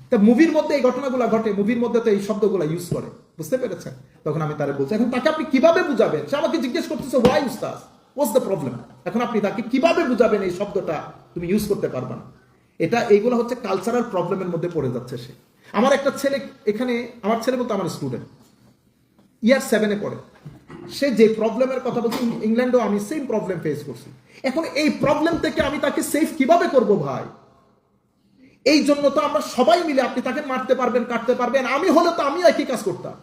A: তা মুভির মধ্যে এই ঘটনাগুলো ঘটে, মুভির মধ্যে তো এই শব্দগুলো ইউজ করে। বুঝতে পেরেছেন? তখন আমি তারে বলছি, এখন তাকে আপনি কিভাবে বুঝাবেন? সে আমাকে জিজ্ঞেস করতেছে, ওয়াই উস্তাদ, হোয়াটস দ্য প্রবলেম? এখন আপনি তাকে কিভাবে বুঝাবেন এই শব্দটা তুমি ইউজ করতে পারবা না? এইগুলো হচ্ছে কালচারাল প্রবলেমের মধ্যে পড়ে যাচ্ছে সে। আমার একটা ছেলে এখানে, আমার ছেলে বলতে আমার স্টুডেন্ট, ইয়ার 7-এ পড়ে। সে যে প্রবলেমের কথা বলছে, ইংল্যান্ডেও আমি সেম প্রবলেম ফেস করছি। এখন এই প্রবলেম থেকে আমি তাকে সেফ কিভাবে করব ভাই? এই জন্য তো আমরা সবাই মিলে, আপনি তাকে মারতে পারবেন, কাটতে পারবেন, আমি হলে তো আমি একই কাজ করতাম।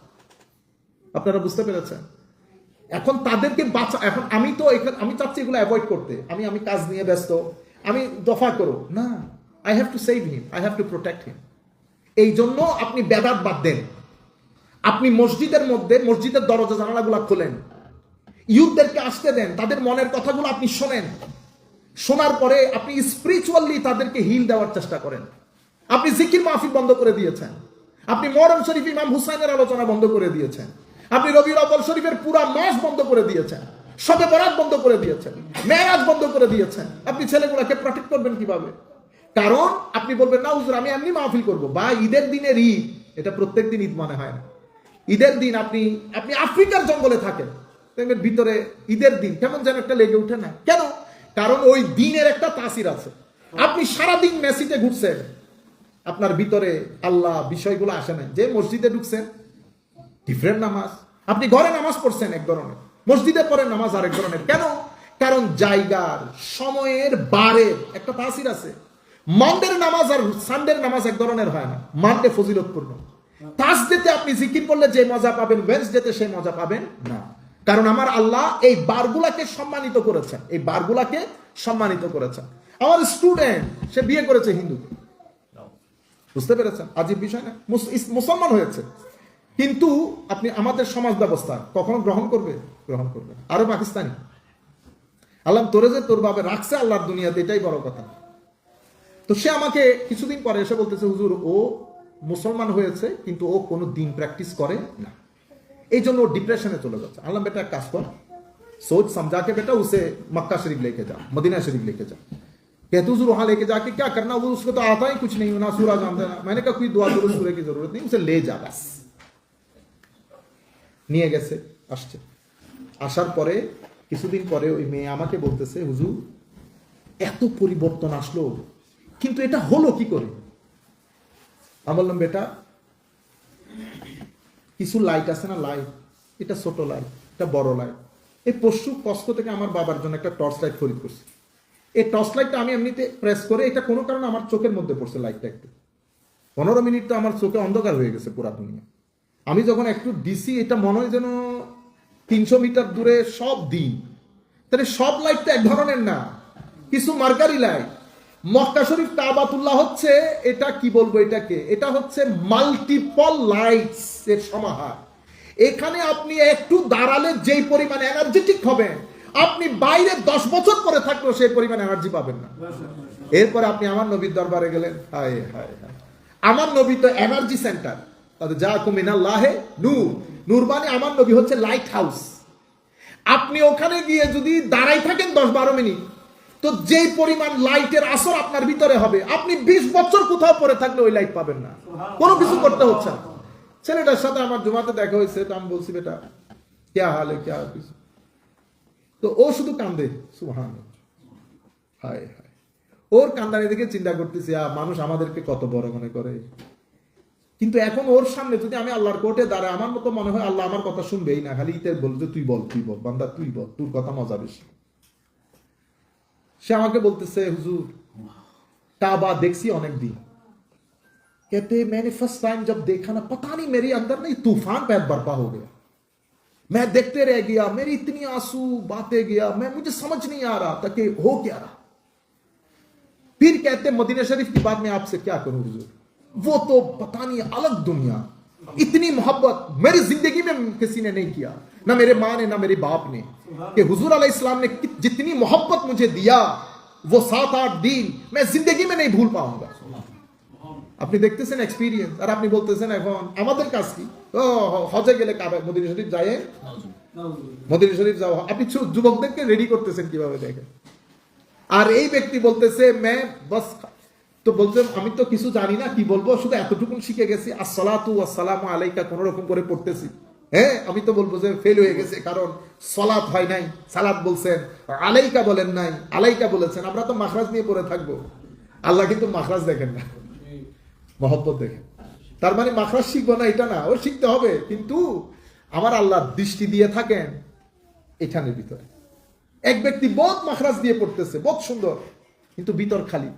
A: আপনারা বুঝতে পেরেছেন? এখন তাদেরকে বাঁচা, এখন আমি চাচ্ছি এগুলো অ্যাভয়েড করতে। আমি কাজ নিয়ে ব্যস্ত, আমি দফা করো না। I have to save him, I have to protect him. এই জন্য আপনি বেদাত বাদ দেন। আপনি মসজিদের মধ্যে, মসজিদের দরজা জানালাগুলো খোলেন, ইউথদেরকে আসতে দেন, তাদের মনের কথাগুলো আপনি শোনেন। শোনার পরে আপনি স্পিরিচুয়ালি তাদেরকে হিল দেওয়ার চেষ্টা করেন। আপনি জিকির মাহফিল বন্ধ করে দিয়েছেন, আপনি মুহররম শরীফ ইমাম হুসাইনের আলোচনা বন্ধ করে দিয়েছেন, আপনি রবিউল আউয়াল শরীফের পুরা মাস বন্ধ করে দিয়েছেন, শবে বরাত বন্ধ করে দিয়েছেন, মেরাজ বন্ধ করে দিয়েছেন। আপনি ছেলেগুলোকে প্রোটেক্ট করবেন কিভাবে? কারণ আপনি বলবেন, না হুজুর আমি এমনি মাহফিল করবো। বা ঈদের দিনের ঈদ, এটা প্রত্যেক দিন ঈদ মনে হয় না। ঈদের দিন আপনি আফ্রিকার জঙ্গলে থাকেন, দেখবেন ভিতরে ঈদের দিন কেমন যেন একটা লেগে উঠে না। কেন? কারণ ওই দিনের একটা তাসির আছে। আপনি সারাদিন মেসিতে ঘুরছেন, আপনার ভিতরে আল্লাহ বিষয়গুলো আসে না। যে মসজিদে ঢুকছেন, ডিফারেন্ট নামাজ। আপনি ঘরে নামাজ পড়ছেন এক ধরনের, মসজিদে পড়েন নামাজ আরেক ধরনের। কেন? কারণ জায়গার, সময়ের, বারের একটা তাসির আছে। মানডের নামাজ আর সানডের নামাজ এক ধরনের হয় না। মানডে ফজিলতপূর্ণ, থার্সডেতে আপনি জিকির করলে যে মজা পাবেন ওয়েডনেসডেতে সেই মজা পাবেন না। কারণ আমার আল্লাহ এই বারগুলাকে সম্মানিত করেছেন, এই বারগুলাকে সম্মানিত করেছেন। আমার স্টুডেন্ট, সে বিয়ে করেছে হিন্দুকে, বুঝতে পেরেছেন? আজীব বিষয় না? মুসলমান হয়েছে, কিন্তু আপনি আমাদের সমাজ ব্যবস্থা কখনো গ্রহণ করবে? গ্রহণ করবে। আরো পাকিস্তানি, আল্লাহ তোরে যে তোর ভাবে রাখছে আল্লাহর দুনিয়াতে, এটাই বড় কথা। তো সে আমাকে কিছুদিন পরে এসে বলতেছে, হুজুর ও মুসলমান হয়েছে কিন্তু ও কোনো দিন প্র্যাকটিস করে না, এই জন্য ও ডিপ্রেশনে চলে যাচ্ছে। আল্লাহ বেটা এক কাজ কর, सोच समझा के बेटा उसे मक्का शरीफ लेके जा, मदीना शरीफ लेके जा। कहते हुजूर वहां लेके जाके क्या करना, वो उसको तो आता ही कुछ नहीं, ना सूरा जानता ना। मैंने कहा कोई दुआ दुरूद सूरे की जरूरत नहीं, उसे ले जा बस। নিয়ে গেছে, আসছে। আসার পরে কিছুদিন পরে ওই মেয়ে আমাকে বলতেছে, হুজুর এত পরিবর্তন আসলো, কিন্তু এটা হলো কি করে? আমি বললাম, বেটা কিছু লাইট আছে না, লাইট, এটা ছোট লাইট, এটা বড় লাইট। এই পশু কষ্ট থেকে আমার বাবার জন্য একটা টর্চ লাইট খরিদ করছি। এই টর্চ লাইটটা আমি এমনিতে প্রেস করে, এটা কোনো কারণে আমার চোখের মধ্যে পড়ছে লাইটটা, একটু 15 মিনিট তো আমার চোখে অন্ধকার হয়ে গেছে পুরা দুনিয়া। আমি যখন একটু দিছি, এটা মনে হয় যেন 300 মিটার দূরে সব দিন। তাহলে সব লাইট তো এক ধরনের না, কিছু মার্কারি লাইট। মক্কা শরীফ কাবাতুল্লাহ হচ্ছে, এটা কি বলবো এটাকে, এটা হচ্ছে মাল্টিপল লাইটস এর সমাহার। এখানে আপনি একটু দাঁড়ালে যেই পরিমাণ এনার্জেটিক হবেন, আপনি বাইরে 10 বছর পরে থাকলেও সেই পরিমাণ এনার্জি পাবেন না। এরপরে আপনি আমার নবীর দরবারে গেলেন, হায় হায় হায়, আমার নবী তো এনার্জি সেন্টার, তাদের যা কুমিনাল্লাহে নূর, নূর মানে আমার নবী হচ্ছে লাইট হাউস। আপনি ওখানে গিয়ে যদি দাঁড়াই থাকেন 10-12 মিনিট, তো যেই পরিমাণ লাইটের আসর আপনার ভিতরে হবে, আপনি 20 বছর কোথাও পরে থাকলে ওই লাইট পাবেন না, কোনো কিছু করতে হচ্ছে না। ছেলেটার সাথে আমার জুমাতে দেখা হয়েছে, তো আমি বলছি, বেটা ক্যা হাল है, क्या কিছু, তো ও শুধু কান্দে, সুবহানাল্লাহ, হায় হায়। ওর কান্দানি দেখে চিন্তা করতেছি, মানুষ আমাদেরকে কত বড় মনে করে। কিন্তু এখন ওর সামনে যদি আমি আল্লাহর কোর্টে দাঁড়াই, আমার মতো মনে হয় আল্লাহ আমার কথা শুনবেই না, খালি ইতে বলবে তুই বল, তুই বল বান্দা, তুই বল, তোর কথা মজা বেশি। সে আমাকে বলতেছে, হুজুর কাবা দেখছি অনেক দিন। कहते मैंने फर्स्ट टाइम जब देखा ना, पता नहीं मेरे अंदर ना तूफान पैदा बर्पा हो गया, मैं देखते रह गया, मेरी इतनी आंसू बातें गया, मुझे समझ नहीं आ रहा था कि हो क्या रहा। फिर कहते मदीना शरीफ की बात मैं आपसे क्या करूं हुजूर, वो तो पता नहीं अलग दुनिया, इतनी मोहब्बत मेरी जिंदगी में किसी ने नहीं किया, ना मेरे माँ ने ना मेरे बाप ने, कि हुजूर अलैहि इस्लाम ने जितनी मोहब्बत मुझे दिया, वो 7-8 दिन मैं जिंदगी में नहीं भूल पाऊंगा। আপনি দেখতেছেন এক্সপেরিয়েন্স, আর আপনি বলতেছেন এখন আমাদের কাজ কি, ও হজে গেলে কাবা মদিনা শরীফ যায়, মদিনা শরীফ যাও। আপনি যুবকদেরকে রেডি করতেছেন কিভাবে দেখেন। আর এই ব্যক্তি বলতেছে মে বাস, তো বলছেন আমি তো কিছু জানি না, কি বলবো, শুধু এতটুকু শিখে গেছি, আসসালাতু ওয়াসসালামু আলাইকা কোন রকম করে পড়তেছি। হ্যাঁ, আমি তো বলবো যে ফেল হয়ে গেছে, কারণ সালাত হয় নাই, সালাত বলছেন, আলাইকা বলেন নাই, আলাইকা বলেছেন। আমরা তো মাখরাজ নিয়ে পড়ে থাকবো, আল্লাহ কিন্তু মাখরাজ দেখেন না, মহব্বত দেখেন। তার মানে মাখরাজ শিখবো না এটা না, ওর শিখতে হবে, কিন্তু আমার আল্লাহ দৃষ্টি দিয়ে থাকেন এখানের ভিতরে। এক ব্যক্তি বহুত মাখরাজ দিয়ে পড়তেছে, বহুত সুন্দর, কিন্তু ভিতর খালি।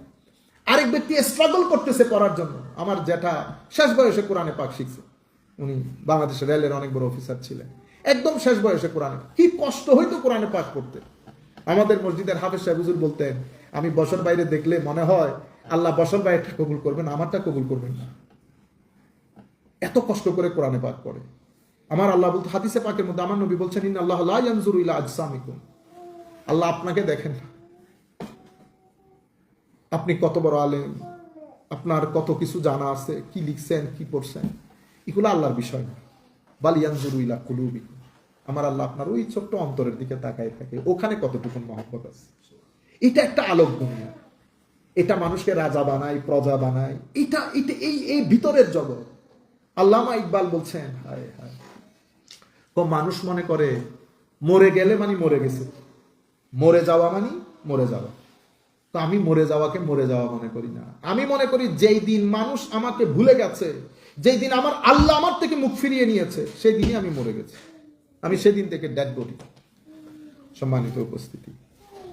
A: আরেক ব্যক্তি স্ট্রাগল করতেছে পড়ার জন্য। আমার জ্যাঠা শেষ বয়সে কোরআনে পাক শিখছে, উনি বাংলাদেশের রেলের অনেক বড় অফিসার ছিলেন, একদম শেষ বয়সে কোরআনে, কি কষ্ট হইতো কোরআনে পাক পড়তে। আমাদের মসজিদের হাফেজ সাহেব হুজুর বলতেন, আমি বছর বাইরে দেখলে মনে হয় আল্লাহ বছর বাইরেটা কবুল করবেন, আমারটা কবুল করবেন না, এত কষ্ট করে কোরআনে পাক পড়ে। আমার আল্লাহ বলতে, হাদিসে পাকের মধ্যে আমার নবী বলছেন, ইন্নাল্লাহা লা ইয়ানজুরু ইলা আজসামিকুম, আল্লাহ আপনাকে দেখেন না, আপনি কত বড় আলেম, আপনার কত কিছু জানা আছে, কি লিখছেন, কি পড়ছেন, এগুলো আল্লাহর বিষয় না। বাল ইয়ানজুরু ইলা কুলুবিকুম, আমার আল্লাহ আপনার ওই ছোট্ট অন্তরের দিকে তাকায় থাকে, ওখানে কতটুকু মহব্বত আছে। এটা একটা আলোক দুনিয়া, এটা মানুষকে রাজা বানায়, প্রজা বানায়, এটা এটা এই ভিতরের জগৎ। আল্লামা ইকবাল বলছেন, হায় হায়, তো মানুষ মনে করে মরে গেলে মানে মরে গেছে, মরে যাওয়া মানে মরে যাওয়া। তো আমি মরে যাওয়াকে মরে যাওয়া মনে করি না, আমি মনে করি যেই দিন মানুষ আমাকে ভুলে গেছে, যেই দিন আমার আল্লাহ আমার থেকে মুখ ফিরিয়ে নিয়েছে সেই দিনই আমি মরে গেছি, আমি সেদিন থেকে ডেড বডি। সম্মানিত উপস্থিতি,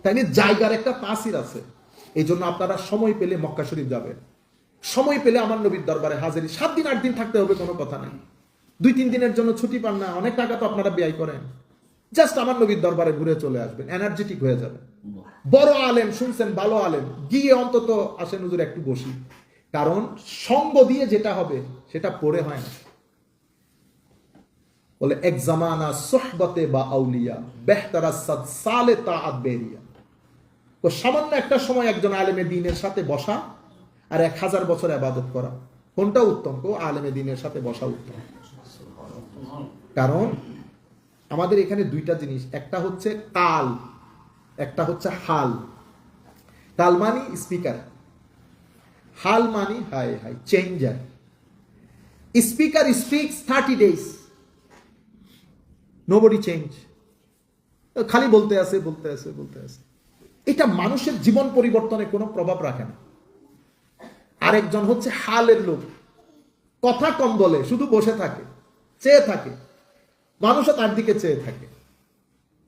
A: তাইলে জায়গার একটা তাসির আছে। এই জন্য আপনারা সময় পেলে মক্কা শরীফ যাবেন, সময় পেলে আমার নবীর দরবারে হাজিরি। 7 দিন 8 দিন থাকতে হবে কোনো কথা নাই, 2-3 দিনের জন্য ছুটি পান না, অনেক টাকা তো আপনারা ব্যয় করেন, জাস্ট আমার নবীর দরবারে ঘুরে চলে আসবেন, এনার্জেটিক হয়ে যাবেন। বড় আলেম শুনছেন, ভালো আলেম, গিয়ে অন্তত আসেন হুজুর একটু বসি, কারণ সঙ্গ দিয়ে যেটা হবে সেটা পড়ে হয় না। বলে এক জামানা সোহবতে বা আউলিয়া বেহতারা সাদ সালে তাআত বেরিয়া। তো সামান্য একটা সময় একজন আলেমে দ্বীনের সাথে বসা আর 1000 বছর ইবাদত করা, কোনটা উত্তম? কো আলেমে দ্বীনের সাথে বসা উত্তম। কারণ আমাদের এখানে দুইটা জিনিস, একটা হচ্ছে কাল, একটা হচ্ছে হাল। কাল মানি স্পিকার, হাল মানি হাই হাই changer. Speaker speaks 30 days, nobody change, খালি বলতে আছে বলতে আছে বলতে আছে। এটা মানুষের জীবন পরিবর্তনে কোনো প্রভাব রাখে না। আরেকজন হচ্ছে হালের লোক, কথা কম বলে, শুধু বসে থাকে, চেয়ে থাকে, মানুষও তার দিকে চেয়ে থাকে।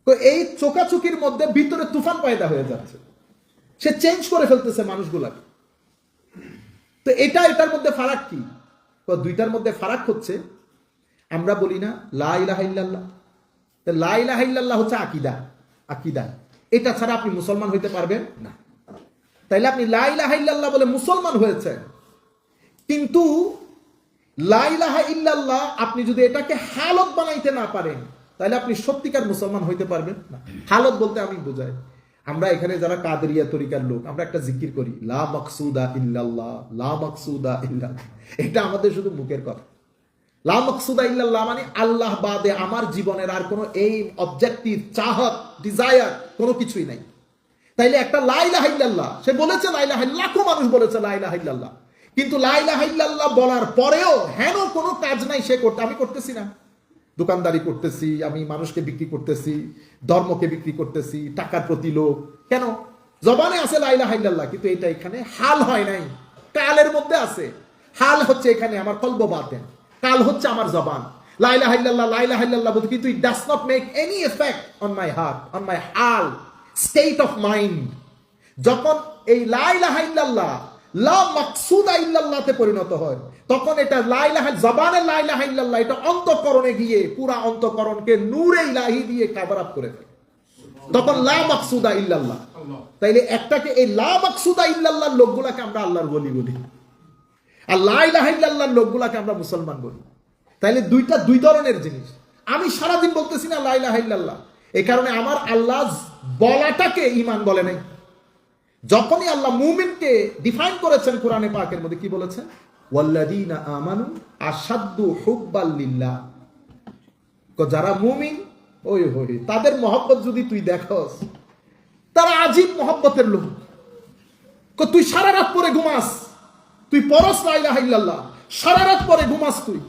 A: তো এই চোকাচুকির মধ্যে ভিতরে তুফান পয়দা হয়ে যাচ্ছে, সে চেঞ্জ করে ফেলতেছে মানুষগুলাকে। তো এটার মধ্যে ফারাক কি? তো দুইটার মধ্যে ফারাক হচ্ছে, আমরা বলি না লা ইলাহা ইল্লাল্লাহ, তো লা ইলাহা ইল্লাল্লাহ হচ্ছে আকীদা, আকীদা। এটা ছাড়া আপনি মুসলমান হইতে পারবেন না। তাইলে আপনি লা ইলাহা ইল্লাল্লাহ বলে মুসলমান হয়েছেন, কিন্তু লা ইলাহা ইল্লাল্লাহ আপনি যদি এটাকে হালত বানাইতে না পারেন, তাহলে আপনি সত্যিকার মুসলমান হইতে পারবেন না। হালত বলতে আমি বোঝাই, আমরা এখানে যারা কাদেরিয়া তরিকার লোক, আমরা একটা জিকির করি লা মাকসুদা ইল্লাল্লাহ, লা মাকসুদা ইল্লাল্লাহ। এটা আমাদের শুধু মুখের কথা। লা মাকসুদা ইল্লাল্লাহ মানে আল্লাহ বাদে আমার জীবনের আর কোনো এইম, অবজেক্টিভ, চাহত, ডিজায়ার কোনো কিছুই নাই। তাইলে একটা লা ইলাহা ইল্লাল্লাহ, সে বলেছে লা ইলাহা, লাখো মানুষ বলেছে লা ইলাহা ইল্লাল্লাহ, কিন্তু লা ইলাহা ইল্লাল্লাহ বলার পরেও হেন কোনো কাজ নাই সে করতে। আমি করতেছি না, দোকানদারি করতেছি, আমি মানুষকে বিক্রি করতেছি, ধর্মকে বিক্রি করতেছি, টাকার প্রতি লোভ, কেন? জবানে আছে লা ইলাহা ইল্লাল্লাহ, কিন্তু এটা এখানে হাল হয় নাই, কালের মধ্যে আছে। হাল হচ্ছে এখানে আমার কলব বাতেন, কাল হচ্ছে আমার জবান। লা ইলাহা ইল্লাল্লাহ, লা ইলাহা ইল্লাল্লাহ বলতে, কিন্তু it does not make any effect on my heart, on my হাল, স্টেট অফ মাইন্ড। যখন এই লা ইলাহা ইল্লাল্লাহ লা মাকসুদা ইল্লাল্লাহতে পরিণত হয়, তখন এটা লা ইলাহা, জবানের লা ইলাহা ইল্লাল্লাহ, এটা অন্তঃকরণে গিয়ে পুরা অন্তঃকরণকে নূরে ইলাহি দিয়ে কভার আপ করে ফেলে, তখন লা মাকসুদা ইল্লাল্লাহ। তাইলে একটাকে, এই লা মাকসুদা ইল্লাল্লাহর লোকগুলাকে আমরা আল্লাহর ওলি বলি, আর লা ইলাহা ইল্লাল্লাহর লোকগুলাকে আমরা মুসলমান বলি। তাইলে দুইটা দুই ধরনের জিনিস। আমি সারাদিন বলতেছি না লা ইলাহা ইল্লাল্লাহ, এই কারণে আমার আল্লাহ বলাটাকে ঈমান বলে নাই। যখনই আল্লাহ মুমিনকে ডিফাইন করেছেন কোরআনে পাকের মধ্যে, কি বলেছেন? ওয়াল্লাযীনা আমানু আশাদ্দু হুব্বাল লিল্লাহ। যারা মুমিন, ওই হই তাদের মহব্বত যদি তুই দেখস, তারা আজীব মহব্বতের লোক। তুই সারা রাত পরে ঘুমাস, তুই পরস লা ইলাহা ইল্লাল্লাহ, সারা রাত পরে ঘুমাস, তুই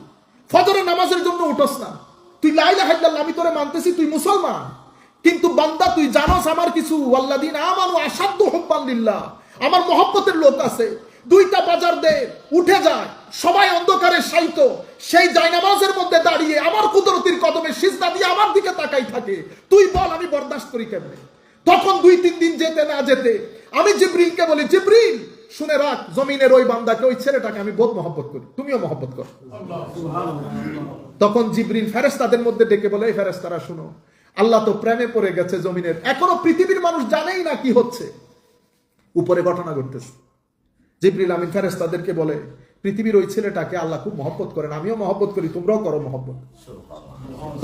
A: ফজরের নামাজের জন্য উঠস না, তুই লা ইলাহা ইল্লাল্লাহ, আমি তোরে মানতেছি, তুই মুসলমান, কিন্তু বান্দা তুই জানোস আমার কিছু ওয়াল্লাযীনা আমানু আশাদ্দু হুব্বান লিল্লাহ, আমার মহব্বতের লোক আছে। 2টা বাজার দে, উঠে যায়, সবাই অন্ধকারে শায়িত, সেই জায়নামাজের মধ্যে দাঁড়িয়ে আমার কুদরতির কদমে সিজদা দিয়ে আমার দিকে তাকাই থাকে। তুই বল আমি বরদাস্ত করি কেমনে? তখন 2-3 দিন যেতে না যেতে আমি জিবরিলকে বলি, জিবরিল শুনে রাখ, জমিনের ওই বান্দাকে, ওই ছেলেটাকে আমি বহুত মহব্বত করি, তুমিও মহব্বত করো। তখন জিবরিল ফেরেশতাদের মধ্যে ডেকে বলে, এই ফেরেশতারা শুনো, আল্লাহ তো প্রেমে পড়ে গেছে জমিনের, এখনো পৃথিবীর মানুষ জানেই না কি হচ্ছে, উপরে ঘটনা ঘটতেছে। জিবরিল আমিন ফেরেশতাদেরকে বলে, পৃথিবীর ওই ছেলেটাকে আল্লাহ খুব মহব্বত করেন, আমিও মহব্বত করি, তোমরাও করো মহব্বত।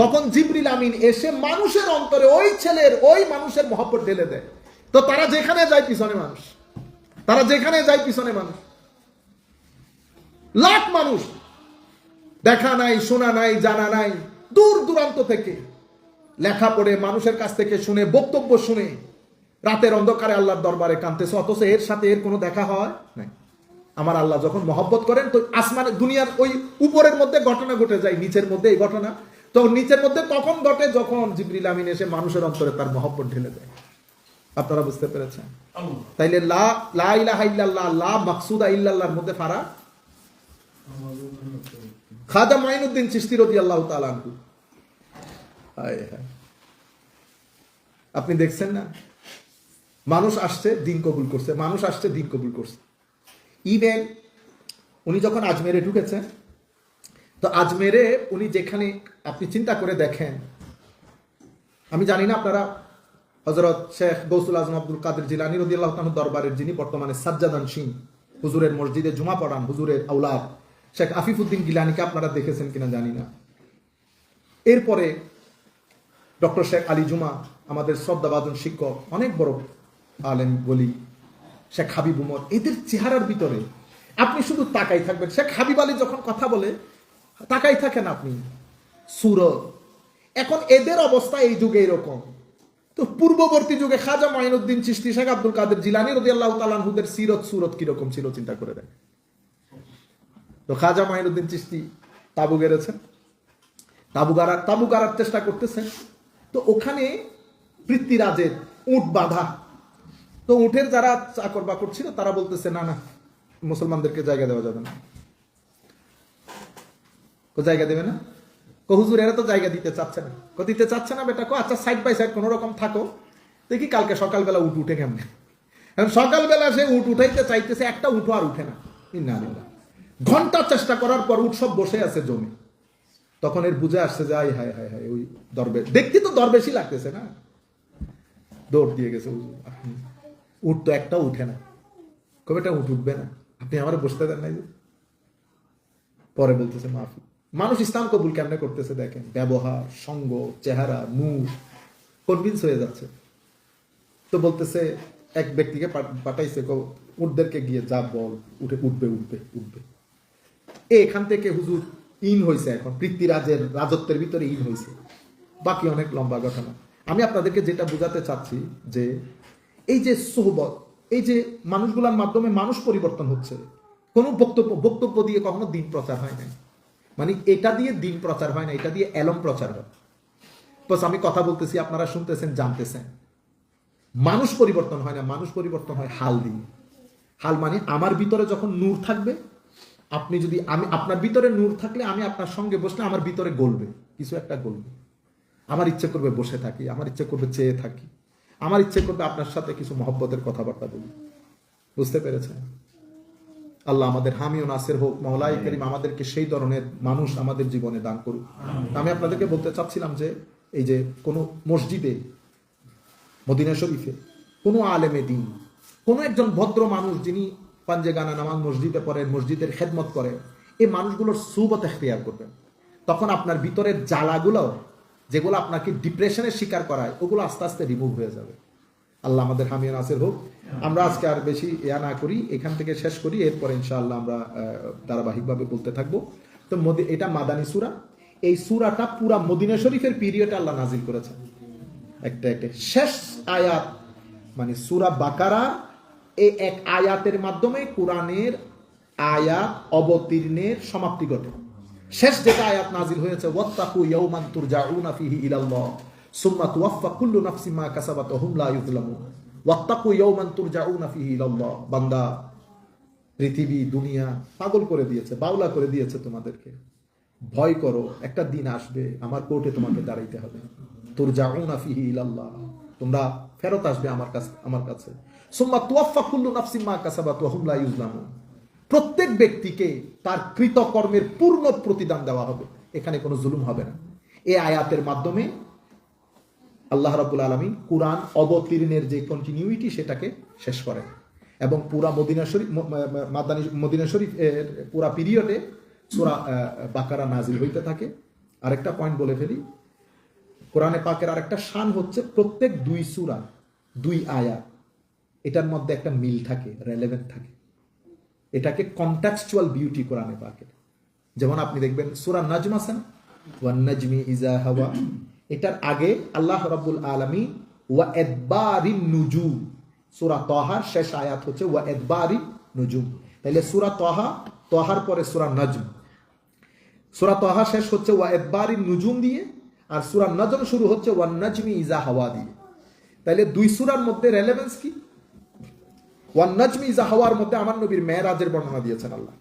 A: তখন জিবরিল আমিন এসে মানুষের অন্তরে ওই ছেলের, ওই মানুষের মহব্বত ঢেলে দেয়। তো তারা যেখানে যায় পিছনে মানুষ, তারা যেখানে যায় পিছনে মানুষ, লাখ মানুষ, দেখা নাই, শোনা নাই, জানা নাই, দূর দূরান্ত থেকে লেখা পড়ে মানুষের কাছ থেকে শুনে, বক্তব্য শুনে রাতের অন্ধকারে আল্লাহর দরবারে কাঁদতেছে, অথচ এর সাথে এর কোনো দেখা হয় নাই। আমার আল্লাহ যখন মহব্বত করেন, তো আসমানে দুনিয়ার ওই উপরের মধ্যে ঘটনা ঘটে যায়, নিচের মধ্যে এই ঘটনা, তো নিচের মধ্যে কখন ঘটে? যখন জিবরিল আমিন এসে মানুষের অন্তরে তার মহব্বত ঢেলে দেয়। আপনারা বুঝতে পেরেছেন? তাইলে লা ইলাহা ইল্লাল্লাহ, লা মাকসুদা ইল্লাল্লাহর মধ্যে ফারাক খাজা মাইনুদ্দিন চিশতি রাদিয়াল্লাহু তাআলা আনহু। আপনি দেখছেন না, মানুষ আসছে দিন কবুল করছে, মানুষ আসছে দিন কবুল করছে। ইভেন উনি যখন আজমেরে ঢুকেছেন, তো আজমেরে উনি যেখানে, আপনি চিন্তা করে দেখেন, আমি জানি না আপনারা হযরত শেখ গৌসুল আজম আব্দুল কাদের জিলানী রাদিয়াল্লাহু তাআলা দরবারের যিনি বর্তমানে সাজ্জাদান সিং, হুজুরের মসজিদে জুমা পড়ান, হুজুরের আওলাদ শেখ আফিফুদ্দিন গিলানীকে আপনারা দেখেছেন কিনা জানি না। এরপরে ডক্টর শেখ আলী জুমা, আমাদের শ্রদ্ধাভাজন শিক্ষক, অনেক বড় আলেম বলি, শেখ হাবিব উমর, এদের চেহারার ভিতরে আপনি শুধু তাকাই থাকবেন। শেখ হাবিব আলী যখন কথা বলে তাকাই থাকেন আপনি, সুরত। এখন এদের অবস্থা এই যুগে এরকম, তো পূর্ববর্তী যুগে খাজা মাইনুদ্দিন চিশতি, শেখ আব্দুল কাদের জিলানী রাদিয়াল্লাহু তাআলা আনহুদের সিরত সুরত কিরকম ছিল চিন্তা করে দেখ। তো খাজা মাইনুদ্দিন চিশতি তাবু গেড়েছেন, তাবু গাড়ার চেষ্টা করতেছেন। তো ওখানে পৃথ্বীরাজের উট বাঁধা, তো উটের যারা চাকর বাকর ছিল তারা বলতেছে না না, মুসলমানদেরকে জায়গা দেওয়া যাবে না। জায়গা দেবে না? হুজুর এরা তো জায়গা দিতে চাচ্ছে না। দিতে চাচ্ছে না বেটা, আচ্ছা সাইড বাই সাইড কোন রকম থাকো, দেখি কালকে সকালবেলা উঠ উঠে কেমনে। সকালবেলা সে উঠ উঠাইতে চাইতেছে, একটা উঠো আর উঠে না। ঘন্টা চেষ্টা করার পর উঠ সব বসে আছে জমে। তখন এর বুঝে আসছে যে হায় হায় হায়, ওই দরবেশ দেখতে তো দরবেশই লাগতেছে না, দৌড় দিয়ে গেছে উঠ তো একটা উঠে না। কবেটা উঠ উঠবে না, আপনি আমার বসতে দেন নাই। পরে বলতেছে মাফি। মানুষ ইসলাম কবুল কেমনে করতেছে দেখেন, ব্যবহার, সঙ্গ, চেহারা, মুখ, কনভিন্স হয়ে যাচ্ছে। তো বলতেছে এক ব্যক্তিকে পাঠাইছে, উটদেরকে গিয়ে যা বল, উঠে উঠবে উঠবে উঠবে। এখান থেকে হুজুর ইন হয়েছে, এখন পৃথ্বীরাজের রাজত্বের ভিতরে ইন হয়েছে। বাকি অনেক লম্বা ঘটনা। আমি আপনাদেরকে যেটা বোঝাতে চাচ্ছি যে এই যে সোহবত, এই যে মানুষগুলোর মাধ্যমে মানুষ পরিবর্তন হচ্ছে। কোনো বক্তব্য দিয়ে কখনো দিন প্রচার হয় না, মানে এটা দিয়ে দিন প্রচার হয় না, এটা দিয়ে এলম প্রচার হয়। বাস আমি কথা বলতেছি, আপনারা শুনতেছেন, জানতেছেন। মানুষ পরিবর্তন হয় না, মানুষ পরিবর্তন হয় হাল দিয়ে। হাল মানে আমার ভিতরে যখন নূর থাকবে, আপনি যদি, আমি আপনার ভিতরে নূর থাকলে আমি আপনার সঙ্গে বসলে আমার ভিতরে গলবে, কিছু একটা গলবে। আমার ইচ্ছে করবে বসে থাকি, আমার ইচ্ছে করবে চেয়ে থাকি, আমার ইচ্ছে করবে আপনার সাথে কিছু মহব্বতের কথাবার্তা বলি। বুঝতে পেরেছেন? আল্লাহ আমাদের হামি ও নাসির হোক। মাওলাই করিম আমাদেরকে সেই ধরনের মানুষ আমাদের জীবনে দান করুক। আমি আপনাদেরকে বলতে চাচ্ছিলাম যে এই যে কোনো মসজিদে, মদিনা শরীফে কোনো আলেমে দিন, কোনো একজন ভদ্র মানুষ যিনি পাঞ্জে গানা নামাজ মসজিদে পড়েন, মসজিদের খেদমত করে, এই মানুষগুলোর সুবত এখতিয়ার করবেন। তখন আপনার ভিতরের জ্বালাগুলো, যেগুলো আপনাকে ডিপ্রেশনের শিকার করায়, ওগুলো আস্তে আস্তে রিমুভ হয়ে যাবে। আল্লাহ আমাদের হামিয়া নাসির হোক। আমরা আজকে আর বেশি না করি, এখান থেকে শেষ করি, এরপরে ইনশাআল্লাহ আমরা ধারাবাহিকভাবে বলতে থাকবো। তো এটা মাদানী সূরা। এই সূরাটা পুরা মদিনা শরীফের পিরিয়ডে আল্লাহ নাজিল করেছেন। একটা শেষ আয়াত, মানে সূরা বাকারা, এই এক আয়াতের মাধ্যমে কোরআনের আয়াত অবতীর্ণের সমাপ্তি ঘটে। শেষ যেটা আয়াত নাজিল হয়েছে, ওয়াত্তাকু ইয়াওমান তুরজাউনা ফিহি ইলাল্লাহ সুম্মা তুওয়াফফা কুল্লু নাফসিন মা কাসাবাত ওয়া হুম লা ইউযলামুন। ওয়াত্তাকু ইয়াওমান তুরজাউনা ফিহি ইলাল্লাহ। বান্দা, পৃথিবী দুনিয়া পাগল করে দিয়েছে, বাউলা করে দিয়েছে তোমাদেরকে। ভয় করো, একটা দিন আসবে আমার কোর্টে তোমাকে দাঁড়াইতে হবে। তুরজাউনা ফিহি ইলাল্লাহ, তোমরা ফেরত আসবে আমার কাছে। সুম্মা তুওয়াফফা কুল্লু নাফসিন মা কাসাবাত ওয়া হুম লা ইউযলামুন। প্রত্যেক ব্যক্তিকে তার কৃতকর্মের পূর্ণ প্রতিদান দেওয়া হবে, এখানে কোনো জুলুম হবে না। এই আয়াতের মাধ্যমে আল্লাহ রাব্বুল আলামিন কুরআন অবতীর্ণের যে কন্টিনিউইটি সেটাকে শেষ করেন, এবং পুরা মদিনা শরীফ এর পুরা পিরিয়ডে সূরা বাকারা নাজিল হইতে থাকে। আরেকটা পয়েন্ট বলে ফেলি, কোরআনে পাকের আরেকটা শান হচ্ছে প্রত্যেক দুই সূরা, দুই আয়াত, এটার মধ্যে একটা মিল থাকে, রেলেভেন্ট থাকে। এটাকে কনটেক্সচুয়াল বিউটি কোরআনে পাকের। যেমন আপনি দেখবেন সূরা নাজম আছে না, ওয়ান নাজমি ইজা হাওয়া, এটার আগে আল্লাহ রাব্বুল আলামিন ওয়া ইদবারিন নুজুম, সূরা তাহার শেষ আয়াত হচ্ছে ওয়া ইদবারিন নুজুম। তাহলে সূরা তাহার পরে সূরা নাজম, সূরা তাহা শেষ হচ্ছে ওয়া ইদবারিন নুজুম দিয়ে, আর সূরা নাজম শুরু হচ্ছে ওয়ান নাজমি ইজা হাওয়া দিয়ে। তাহলে দুই সূরার মধ্যে রেলেভেন্স কি? ওয়ান নাজমি ইজা হাওয়ার মধ্যে আমার নবীর মেরাজের বর্ণনা দিয়েছেন আল্লাহ।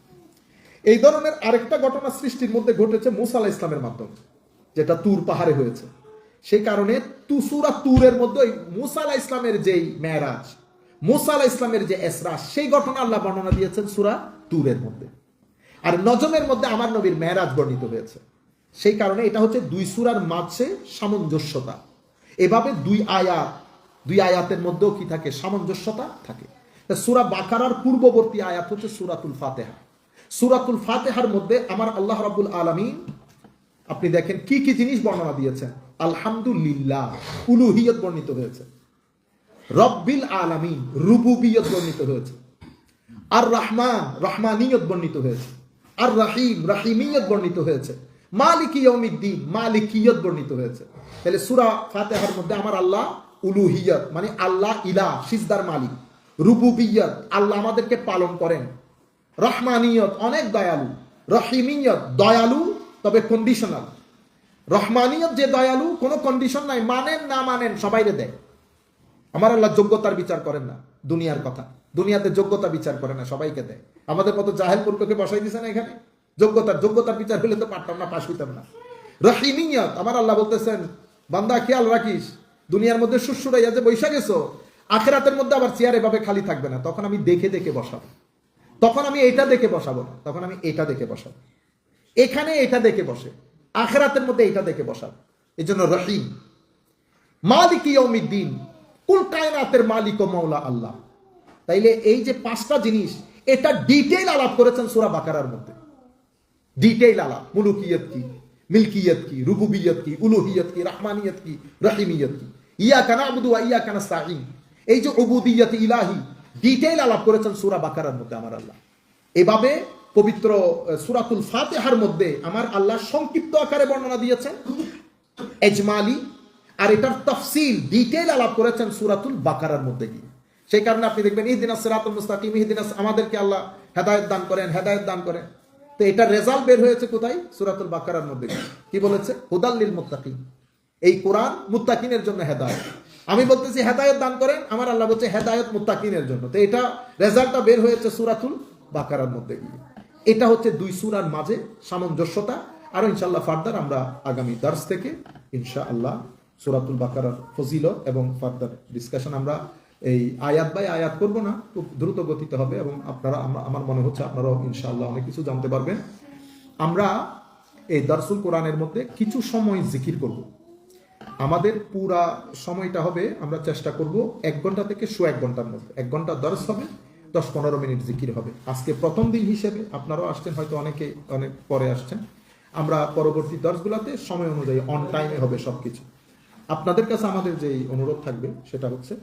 A: এই ধরনের আরেকটা ঘটনা সৃষ্টির মধ্যে ঘটেছে মুসা আলাইহিস সালামের মাধ্যমে, যেটা তুর পাহাড়ে হয়েছে। সেই কারণে সূরা তুরের মধ্যে মুসা আলাইহিস সালামের যেই মেরাজ, মুসা আলাইহিস সালামের যে ইসরা, সেই ঘটনা আল্লাহ বর্ণনা দিয়েছেন সূরা তুরের মধ্যে। আর নজমের মধ্যে আমার নবীর মেরাজ বর্ণিত হয়েছে। সেই কারণে এটা হচ্ছে দুই সূরার মাঝে সামঞ্জস্যতা। এভাবে দুই আয়াতের মধ্যেও কি থাকে? সামঞ্জস্যতা থাকে। সূরা বাকারার পূর্ববর্তী আয়াত হচ্ছে সূরাতুল ফাতিহা। সূরাতুল ফাতিহার মধ্যে আমার আল্লাহ রাব্বুল আলামিন আপনি দেখেন কি কি জিনিস বর্ণনা দিয়েছেন। আলহামদুলিল্লাহ, উলুহিয়ত বর্ণিত হয়েছে। রব্বিল আলামিন, রুবুবিয়ত বর্ণিত হয়েছে। আর রহমান, রহমানিয়ত বর্ণিত হয়েছে। আর রহিম, রহিমিয়ত বর্ণিত হয়েছে। মালিক ইয়াউমিদ্দিন, মালিকিয়ত বর্ণিত হয়েছে। তাহলে সূরা ফাতিহার মধ্যে আমার আল্লাহ উলুহিয়ত মানে আল্লাহ ইলাহ, সিজদার মালিক। রুবুবিয়ত, আল্লাহ আমাদেরকে পালন করেন। রহমানিয়ত, অনেক দয়ালু। রহিমিয়ত, দয়ালু তবে কন্ডিশনাল। রহমানিয়ত যে দয়ালু, কোনো কন্ডিশন নাই, মানেন না মানেন সবাইরে দেয়। আমার আল্লাহ যোগ্যতার বিচার করেন না, দুনিয়ার কথা। দুনিয়াতে যোগ্যতা বিচার করে না, সবাইকে দেয়। আমাদের মতো জাহেল পুরককে বসাই দিছে না এখানে। যোগ্যতার বিচার হলে তো পারতাম না, পাশ হইতাম না। রহিমিয়ত, আমার আল্লাহ বলতেছেন বান্দা খেয়াল রাখিস, দুনিয়ার মধ্যে শুশুরাইয়া যে বৈশা গেছো, আখিরাতের মধ্যে আবার চেয়ার এভাবে খালি থাকবে না। তখন আমি দেখে দেখে বসাবো, তখন আমি এটা দেখে বসাবো না, তখন আমি এটা দেখে বসাবো। এখানে এটা দেখে বসে, আখিরাতের মধ্যে এটা দেখে বসাবো। এই জন্য রহিম। মালিক ইয়াউমিদ্দিন, কুল কায়নাতের মালিক ও মাওলা আল্লাহ। তাইলে এই যে পাঁচটা জিনিস, এটা ডিটেইল আলাপ করেছেন সূরা বাকারার মধ্যে। ডিটেইল আলাপ, মুলুকিয়ত কি, মিলকিয়ত কি, রুবুবিয়ত কি, উলুহিয়ত কি, রহমানিয়ত কি, রহিমিয়ত কি, ইয়াকা না'বুদু ওয়া ইয়াকা নাস্তাঈন। এই যে উবুদিয়ত ইলাহি, ডিটেইল আলাপ করেছেন সূরা বাকারার মধ্যে আমার আল্লাহ। এভাবে পবিত্র সূরাতুল ফাতিহার মধ্যে আমার আল্লাহ সংক্ষিপ্ত আকারে বর্ণনা দিয়েছেন ইজমালি, আর এটার তাফসীল ডিটেইল আলাপ করেছেন সূরাতুল বাকারার মধ্যে গিয়ে। সেই কারণে আপনি দেখবেন ইহদিনাস সিরাতাল মুস্তাকিম, ইহদিনাস, আমাদেরকে আল্লাহ হেদায়েত দান করেন, হেদায়েত দান করেন। তো এটা রেজাল্ট বের হয়েছে কোথায়? সূরাতুল বাকারার মধ্যে। কি বলেছে? হুদাল লিল মুত্তাকিন, এই কোরআন মুত্তাকিনের জন্য হেদায়েত। আমি বলতেছি হেদায়েত দান করেন, আমার আল্লাহ বলছে হেদায়েত মুত্তাকিনের জন্য। তো এটা রেজাল্টটা বের হয়েছে সূরাতুল বাকারার মধ্যে গিয়ে। এটা হচ্ছে দুই সূরার মাঝে সামঞ্জস্যতা। আর ইনশাআল্লাহ ফার্দার আমরা আগামী দার্স থেকে ইনশাআল্লাহ সূরাতুল বাকারার ফজিলত এবং ফার্দার ডিসকাশন আমরা এই আয়াত বাই আয়াত করব না, খুব দ্রুত গতিতে হবে। এবং আপনারা, আমার মনে হচ্ছে আপনারাও ইনশাআল্লাহ অনেক কিছু জানতে পারবেন। আমরা এই দারসুল কোরআনের মধ্যে কিছু সময় জিকির করব। আমাদের পুরা সময়টা হবে, আমরা চেষ্টা করব 1 ঘন্টা থেকে 1 ঘন্টার মধ্যে। 1 ঘন্টা দর্স হবে, 10-15 মিনিট জিকির হবে। আজকে প্রথম দিন হিসেবে আপনারাও আসছেন, হয়তো অনেকে অনেক পরে আসছেন। আমরা পরবর্তী দর্সগুলোতে সময় অনুযায়ী অন টাইমে হবে সবকিছু। আপনাদের কাছে আমাদের যে অনুরোধ থাকবে সেটা হচ্ছে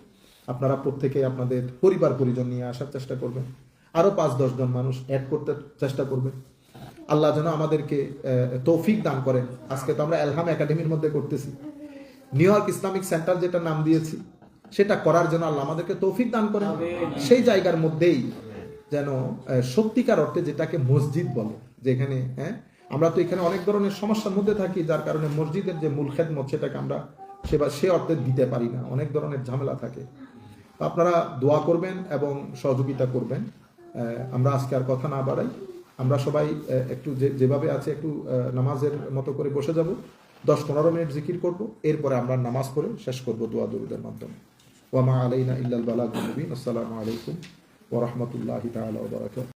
A: আপনারা প্রত্যেকে আপনাদের পরিবার পরিজন নিয়ে আসার চেষ্টা করবেন। আরো 5-10 জন মানুষ অ্যাড করতে চেষ্টা করবেন। আল্লাহ যেন আমাদেরকে তৌফিক দান করেন। আজকে তো আমরা এলহাম একাডেমির মধ্যে করতেছি, নিউ ইয়র্ক ইসলামিক সেন্টার যেটা নাম দিয়েছি, সেটা করার জন্য আল্লাহ আমাদেরকে তৌফিক দান করেন। সেই জায়গার মধ্যেই যেন সত্যিকার অর্থে যেটাকে মসজিদ বলে, যেখানে আমরা তো এখানে অনেক ধরনের সমস্যার মধ্যে থাকি, যার কারণে মসজিদের যে মূল খেদমত সেটাকে আমরা সে অর্থে দিতে পারি না, অনেক ধরনের ঝামেলা থাকে। আপনারা দোয়া করবেন এবং সহযোগিতা করবেন। আমরা আজকে আর কথা না বাড়াই, আমরা সবাই একটু যেভাবে আছে একটু নামাজের মতো করে বসে যাব, 10-15 মিনিট জিকির করব, এরপরে আমরা নামাজ পড়ে শেষ করব দোয়া দরুদের মাধ্যমে। ওয়া মা আলাইনা ইল্লাল বালাগুল মুবিন। আসসালামু আলাইকুম ওয়া রাহমাতুল্লাহি তাআলা ওয়া বারাকাতুহু।